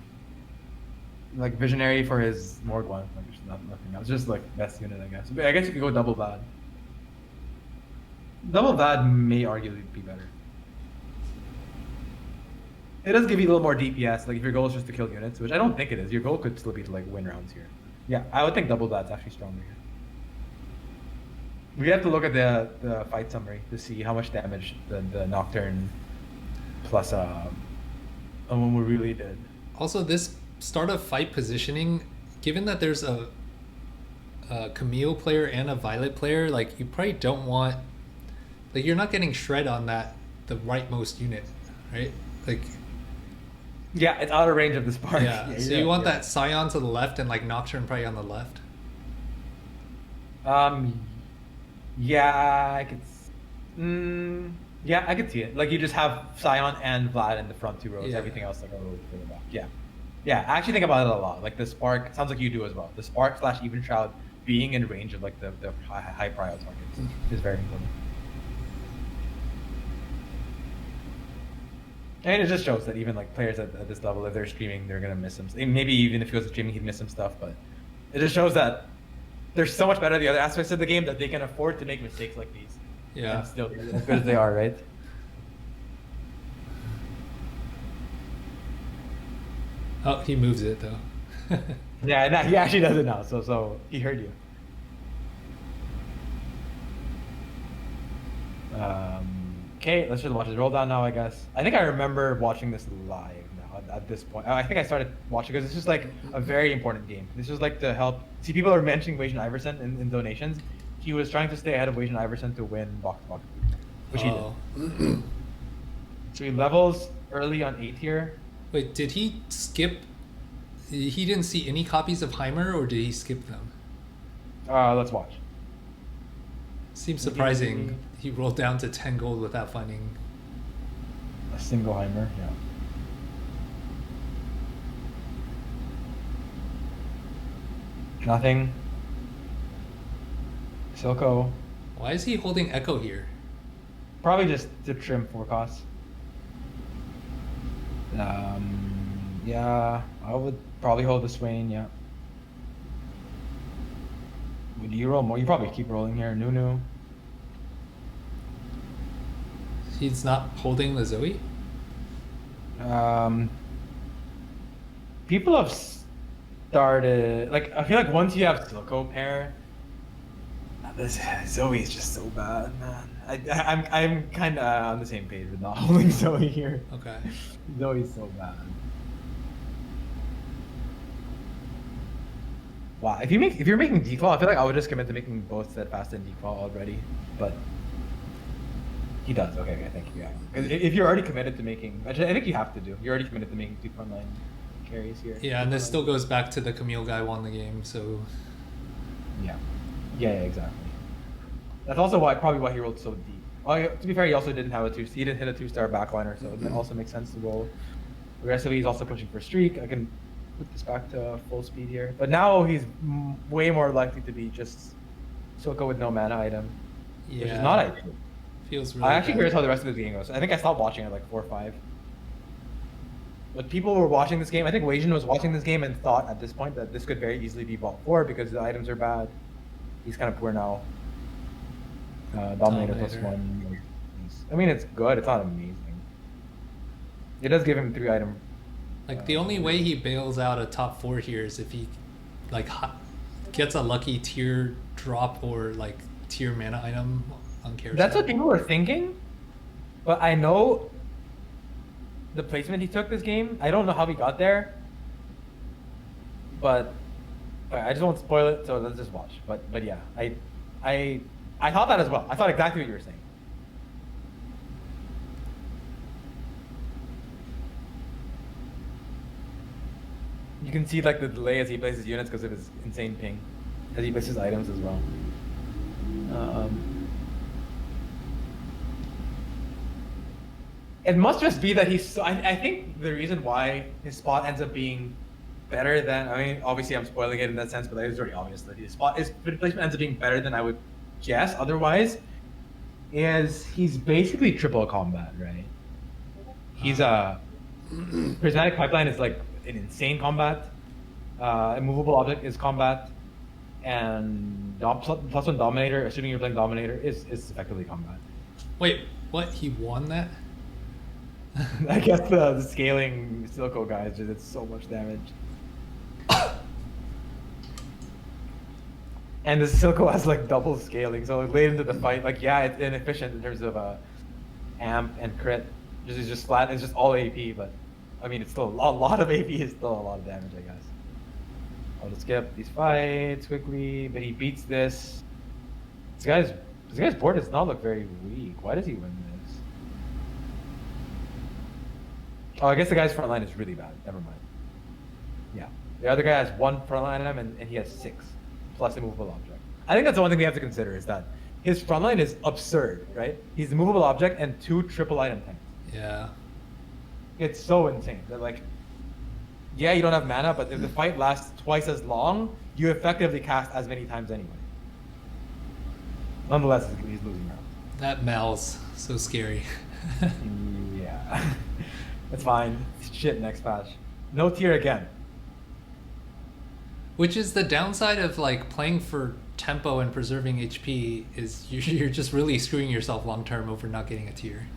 like visionary for his Morg one, like there's nothing else. Just like best unit, I guess. But I guess you could go double VAD. Double VAD may arguably be better. It does give you a little more DPS. Like if your goal is just to kill units, which I don't think it is. Your goal could still be to like win rounds here. Yeah, I would think double VAD's actually stronger here. We have to look at the fight summary to see how much damage the Nocturne plus one really did. Also, this start of fight positioning, given that there's a Camille player and a Violet player, like you probably don't want, like you're not getting shred on the rightmost unit, right? Like Yeah, it's out of range of the spark. yeah. So you want that Scion to the left and like Nocturne probably on the left. Yeah, I could. Yeah, I could see it. Like you just have Scion and Vlad in the front two rows. Yeah. Everything else like a row for the back. Yeah. I actually think about it a lot. Like the spark sounds like you do as well. The spark / even shroud being in range of like the high prio targets is very important. And it just shows that even like players at this level, if they're streaming, they're gonna miss him. Maybe even if he was streaming, he'd miss some stuff. But it just shows that they're so much better at the other aspects of the game that they can afford to make mistakes like these. Yeah. And still be as good as they are, right? Oh, he moves it though. Yeah, nah, he actually does it now. So he heard you. Okay, let's just watch it roll down now, I guess. I think I remember watching this live now at this point. I think I started watching because it's just like a very important game. This was like to help. See, people are mentioning Wasian Iverson in donations. He was trying to stay ahead of Wasian Iverson to win box to box, which he did. So he levels early on 8 here. Wait, did he skip? He didn't see any copies of Heimer, or did he skip them? Let's watch. Seems surprising. He rolled down to 10 gold without finding. A single Heimer, yeah. Nothing. Silco. Why is he holding Echo here? Probably just to trim forecasts. Yeah, I would probably hold the Swain, yeah. Would you roll more? You probably keep rolling here. Nunu. He's not holding the Zoe? People have started, like, I feel like once you have Silco pair, this Zoe is just so bad, man. I'm kind of on the same page with not holding Zoe here. Okay. Zoe's so bad. Wow, if you're making default, I feel like I would just commit to making both steadfast and default already, but he does. Okay, I think yeah. If you're already committed to making, which I think you have to do. You're already committed to making 2.9 carries here. Yeah, and this still goes back to the Camille guy won the game, so Yeah. Yeah, exactly. That's also probably why he rolled so deep. Oh, yeah, to be fair, he also didn't have he didn't hit a 2-star backliner, so it also makes sense to roll aggressively. He's also pushing for streak. I can put this back to full speed here, but now he's way more likely to be just Silco with no mana item, yeah, which is not ideal. feels really I'm actually bad. curious how the rest of the game goes. I think I stopped watching at like 4 or 5. But people were watching this game. I think Wasian was watching this game and thought at this point that this could very easily be bought 4 because the items are bad. He's kind of poor now. Dominator +1. I mean, it's good. It's not amazing. It does give him 3 item. Like the only way he bails out a top 4 here is if he like gets a lucky tier drop or like tier mana item on carousel. That's what people were thinking, but I know the placement he took this game. I don't know how he got there, but I just won't spoil it. So let's just watch. But yeah, I thought that as well. I thought exactly what you were saying. You can see like the delay as he places units because of his insane ping, as he places items as well. It must just be that he's so, I think the reason why his spot ends up being better than, I mean, obviously I'm spoiling it in that sense, but it's already obvious that his placement ends up being better than I would guess otherwise, is he's basically triple combat, right? He's Prismatic Pipeline is like an insane combat. Immovable Object is combat. And +1 Dominator, assuming you're playing Dominator, is effectively combat. Wait, what? He won that? I guess the scaling Silco guys just did so much damage. And the Silco has like double scaling, so late into the fight, like yeah, it's inefficient in terms of amp and crit. It's just flat, it's just all AP, but I mean it's still a lot of AP is still a lot of damage, I guess. I'll just skip these fights quickly, but he beats this. This guy's board does not look very weak. Why does he win this? Oh, I guess the guy's front line is really bad. Never mind. Yeah. The other guy has 1 front line item and he has 6 plus immovable object. I think that's the one thing we have to consider is that his front line is absurd, right? He's a movable object and 2 triple item tanks. Yeah. It's so insane that like, yeah, you don't have mana, but if the fight lasts twice as long, you effectively cast as many times anyway. Nonetheless, he's losing rounds. That Mal's so scary. Yeah. It's fine. Shit, next patch. No tier again. Which is the downside of like playing for tempo and preserving HP is you're just really screwing yourself long term over not getting a tier.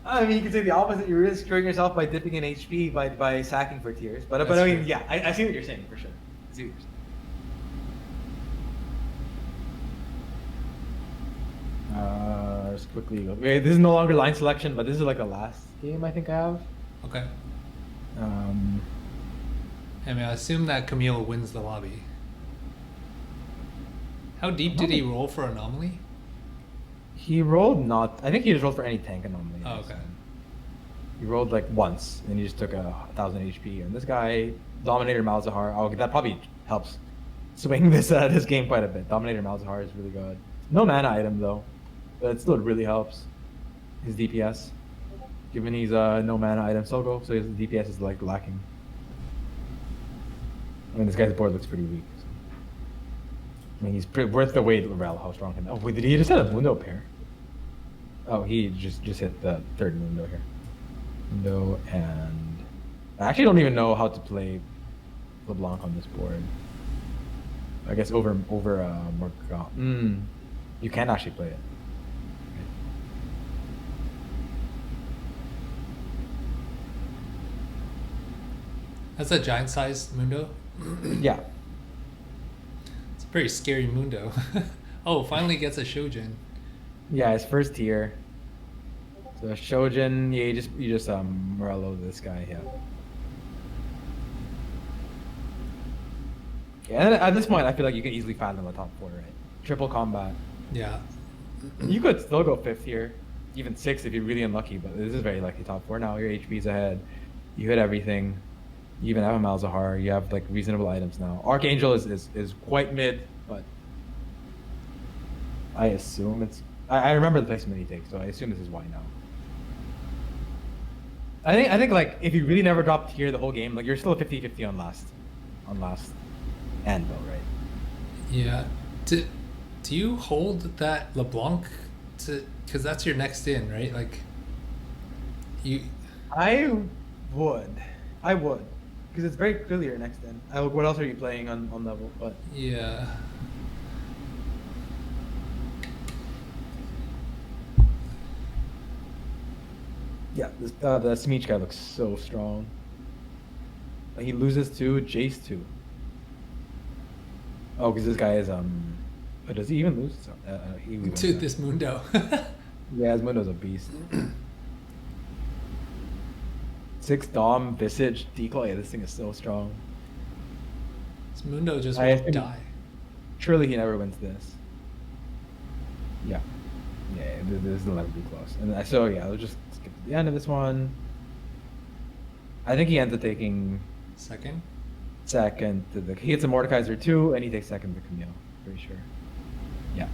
I mean, you can say the opposite. You're really screwing yourself by dipping in HP by sacking for tiers. But I mean, true. yeah, I see what you're saying for sure. I see what you're saying. Just quickly go. Wait, this is no longer line selection, but this is like the last game I think I have. Okay. I mean, I assume that Camille wins the lobby. How deep did he roll for Anomaly? He rolled not. I think he just rolled for any tank anomaly. Oh, okay. He rolled like once, and he just took 1,000 HP. And this guy, Dominator Malzahar. Oh, that probably helps swing this game quite a bit. Dominator Malzahar is really good. No mana item though, but it still really helps his DPS. Given he's no mana item Silco, so his DPS is like lacking. I mean, this guy's board looks pretty weak. So. I mean, he's worth the wait, Laurel, how strong can. Oh wait, did he just hit a Mundo pair? Oh, he just hit the 3rd Mundo here. Mundo, and I actually don't even know how to play LeBlanc on this board. I guess over Morgana. You can actually play it. That's a giant-sized Mundo. Yeah. It's a pretty scary Mundo. Oh, finally gets a Shojin. Yeah, his first tier. So Shojin, yeah, you just Morello this guy, yeah. Yeah, and at this point, I feel like you can easily fathom the top 4, right? Triple combat. Yeah. You could still go 5th here, even 6th if you're really unlucky, but this is very likely top 4 now. Your HP's ahead. You hit everything. You even have a Malzahar. You have like reasonable items now. Archangel is quite mid, but I assume it's. I remember the placement he takes, so I assume this is why now. I think like if you really never drop tier the whole game, like you're still 50-50 on last anvil, right? Yeah. Do you hold that LeBlanc to, because that's your next in, right? Like you. I would, because it's very clearly your next in. What else are you playing on level? But Yeah. yeah, the Smeech guy looks so strong. He loses to Jace 2. Oh, because this guy is but does he even lose? He wins To that. this Mundo. Yeah, his Mundo's a beast. 6 Dom, Visage, Decoy. Yeah, this thing is so strong. This Mundo just I won't assume- die. Surely he never wins this. Yeah. Yeah, this will never be close. And so yeah, we'll just skip to the end of this one. I think he ends up taking Second? second to he hits a Mordekaiser 2 and he takes second to Camille. Pretty sure. Yeah.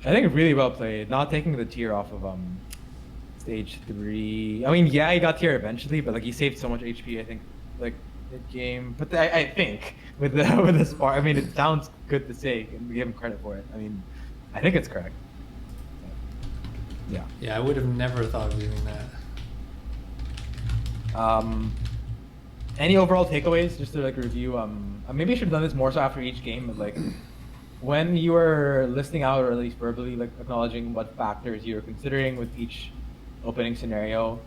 I think really well played. Not taking the tier off of stage 3. I mean, yeah, he got tier eventually, but like he saved so much HP. I think like mid game. But I think with the spar, I mean, it sounds good to say, and we give him credit for it. I mean, I think it's correct. Yeah. Yeah, I would have never thought of doing that. Any overall takeaways, just to like review? Maybe I should have done this more so after each game, but like when you were listing out, or at least verbally like acknowledging what factors you were considering with each opening scenario,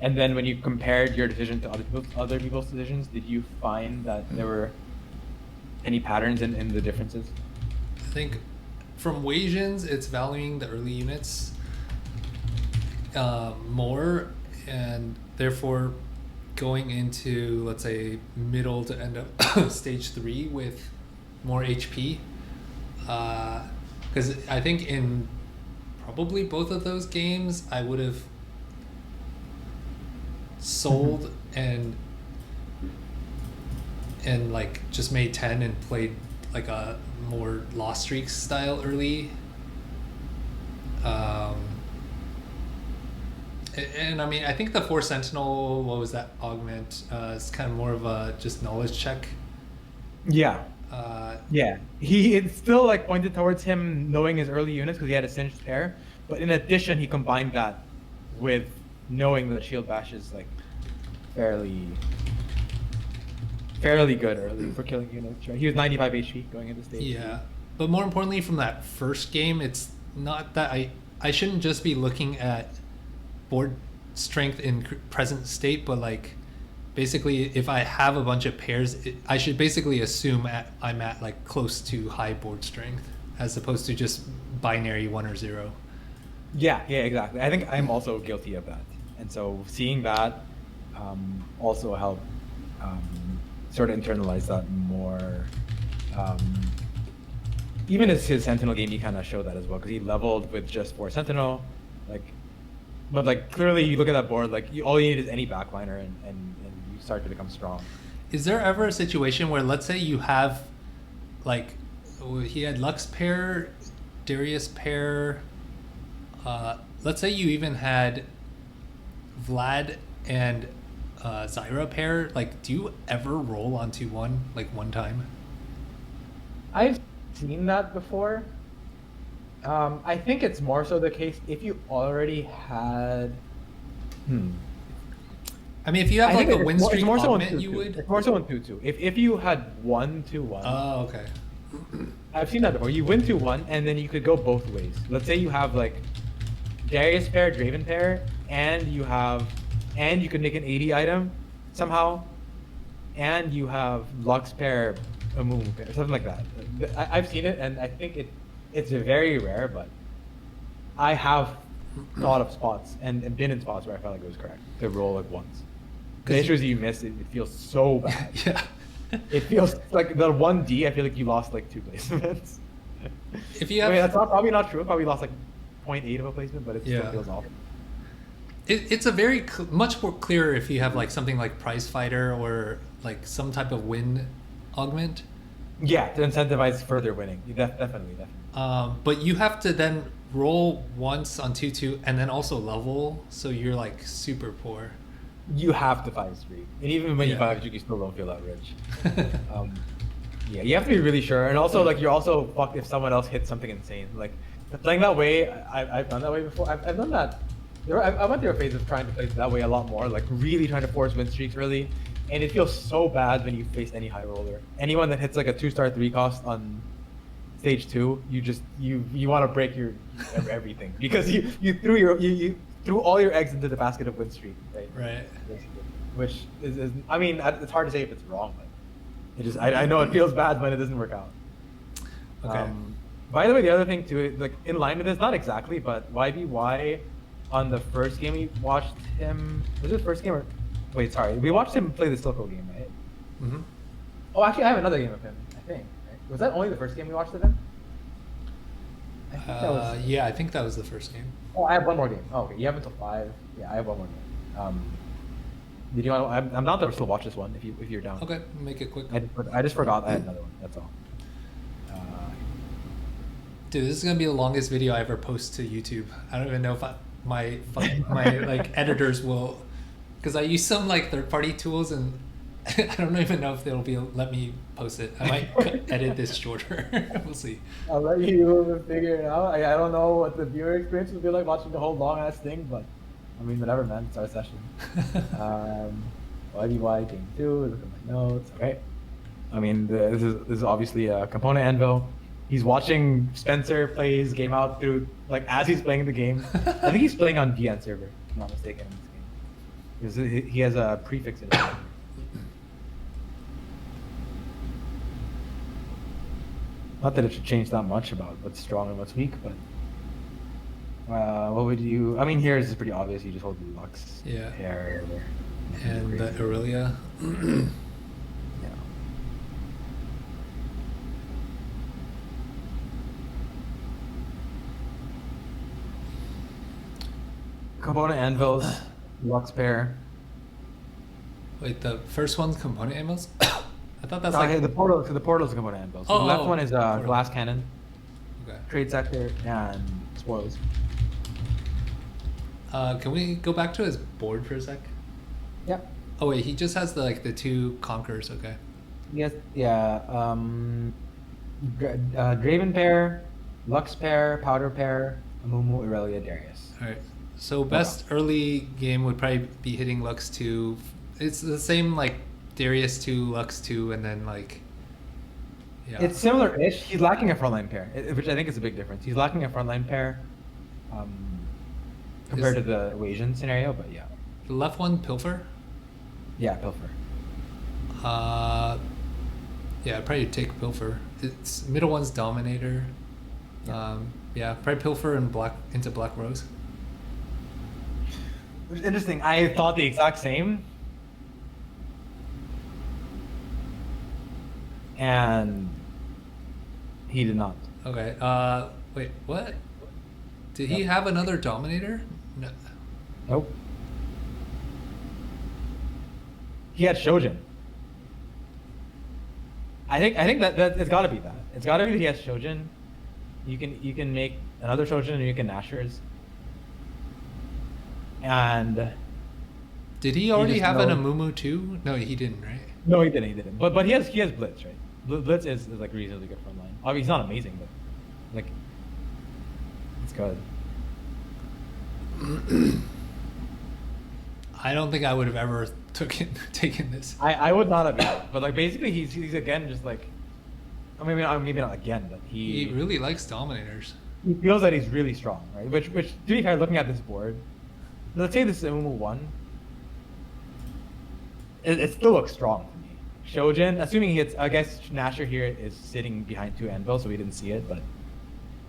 and then when you compared your decision to other people's decisions, did you find that there were any patterns in the differences? I think from Wasian's, it's valuing the early units more, and therefore going into, let's say, middle to end of stage 3 with more HP. Because I think in probably both of those games, I would have sold and like just made 10 and played like a more lost streaks style early. And I mean, I think the 4 Sentinel, what was that, augment, is kind of more of a just knowledge check. Yeah. Yeah. It still like pointed towards him knowing his early units because he had a singed pair, but in addition, he combined that with knowing that Shield Bash is like fairly good early for killing units. Right? He was 95 HP going into stage. Yeah, but more importantly, from that first game, it's not that I shouldn't just be looking at board strength in present state, but like basically if I have a bunch of pairs, I should basically assume I'm at like close to high board strength as opposed to just binary 1 or 0. Yeah, exactly. I think I'm also guilty of that, and so seeing that also helped sort of internalize that more. Even as his Sentinel game, he kind of showed that as well because he leveled with just 4 Sentinel, but like clearly you look at that board, like all you need is any backliner and you start to become strong. Is there ever a situation where, let's say you have like he had Lux pair, Darius pair, let's say you even had Vlad and Zyra pair, like do you ever roll onto one like one time? I've seen that before. I think it's more so the case if you already had. I mean, if you have like a win streak more so augment, you would. It's more so in 2-2. If you had 1-2-1. Oh, okay. I've seen that before. You win 2-1, and then you could go both ways. Let's say you have like Darius pair, Draven pair, and you could make an 80 item somehow, and you have Lux pair, a Mumu pair, something like that. I've seen it, and I think it's very rare, but I have thought of spots and been in spots where I felt like it was correct to roll like once. The issue is you miss it. It feels so bad. Yeah. It feels like the 1D. I feel like you lost like 2 placements. If you have, I mean, that's probably not true. Probably lost like 0.8 of a placement, but it still Yeah. feels awful. It's a very much more clearer if you have like something like prize fighter or like some type of win augment. Yeah, to incentivize further winning. Definitely. But you have to then roll once on 2-2 and then also level, so you're like super poor. You have to 5 streak, and even when you Yeah. 5 streak, you still don't feel that rich. Yeah, you have to be really sure, and also like you're also fucked if someone else hits something insane. Like playing that way, I've done that way before. I've done that. I went through a phase of trying to play that way a lot more, like really trying to force win streaks early, and it feels so bad when you face any high roller. Anyone that hits like a 2-star 3 cost on stage 2, you want to break your everything because you threw all your eggs into the basket of win streak, right? Right. Which is I mean it's hard to say if it's wrong, but it just I know it feels bad when it doesn't work out. Okay. By the way, the other thing too, like in line with this, not exactly, but YBY on the first game we watched him. Was it the first game or? Wait, sorry, we watched him play the Silco game, right? Mm-hmm. Oh, actually, I have another game of him. I think. Right? Was that only the first game we watched of him? I think that was. Yeah, I think that was the first game. Oh, I have one more game. Oh, okay, you have until 5. Yeah, I have one more game. Did you want? I'm down to still watch this one if you're down. Okay, make it quick. I just forgot I had another one. That's all. Dude, this is gonna be the longest video I ever post to YouTube. I don't even know if my like editors will, because I use some like third-party tools and I don't even know if they'll let me post it. I might edit this shorter. We'll see. I'll let you figure it out. I don't know what the viewer experience will be like watching the whole long ass thing, but I mean whatever, man. It's our session. YBY game 2. Look at my notes. Okay. I mean this is obviously a component anvil. He's watching Spencer play his game out through, like, as he's playing the game. I think he's playing on VN server, if I'm not mistaken, in this game. Because he has a prefix in it. Not that it should change that much about what's strong and what's weak, but... what would you... I mean, here is pretty obvious. You just hold the Lux. Yeah. Hair. And the Aurelia. Yeah. Component anvils, Lux pair. Wait, the first one's component anvils? I thought that's Okay, like the portal's a component anvil. So Oh, the left oh, one is portal. glass cannon, okay. trade sector, and spoils. Can we go back to his board for a sec? Yep. Oh wait, he just has the 2 conquerors. Okay. Yes. Yeah. Draven pair, Lux pair, Powder pair, Amumu, Aurelia, Darius. All right. So best early game would probably be hitting Lux 2. It's the same like Darius 2, Lux 2, and then like. Yeah. It's similar-ish. He's lacking a frontline pair, which I think is a big difference. He's lacking a frontline pair compared to the Wasian scenario, but yeah. The left one Pilfer. Yeah, Pilfer. Yeah, I'd probably take Pilfer. It's middle one's Dominator. Yeah, probably Pilfer and into Black Rose. Which is interesting. I thought the exact same. And he did not. Okay. Wait, what? Did he have another Dominator? No. Nope. He had Shojin. I think that it's got to be that. It's got to be that he has Shojin. You can make another Shojin and you can Nashers. And Did he already just have an know- Amumu too? No, he didn't, right? no, he didn't. But he has Blitz, right? Blitz is like reasonably good frontline. Obviously, he's not amazing, but like it's good. I don't think I would have ever taken this. I would not have either. But like basically he's again just like, I mean maybe not again, but He really likes Dominators. he feels that he's really strong, right? Which to be fair, looking at this board, let's say this is Umu 1. It still looks strong to me. Shojin, assuming he hits, I guess Nasher here is sitting behind 2 anvils, so we didn't see it, but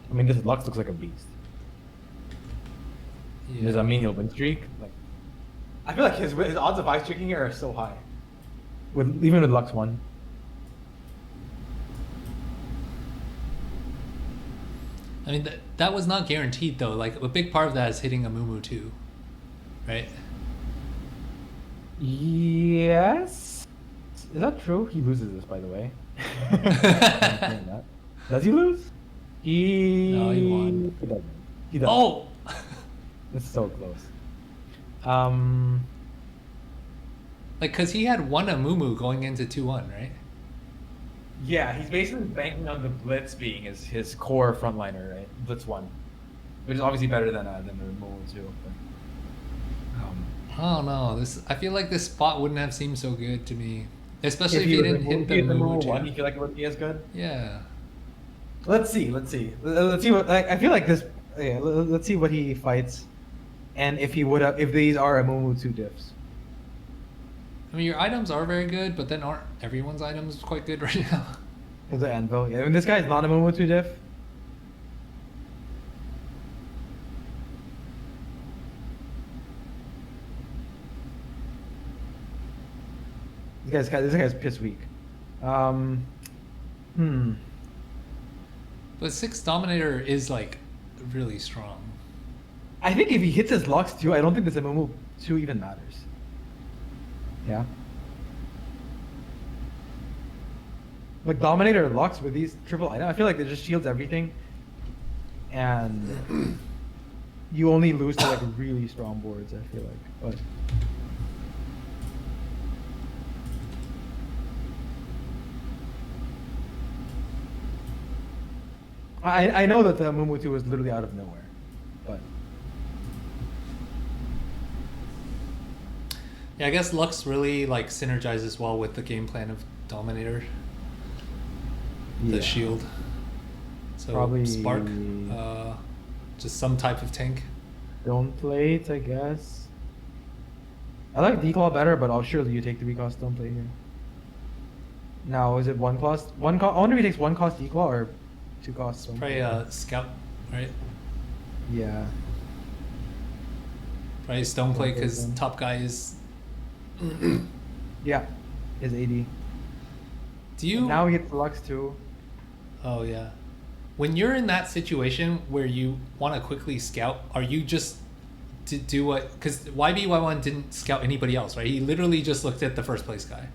I mean this Lux looks like a beast. Yeah. Does that mean he'll win streak? Like, I feel like his odds of 5 streaking here are so high. Even with Lux 1. I mean, that was not guaranteed though. Like a big part of that is hitting Amumu too. right? Yes. Is that true? He loses this, by the way. I'm saying that. Does he lose? No, he won. He doesn't. He doesn't. Oh! It's so close. Like, because he had one Amumu going into 2-1, right? Yeah, he's basically banking on the Blitz being his core frontliner, right? Blitz 1. Which is obviously better than the Momo 2. But, I don't know. I feel like this spot wouldn't have seemed so good to me. Especially if he didn't hit the Momo 1, 2. you feel like it would be as good? Yeah. Let's see what I feel like this. Yeah, let's see what he fights, and if these are a Momo 2 diffs. I mean, your items are very good, but then aren't everyone's items quite good right now? There's an Anvil. Yeah, I mean, this guy's not a Momo 2 diff. This guy's piss weak. But 6 Dominator is like really strong. I think if he hits his Lux too, I don't think this Momo 2 even matters. Yeah. Like Dominator Lux with these triple items, I feel like it just shields everything. And you only lose to like really strong boards, I feel like. But I know that the Momo 2 was literally out of nowhere, but Yeah, I guess Lux really like synergizes well with the game plan of Dominator. The yeah. shield. So Probably Spark, just some type of tank. Stone Plate, I guess. I like Declaw better, but I'll surely you take the recost Stone Plate here. Now, is it one cost? I wonder if he takes one cost Declaw or 2 costs. Probably Scout, right? Yeah. Probably Stoneplate because top guy is. Yeah, is 80. Do you? And now he gets Lux too. Oh yeah. When you're in that situation where you want to quickly scout, are you just to do what? Because YBY1 didn't scout anybody else, right? He literally just looked at the first place guy.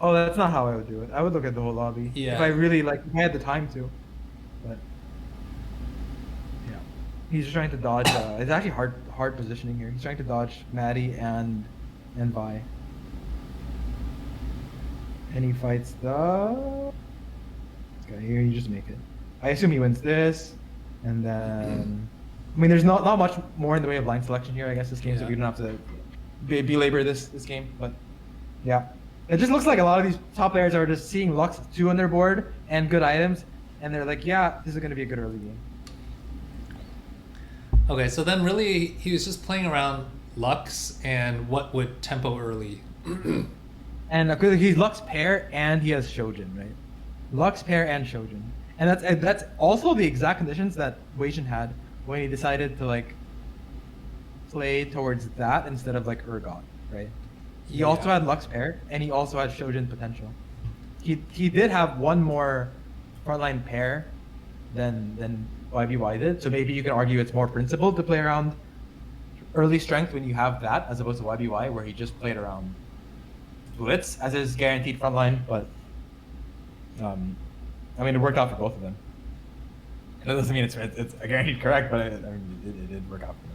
Oh, that's not how I would do it. I would look at the whole lobby. Yeah. If I really if I had the time to. But yeah, he's just trying to dodge. It's actually hard positioning here. He's trying to dodge Maddie and Vi. And he fights the this guy here. You just make it. I assume he wins this, and then I mean, there's not much more in the way of line selection here. I guess this game, so we don't have to belabor this game. But yeah, it just looks like a lot of these top players are just seeing Lux 2 on their board and good items, and they're like, yeah, this is going to be a good early game. Okay, so then really he was just playing around Lux and what would tempo early. And he's Lux pair and he has Shojin, right? Lux pair and Shojin, and that's also the exact conditions that Wasian had when he decided to like play towards that instead of like Urgot, right? He also had Lux pair and he also had Shojin potential. He did have one more frontline pair than YBY did, so maybe you can argue it's more principled to play around early strength when you have that as opposed to YBY where he just played around Blitz as his guaranteed frontline, but I mean, it worked out for both of them. That doesn't mean it's a guaranteed correct, but it did work out for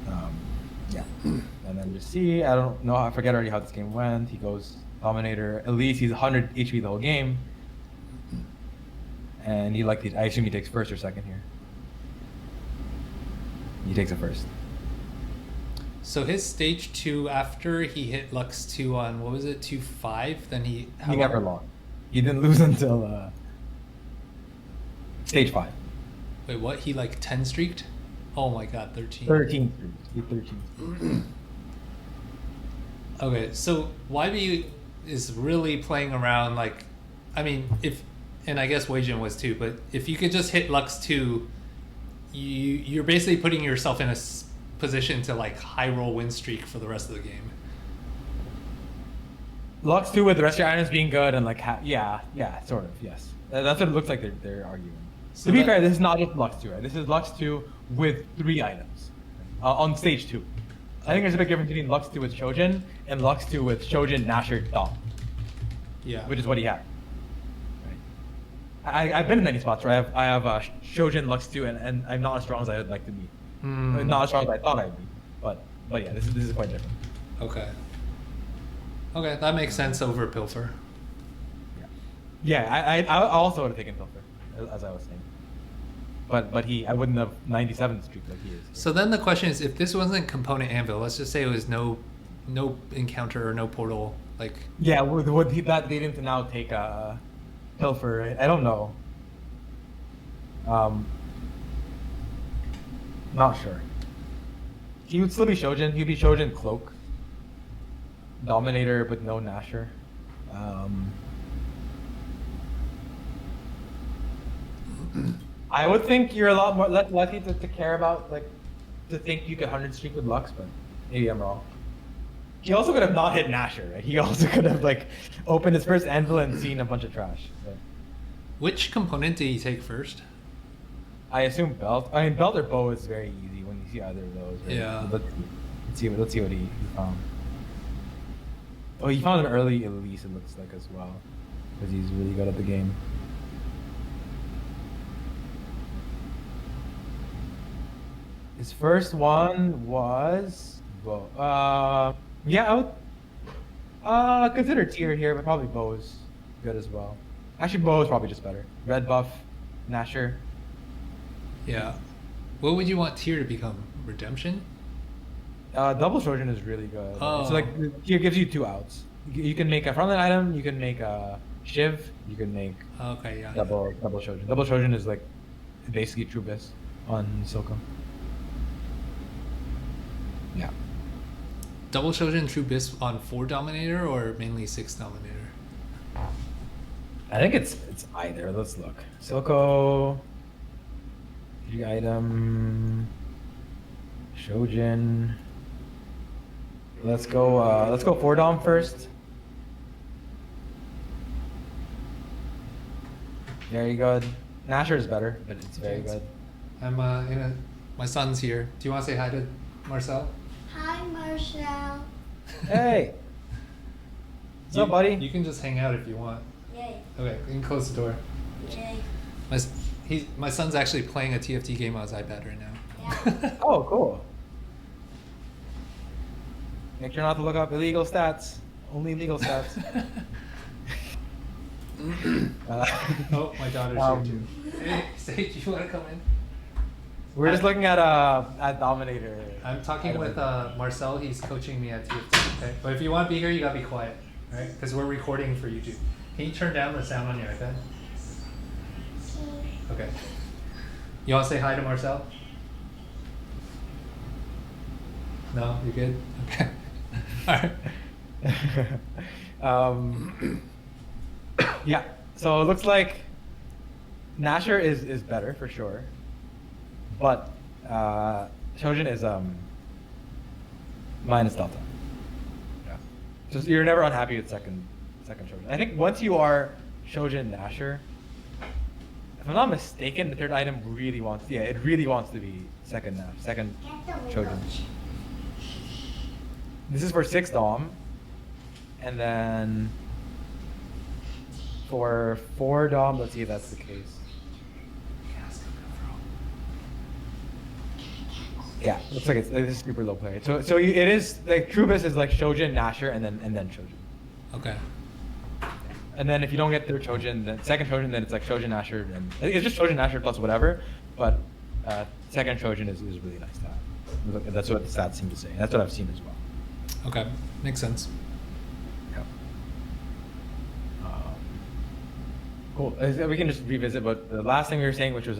them. Yeah, and then just see, I don't know, I forget already how this game went. He goes Dominator, at least he's 100 HP the whole game. And he I assume he takes first or second here. He takes it first. So his stage 2 after he hit Lux 2 on, what was it, 2-5, then he never lost. He didn't lose until stage 5. Wait, what? He like 10 streaked? Oh my god, 13. 13 streaks. He 13. Okay, so YB is really playing around like, I mean, and I guess Wasian was too, but if you could just hit Lux 2, you're basically putting yourself in a position to like high roll win streak for the rest of the game. Lux 2 with the rest of your items being good and like yeah, sort of, yes. That's what it looks like they're arguing. So to be fair, this is not just Lux 2, right? This is Lux 2 with 3 items. on stage 2. I think there's a big difference between Lux 2 with Shojin and Lux 2 with Shojin, Nasher, Dom. Yeah. Which is what he had. Right. I've been in many spots where I have Shojin, Lux 2, and I'm not as strong as I would like to be. Not as strong as I thought I'd be. But yeah, this is quite different. Okay. Okay, that makes sense over Pilfer. Yeah, I also would have taken Pilfer, as I was saying. But I wouldn't have 97 streak like he is. So then the question is, if this wasn't component anvil, let's just say it was no encounter or no portal, like. Yeah, would he that lead him to now take Pilfer? Right? I don't know. Not sure. He would still be Shojin. He'd be Shojin Cloak. Dominator, but no Nasher. I would think you're a lot more less likely to care about, like, to think you could 100 streak with Lux, but maybe I'm wrong. He also could have not hit Nasher, right? He also could have, like, opened his first anvil and seen a bunch of trash. But Which component did he take first? I assume Belt. I mean, Belt or Bow is very easy when you see either of those. Right? Yeah. Let's see what he found. Oh, he found an early Elise, it looks like, as well, because he's really good at the game. His first one was Bow. Yeah, I would consider Tier here, but probably Bow is good as well. Actually, Bow is probably just better. Red buff, Nasher. Yeah. What would you want tier to become? Redemption? Double Trojan is really good. Oh. So like, Tier gives you 2 outs. You can make a frontline item. You can make a Shiv. You can make Okay, yeah. double Trojan. Double Trojan is like basically True Bliss on Silco. Yeah. Double Shojin True Bis on 4 Dominator or mainly 6 Dominator? I think it's either. Let's look. Silco, 3 item, Shojin. Let's go 4 Dom first. Very good. Nasher is better, but it's very good. I'm my son's here. Do you want to say hi to Marcel? Hi, Marcel. Hey. What's up, buddy? You can just hang out if you want. Yay. Okay, you can close the door. Yay. My son's actually playing a TFT game on his iPad right now. Yeah. Oh, cool. Make sure not to look up illegal stats. Only legal stats. Oh, my daughter's here too. Hey, Sage, you want to come in? We're just looking at Dominator. I'm talking with Marcel. He's coaching me at TFT. Okay, but if you want to be here, you gotta be quiet, right? Because we're recording for YouTube. Can you turn down the sound on your iPad? Okay. You want to say hi to Marcel? No, you good? Okay. All right. Yeah. So it looks like Nasher is better for sure, but Shojin is minus Delta. Yeah. So you're never unhappy with second Shojin. I think once you are Shojin Nasher, if I'm not mistaken, the third item really wants to be second Shojin. This is for 6 Dom, and then for 4 Dom, let's see if that's the case. Yeah, looks like it's a super low play. So it is like Trubis is like Shojin, Nasher, and then Shojin. Okay. And then if you don't get through Shojin, then second Shojin, then it's like Shojin, Nasher, and it's just Shojin, Nasher plus whatever. But second Shojin is really nice to have. That's what the stats seem to say. That's what I've seen as well. Okay, makes sense. Yeah. Cool. We can just revisit, but the last thing we were saying, which was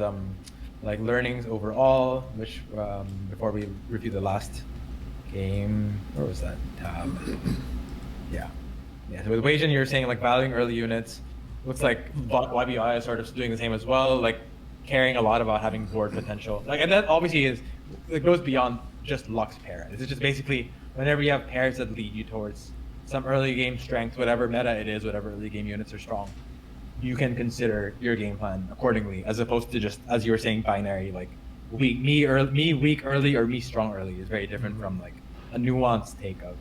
like learnings overall, which before we review the last game, where was that tab? Yeah. So with Wasian, you're saying like valuing early units. Looks like YBI is sort of doing the same as well, like caring a lot about having board potential. Like, and that obviously it goes beyond just Lux pair. It's just basically whenever you have pairs that lead you towards some early game strength, whatever meta it is, whatever early game units are strong, you can consider your game plan accordingly, as opposed to just, as you were saying, binary, like me weak early or me strong early is very different from like a nuanced take of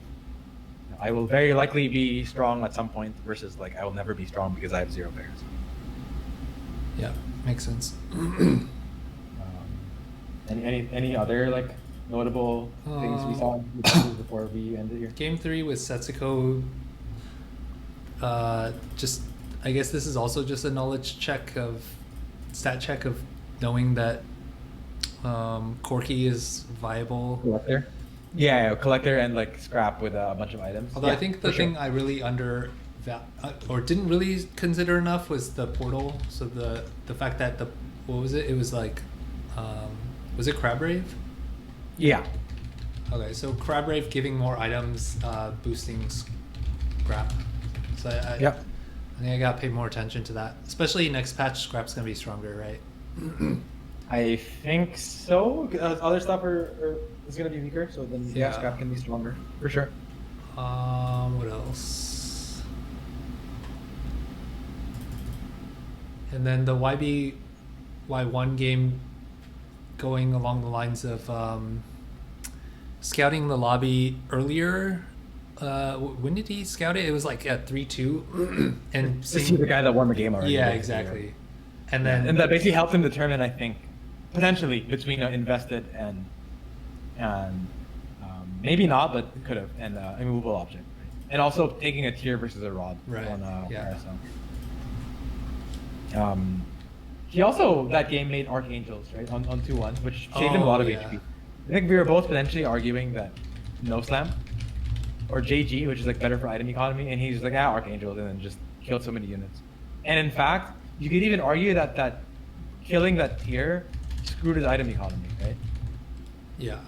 I will very likely be strong at some point versus like I will never be strong because I have 0 pairs. Yeah, makes sense. Any other like notable things we saw before we ended here? Game 3 with Setsuko. Just I guess this is also just a knowledge check of stat check of knowing that Corky is viable. Collector. Yeah, collector and like scrap with a bunch of items. Although yeah, I think the thing I really or didn't really consider enough was the portal. So the fact that what was it? It was like was it Crabrave? Yeah. Okay, so Crabrave giving more items, boosting scrap. So I think I gotta pay more attention to that. Especially next patch, scrap's gonna be stronger, right? I think so. Other stuff is gonna be weaker, so then Yeah. scrap can be stronger for sure. What else? And then the YBY1 game going along the lines of scouting the lobby earlier. When did he scout it? It was like at 3-2 and Is he the guy that won the game already? yeah, basically, exactly. right? And then And that basically helped him determine, I think, potentially between invested and maybe not, but could have, and a immovable object, and also taking a tier versus a rod Right, on yeah. RSL. He also that game made Archangels right on 2-1, which saved him a lot of yeah. HP. I think we were both potentially arguing that no slam or JG, which is like better for item economy, and he's like Archangels, and then just killed so many units. And in fact, you could even argue that killing that tier screwed his item economy, right? yeah.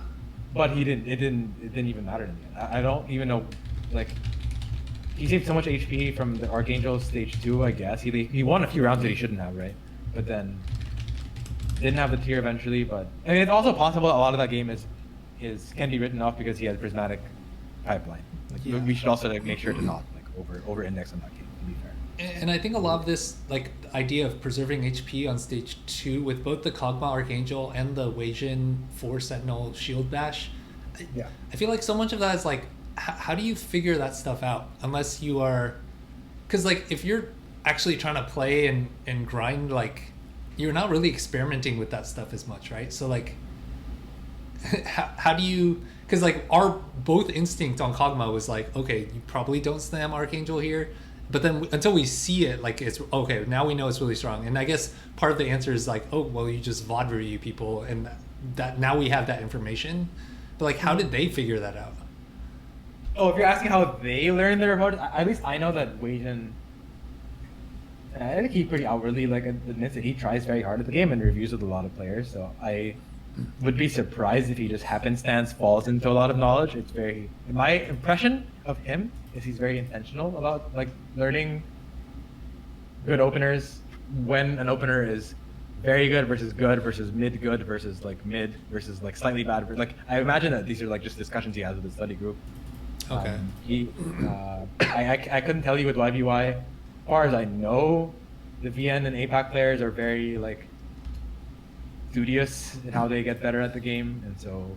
But he didn't. It didn't even matter to me. I don't even know. Like, he saved so much HP from the Archangel stage 2. I guess he won a few rounds that he shouldn't have, right? But then didn't have the tier eventually. But I mean, it's also possible a lot of that game can be written off because he has prismatic pipeline. Like, Yeah. we should also like make sure to not like over index on that game. To be fair. And I think a lot of this, like, idea of preserving HP on stage 2 with both the Kog'Maw Archangel and the Wasian 4 Sentinel Shield Bash, Yeah. I feel like so much of that is like, how do you figure that stuff out? Unless you are, because like if you're actually trying to play and grind, like you're not really experimenting with that stuff as much, right? So like, how do you? Because like our both instinct on Kog'Maw was like, okay, you probably don't slam Archangel here. But then until we see it, like it's okay. Now we know it's really strong, and I guess part of the answer is like, oh well, you just VOD review people, and that now we have that information. But like, how did they figure that out? Oh, if you're asking how they learn their vote, at least I know that Wasian. I think he pretty outwardly like admits that he tries very hard at the game and reviews with a lot of players. So I would be surprised if he just happenstance falls into a lot of knowledge. It's very my impression of him is he's very intentional about like learning good openers when an opener is very good versus mid good versus like mid versus like slightly bad. Like I imagine that these are like just discussions he has with his study group. Okay. I couldn't tell you with YBY. As far as I know, the VN and APAC players are very like studious in how they get better at the game, and so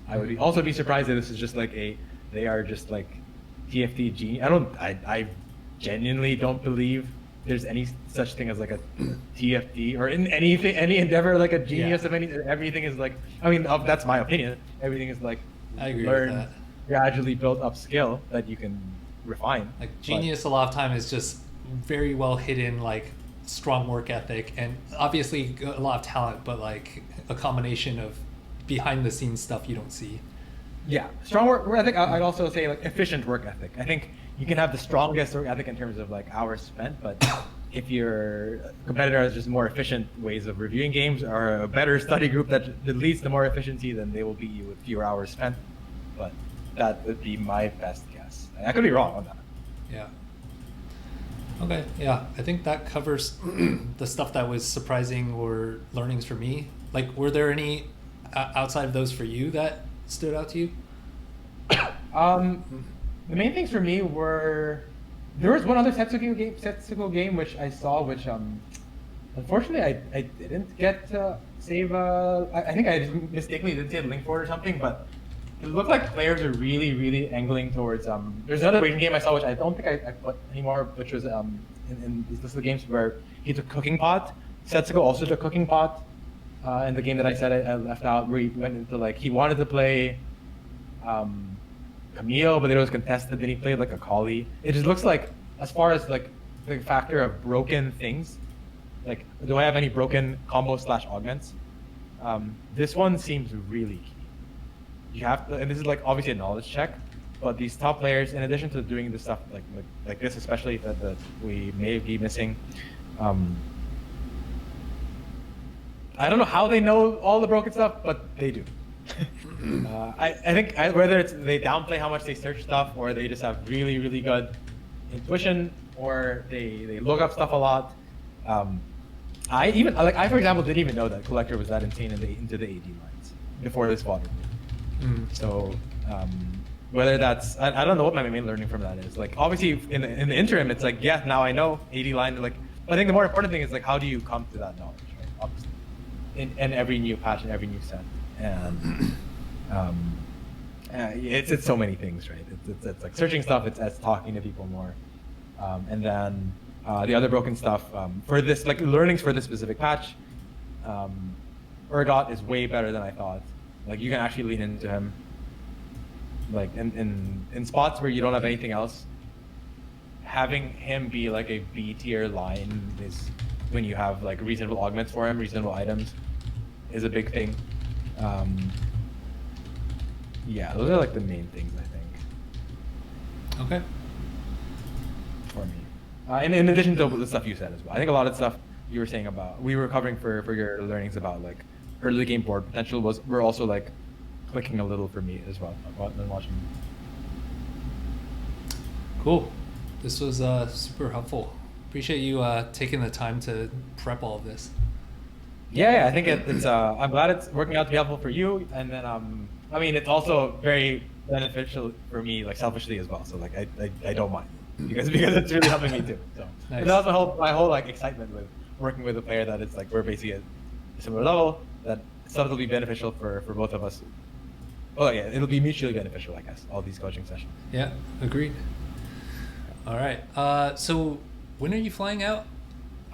I would also be surprised that this is just like they are just like TFT genius. I genuinely don't believe there's any such thing as like a TFT or in any endeavor like a genius of any. Everything is like, I mean, that's my opinion. Everything is like I agree with learned, that. gradually built up skill that you can refine. Like genius, a lot of time is just very well hidden, like strong work ethic, and obviously a lot of talent, but like a combination of behind the scenes stuff you don't see. Yeah, strong work ethic. I'd also say like efficient work ethic. I think you can have the strongest work ethic in terms of like hours spent, but if your competitor has just more efficient ways of reviewing games or a better study group that leads to more efficiency, then they will beat you with fewer hours spent. But that would be my best guess. I could be wrong on that. Yeah. Okay, yeah, I think that covers the stuff that was surprising or learnings for me. Like, were there any outside of those for you that stood out to you? The main things for me were there was one other Setsuko game which I saw, which Unfortunately, I didn't get to save. I think I just mistakenly did save link for it or something, but it looked like players are really angling towards. There's another waiting game I saw, which I don't think I put anymore, which was in these list of games where he took cooking pot. Setsuko also took cooking pot. In the game that I said I left out, where he went into like he wanted to play Camille, but it was contested. Then he played like a collie. It just looks like, as far as like the factor of broken things, like do I have any broken combos / augments? This one seems really key. You have to, and this is like obviously a knowledge check, but these top players, in addition to doing the stuff like this, especially that we may be missing. I don't know how they know all the broken stuff, but they do. I think whether it's they downplay how much they search stuff, or they just have really good intuition, or they look up stuff a lot. I for example didn't even know that Collector was that insane into the AD lines before this VOD. So whether that's I don't know what my main learning from that is. Like obviously in the interim, it's like yeah, now I know AD line. Like I think the more important thing is like how do you come to that knowledge, right? Obviously. In every new patch and every new set, and it's so many things, right? It's like searching stuff, it's talking to people more, and then the other broken stuff for this, like learnings for this specific patch. Urgot is way better than I thought. Like you can actually lean into him, like in spots where you don't have anything else. Having him be like a B tier line is, when you have like reasonable augments for him, reasonable items, is a big thing. Yeah, those are like the main things I think. Okay. For me. And in addition to the stuff you said as well, I think a lot of stuff you were saying about, we were covering for your learnings about like early game board potential were also like clicking a little for me as well when watching. Cool. This was super helpful. Appreciate you taking the time to prep all of this. Yeah, I think it's. I'm glad it's working out to be helpful for you, and then I mean, it's also very beneficial for me, like selfishly as well. So like, I don't mind because it's really helping me too. So Nice. And that was my whole like excitement with working with a player that it's like we're basically at a similar level. That stuff will be beneficial for both of us. Oh yeah, it'll be mutually beneficial, I guess. All these coaching sessions. Yeah, agreed. All right. So when are you flying out?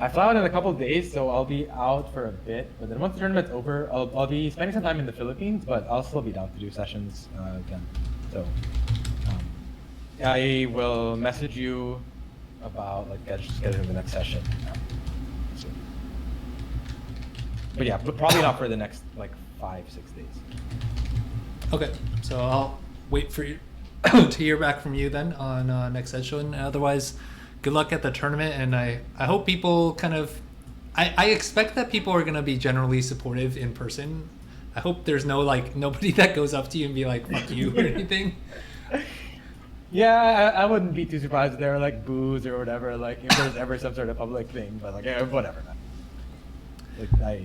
I fly out in a couple of days, so I'll be out for a bit. But then once the tournament's over, I'll be spending some time in the Philippines, but I'll still be down to do sessions then. So I will message you about like scheduling the next session. So. But yeah, but probably not for the next like 5-6 days. Okay. So I'll wait for you to hear back from you then on next session. Otherwise, good luck at the tournament, and I hope people kind of, I expect that people are gonna be generally supportive in person. I hope there's nobody that goes up to you and be like fuck you or anything. Yeah, I wouldn't be too surprised if there were like boos or whatever, like if there's ever some sort of public thing, but like yeah, whatever. Like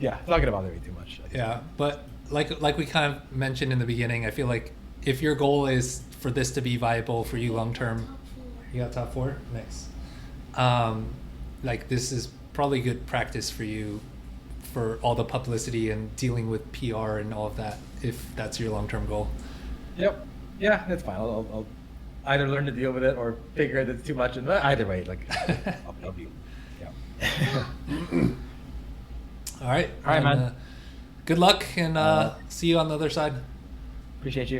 it's not gonna bother me too much. Yeah, but like we kind of mentioned in the beginning, I feel like if your goal is for this to be viable for you long term, you got top 4? Nice. Like this is probably good practice for you for all the publicity and dealing with PR and all of that, if that's your long term goal. Yep. Yeah, that's fine. I'll either learn to deal with it or figure that it's too much, and either way, like I'll be. Yeah. All right. All right, man. Good luck, and see you on the other side. Appreciate you.